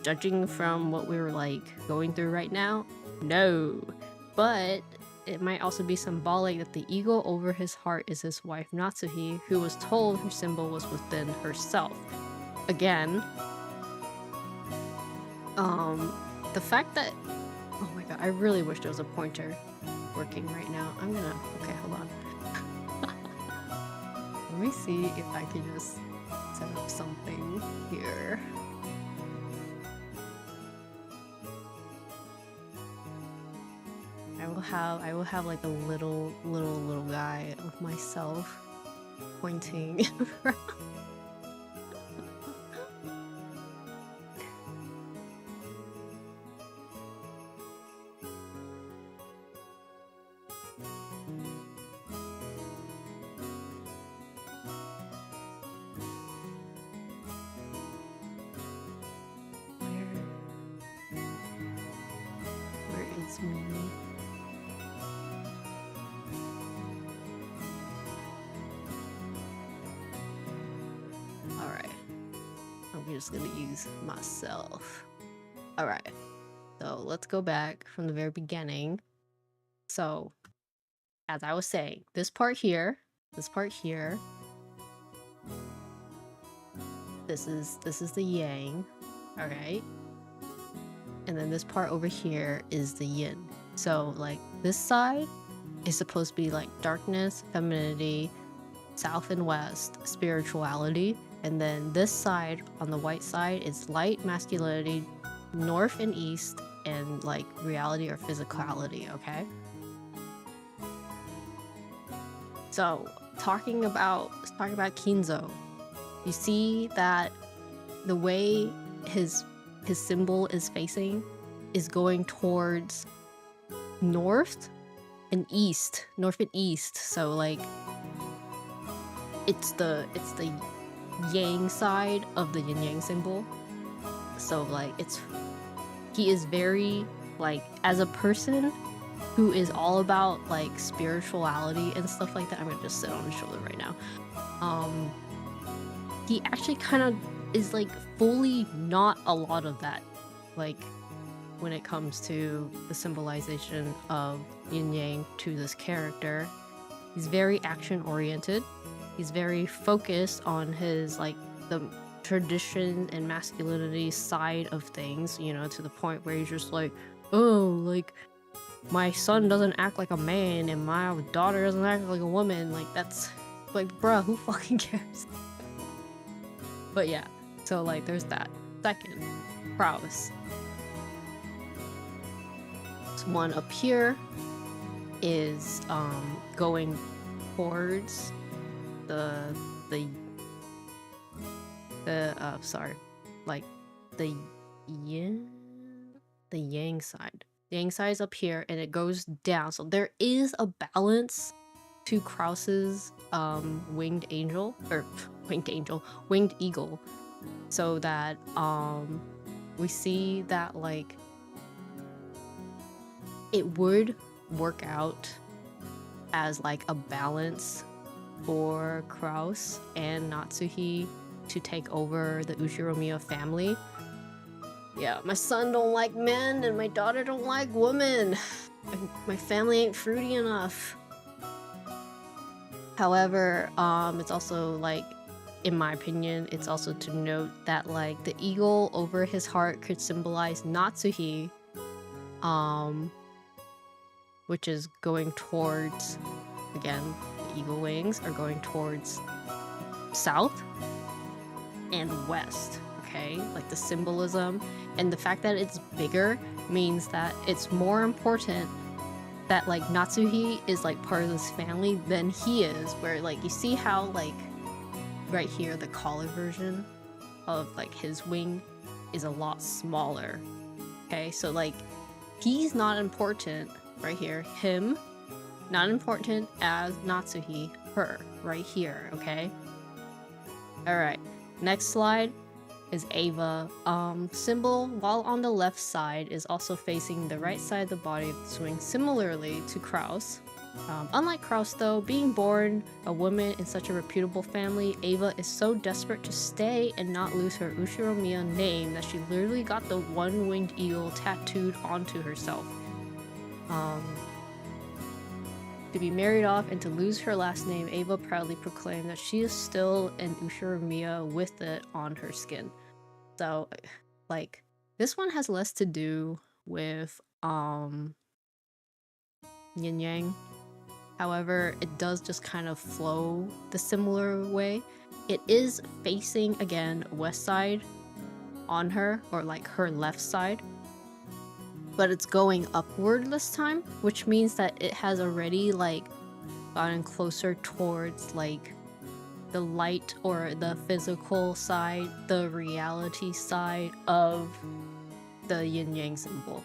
Judging from what we were like going through right now, no. But it might also be symbolic that the eagle over his heart is his wife Natsuhi, who was told her symbol was within herself. Again, the fact that, oh my god, I really wish there was a pointer. working right now. Okay, hold on. Let me see if I can just set up something here. I will have like a little guy of myself pointing around. Where is me? Alright. I'm just gonna use myself. Alright. So let's go back from the very beginning. So, as I was saying, this part here, this is the yang, okay? And then this part over here is the yin. So like this side is supposed to be like darkness, femininity, south and west, spirituality. And then this side on the white side is light, masculinity, north and east, and like reality or physicality, okay? So talking about Kinzo, you see that the way his symbol is facing is going towards north and east. So like it's the yang side of the yin yang symbol. So like he is very like, as a person who is all about like spirituality and stuff like that. I'm gonna just sit on his shoulder right now. He actually kind of is like fully not a lot of that, like when it comes to the symbolization of yin yang to this character. He's very action oriented. He's very focused on his like the tradition and masculinity side of things, you know, to the point where he's just like, oh, like my son doesn't act like a man and my daughter doesn't act like a woman. Like that's like, bruh, who fucking cares? But yeah, so like there's that. Second, prowess. This one up here is going towards like the yang side. The yang side is up here and it goes down. So there is a balance to Krause's winged eagle, so that we see that like it would work out as like a balance for Krause and Natsuhi to take over the Ushiromiya family. Yeah, my son don't like men and my daughter don't like women. My family ain't fruity enough. However, it's also like, in my opinion, it's also to note that like the eagle over his heart could symbolize Natsuhi, which is going towards, again, the eagle wings are going towards south and west, okay? Like the symbolism and the fact that it's bigger means that it's more important that like Natsuhi is like part of this family than he is, where like you see how like right here the collar version of like his wing is a lot smaller, okay? So like he's not important right here, him not important as Natsuhi, her right here, okay? All right, next slide is Ava. Symbol, while on the left side, is also facing the right side of the body of the swing, similarly to Kraus. Unlike Kraus though, being born a woman in such a reputable family, Ava is so desperate to stay and not lose her Ushiromiya name that she literally got the one-winged eagle tattooed onto herself. To be married off and to lose her last name, Ava proudly proclaimed that she is still an Ushiromiya with it on her skin. So, like, this one has less to do with, yin yang. However, it does just kind of flow the similar way. It is facing again west side on her, or like her left side, but it's going upward this time, which means that it has already like gotten closer towards like the light or the physical side, the reality side of the yin yang symbol.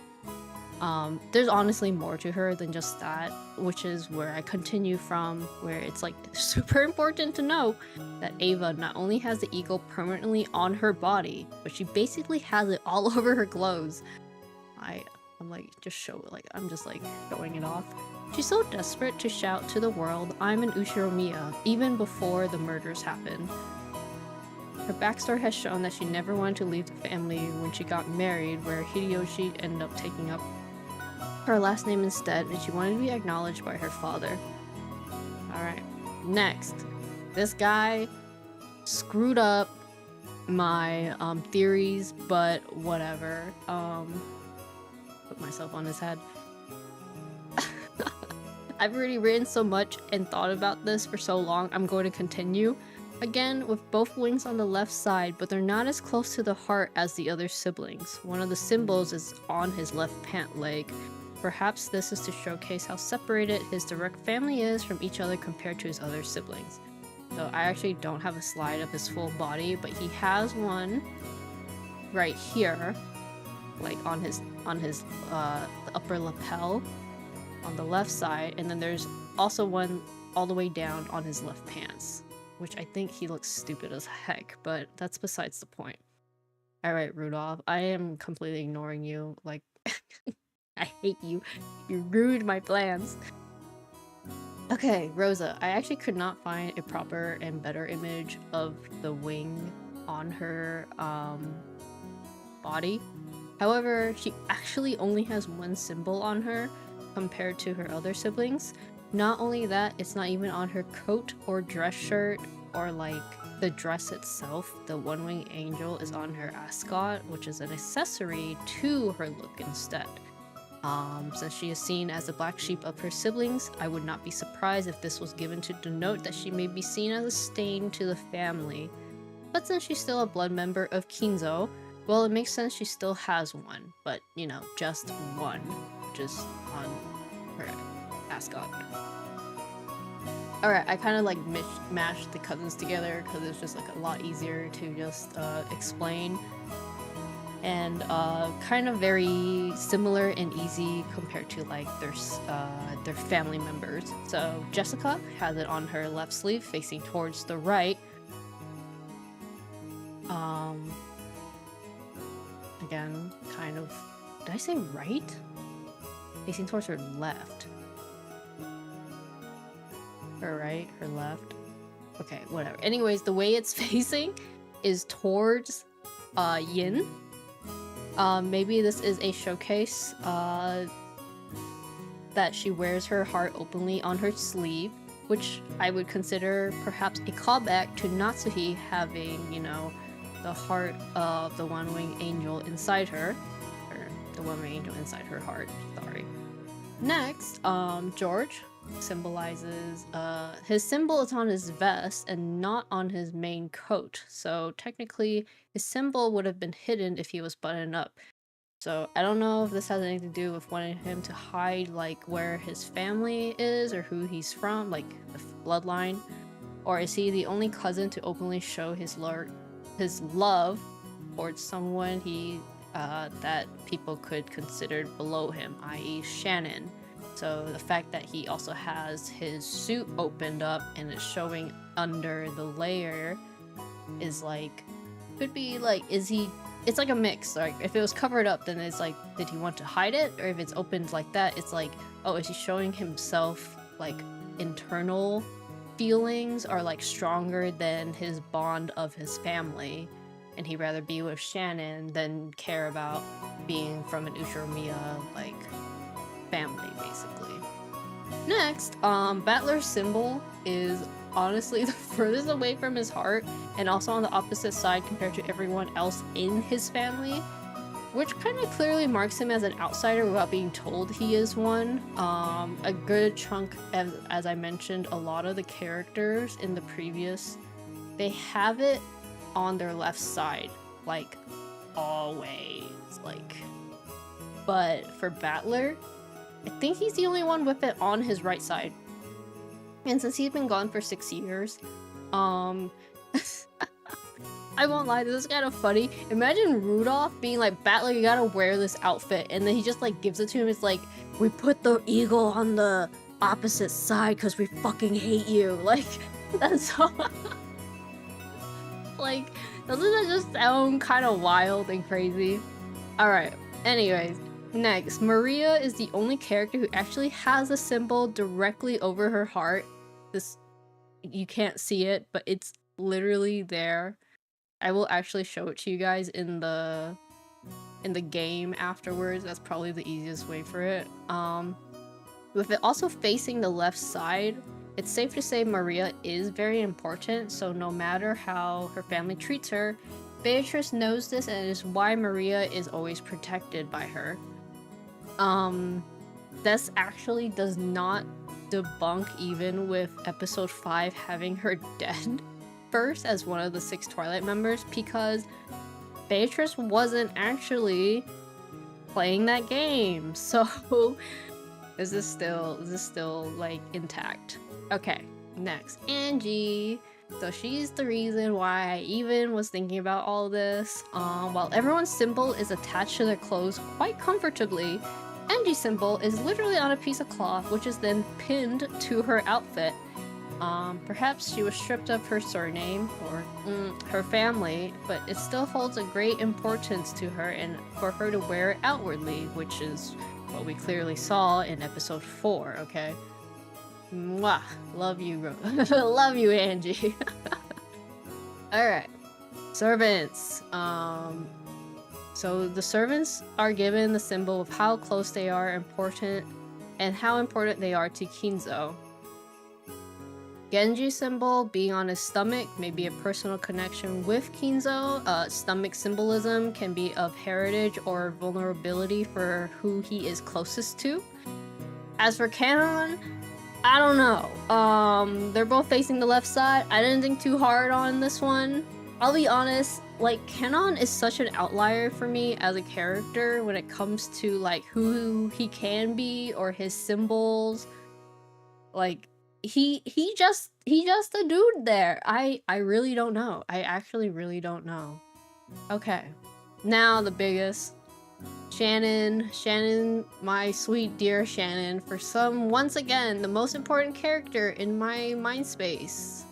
There's honestly more to her than just that, which is where I continue from, where it's like super important to know that Ava not only has the eagle permanently on her body, but she basically has it all over her clothes. I'm like, just show it, like, I'm just like showing it off. She's so desperate to shout to the world, "I'm an Ushiromiya," even before the murders happened. Her backstory has shown that she never wanted to leave the family when she got married, where Hideyoshi ended up taking up her last name instead, and she wanted to be acknowledged by her father. Alright, next. This guy screwed up my theories, but whatever. Put myself on his head. I've already written so much and thought about this for so long, I'm going to continue. Again, with both wings on the left side, but they're not as close to the heart as the other siblings. One of the symbols is on his left pant leg. Perhaps this is to showcase how separated his direct family is from each other compared to his other siblings. So I actually don't have a slide of his full body, but he has one right here, like on his the upper lapel on the left side, and then there's also one all the way down on his left pants, which I think he looks stupid as heck, but that's besides the point. Alright, Rudolph, I am completely ignoring you, like, I hate you. You ruined my plans. Okay, Rosa, I actually could not find a proper and better image of the wing on her body. However, she actually only has one symbol on her compared to her other siblings. Not only that, it's not even on her coat or dress shirt or like the dress itself. The one-winged angel is on her ascot, which is an accessory to her look instead. Since she is seen as the black sheep of her siblings, I would not be surprised if this was given to denote that she may be seen as a stain to the family. But since she's still a blood member of Kinzo, well, it makes sense she still has one, but, you know, just one, just on her ascot. Alright, I kind of like mashed the cousins together because it's just like a lot easier to just explain. And kind of very similar and easy compared to like their family members. So Jessica has it on her left sleeve facing towards the right. Again, kind of, did I say right? Facing towards her left. Her right, her left. Okay, whatever. Anyways, the way it's facing is towards yin. Maybe this is a showcase that she wears her heart openly on her sleeve, which I would consider perhaps a callback to Natsuhi having, you know, the heart of the one-winged angel inside her. Or the one-winged angel inside her heart, sorry. Next, George symbolizes, his symbol is on his vest and not on his main coat. So technically, his symbol would have been hidden if he was buttoned up. So I don't know if this has anything to do with wanting him to hide like where his family is or who he's from, like the bloodline. Or is he the only cousin to openly show his love towards someone that people could consider below him, i.e. Shannon. So the fact that he also has his suit opened up and it's showing under the layer is like, could be like, it's like a mix. Like if it was covered up, then it's like, did he want to hide it? Or if it's opened like that, it's like, oh, is he showing himself like internal feelings are like stronger than his bond of his family, and he'd rather be with Shannon than care about being from an Ushiromiya like family, basically. Next, Battler's symbol is honestly the furthest away from his heart and also on the opposite side compared to everyone else in his family. which kind of clearly marks him as an outsider without being told he is one. A good chunk, as I mentioned, a lot of the characters in the previous, they have it on their left side, like always, like. But for Battler, I think he's the only one with it on his right side. And since he's been gone for 6 years, I won't lie, this is kind of funny. Imagine Rudolph being like, Battler, you gotta wear this outfit. And then he just like gives it to him. It's like, we put the eagle on the opposite side because we fucking hate you. Like, that's so... like, doesn't that just sound kind of wild and crazy? Alright, anyways. Next, Maria is the only character who actually has a symbol directly over her heart. This, you can't see it, but it's literally there. I will actually show it to you guys in the game afterwards. That's probably the easiest way for it. With it also facing the left side, it's safe to say Maria is very important, so no matter how her family treats her, Beatrice knows this and is why Maria is always protected by her. This actually does not debunk even with episode 5 having her dead first as one of the 6 Twilight members, because Beatrice wasn't actually playing that game. So is this still like intact? Okay, next, Angie. So she's the reason why I even was thinking about all this. While everyone's symbol is attached to their clothes quite comfortably, Angie's symbol is literally on a piece of cloth, which is then pinned to her outfit. Perhaps she was stripped of her surname or her family, but it still holds a great importance to her and for her to wear it outwardly, which is what we clearly saw in episode 4, okay? Mwah! Love you, love you, Angie. Alright. Servants. So the servants are given the symbol of how close they are important and how important they are to Kinzo. Genji's symbol being on his stomach may be a personal connection with Kinzo. Stomach symbolism can be of heritage or vulnerability for who he is closest to. As for Kanon, I don't know. They're both facing the left side. I didn't think too hard on this one. I'll be honest, like, Kanon is such an outlier for me as a character when it comes to like who he can be or his symbols. Like, he just a dude there. I really don't know. I actually really don't know. Okay, now the biggest. Shannon, my sweet dear Shannon, once again, the most important character in my mind space.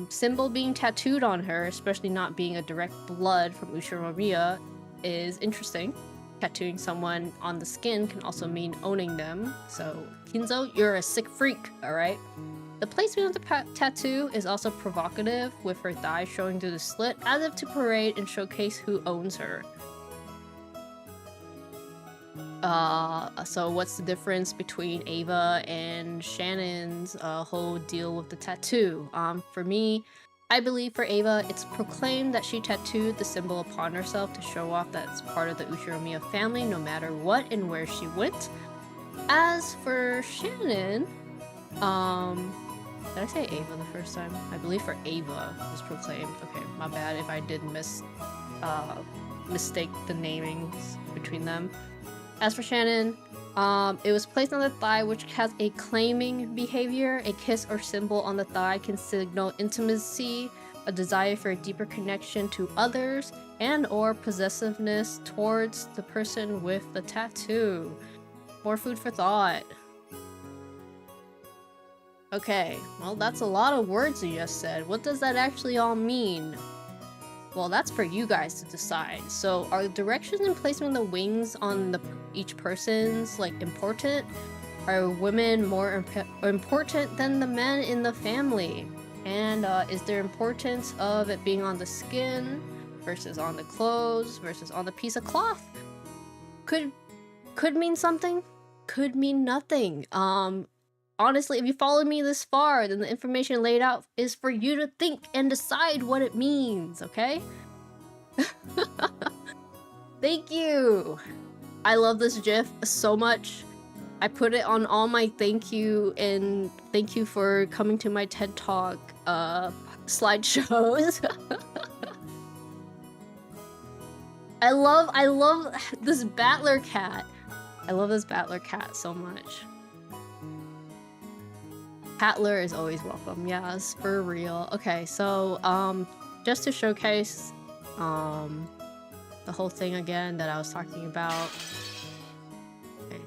Symbol being tattooed on her, especially not being a direct blood from Ushiromiya, is interesting. Tattooing someone on the skin can also mean owning them. So, Kinzo, you're a sick freak, alright? The placement of the tattoo is also provocative, with her thigh showing through the slit, as if to parade and showcase who owns her. So what's the difference between Ava and Shannon's whole deal with the tattoo? For me, I believe for Ava, it's proclaimed that she tattooed the symbol upon herself to show off that it's part of the Ushiromiya family no matter what and where she went. As for Shannon, did I say Ava the first time? I believe for Ava was proclaimed. Okay, my bad if I did mistake the namings between them. As for Shannon, it was placed on the thigh, which has a claiming behavior. A kiss or symbol on the thigh can signal intimacy, a desire for a deeper connection to others, and or possessiveness towards the person with the tattoo. More food for thought. Okay, well, that's a lot of words you just said. What does that actually all mean? Well, that's for you guys to decide. So, are the directions and placement of the wings on each person's like important? Are women more important than the men in the family? And is there importance of it being on the skin versus on the clothes versus on the piece of cloth? Could mean something, could mean nothing. Honestly, if you followed me this far, then the information laid out is for you to think and decide what it means, okay? Thank you! I love this GIF so much. I put it on all my thank you and thank you for coming to my TED Talk slideshows. I love this Battler cat. I love this Battler cat so much. Battler is always welcome, yes, for real. Okay, so just to showcase the whole thing again that I was talking about. Okay.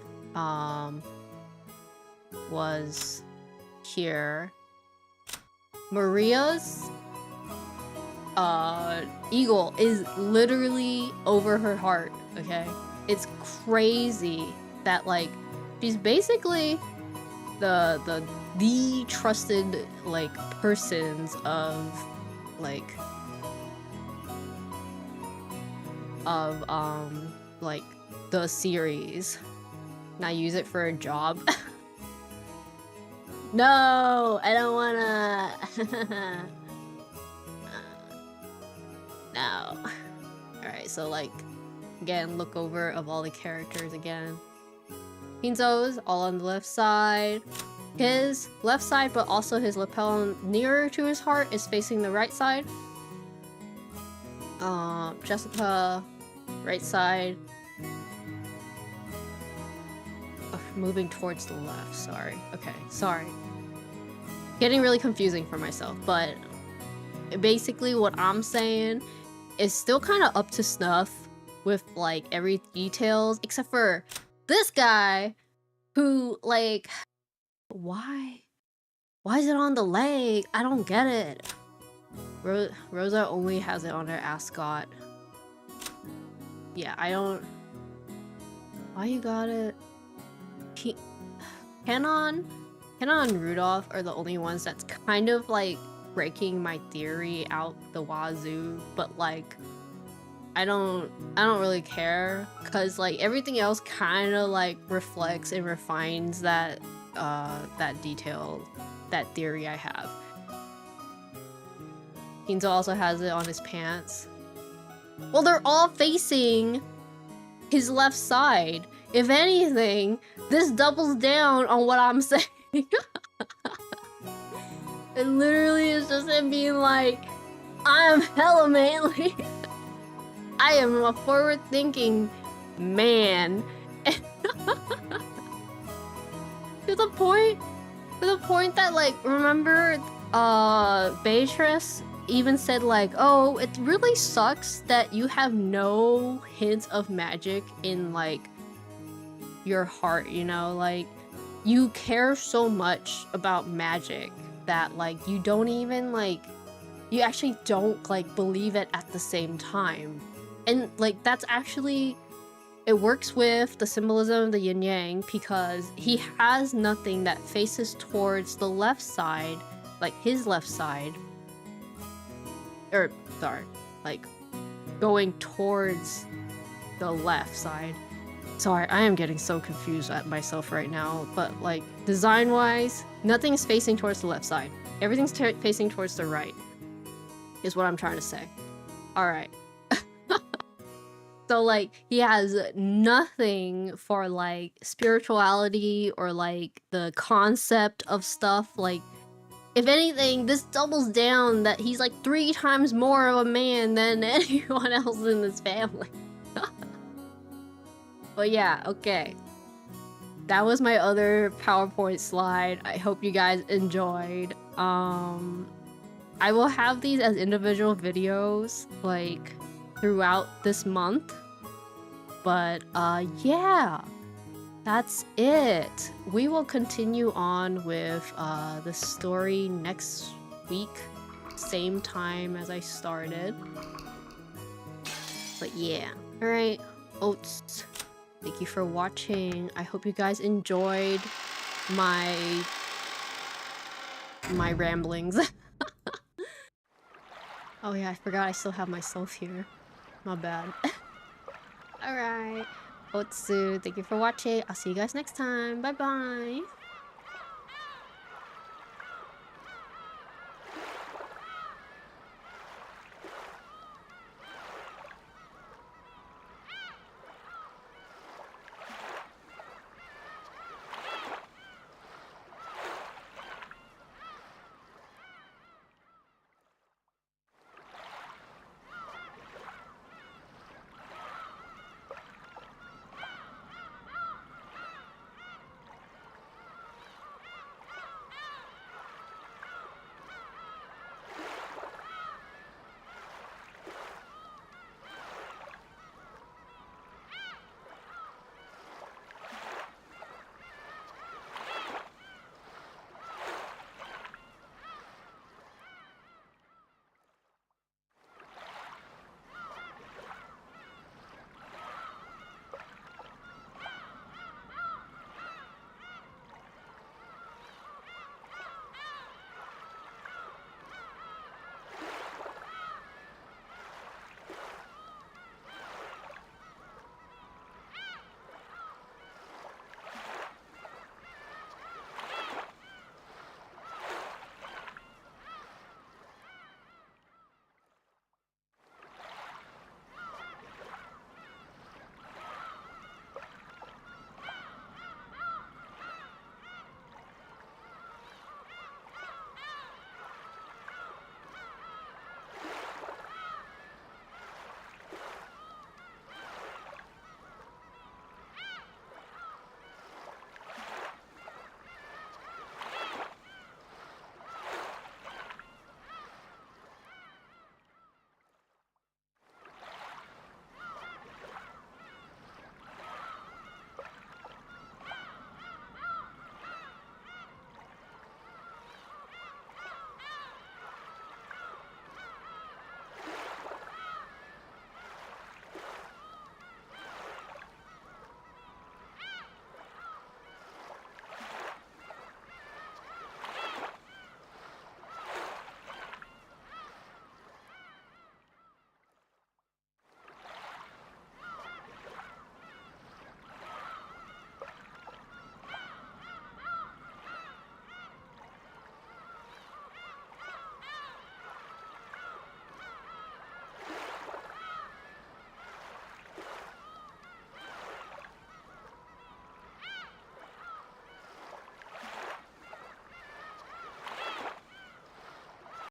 Was here. Maria's eagle is literally over her heart, okay? It's crazy that like she's basically the trusted like persons of like like the series. Now use it for a job. No, I don't wanna. No. Alright, so like again, look over of all the characters again. Pinzo's all on the left side. His left side, but also his lapel nearer to his heart is facing the right side. Jessica, right side. Oh, moving towards the left, sorry. Okay, sorry. Getting really confusing for myself, but basically what I'm saying is still kind of up to snuff with like every details, except for this guy who like, why is it on the leg? I don't get it. Rosa only has it on her ascot. Yeah, I don't. Why you got it? Canon and Rudolph are the only ones that's kind of like breaking my theory out the wazoo, but like I don't really care because like everything else kind of like reflects and refines that detail, that theory I have. Kinzo also has it on his pants. Well, they're all facing his left side. If anything, this doubles down on what I'm saying. It literally is just him being like, I am hella manly. I am a forward-thinking man. To the point that like, remember Beatrice even said like, oh, it really sucks that you have no hint of magic in like your heart, you know, like you care so much about magic that like you don't even like, you actually don't like believe it at the same time. And like that's actually, it works with the symbolism of the yin yang because he has nothing that faces towards the left side, like his left side, or sorry, like going towards the left side. Sorry, I am getting so confused at myself right now, but like design-wise, nothing's facing towards the left side. Everything's facing towards the right, is what I'm trying to say. All right. So like he has nothing for like spirituality or like the concept of stuff. Like if anything, this doubles down that he's like 3 times more of a man than anyone else in this family. But yeah, okay. That was my other PowerPoint slide. I hope you guys enjoyed. I will have these as individual videos like throughout this month. But yeah, that's it. We will continue on with the story next week, same time as I started. But yeah, all right, Oats. Thank you for watching. I hope you guys enjoyed my ramblings. Oh yeah, I forgot I still have myself here. My bad. Alright. Otsu, thank you for watching. I'll see you guys next time. Bye bye.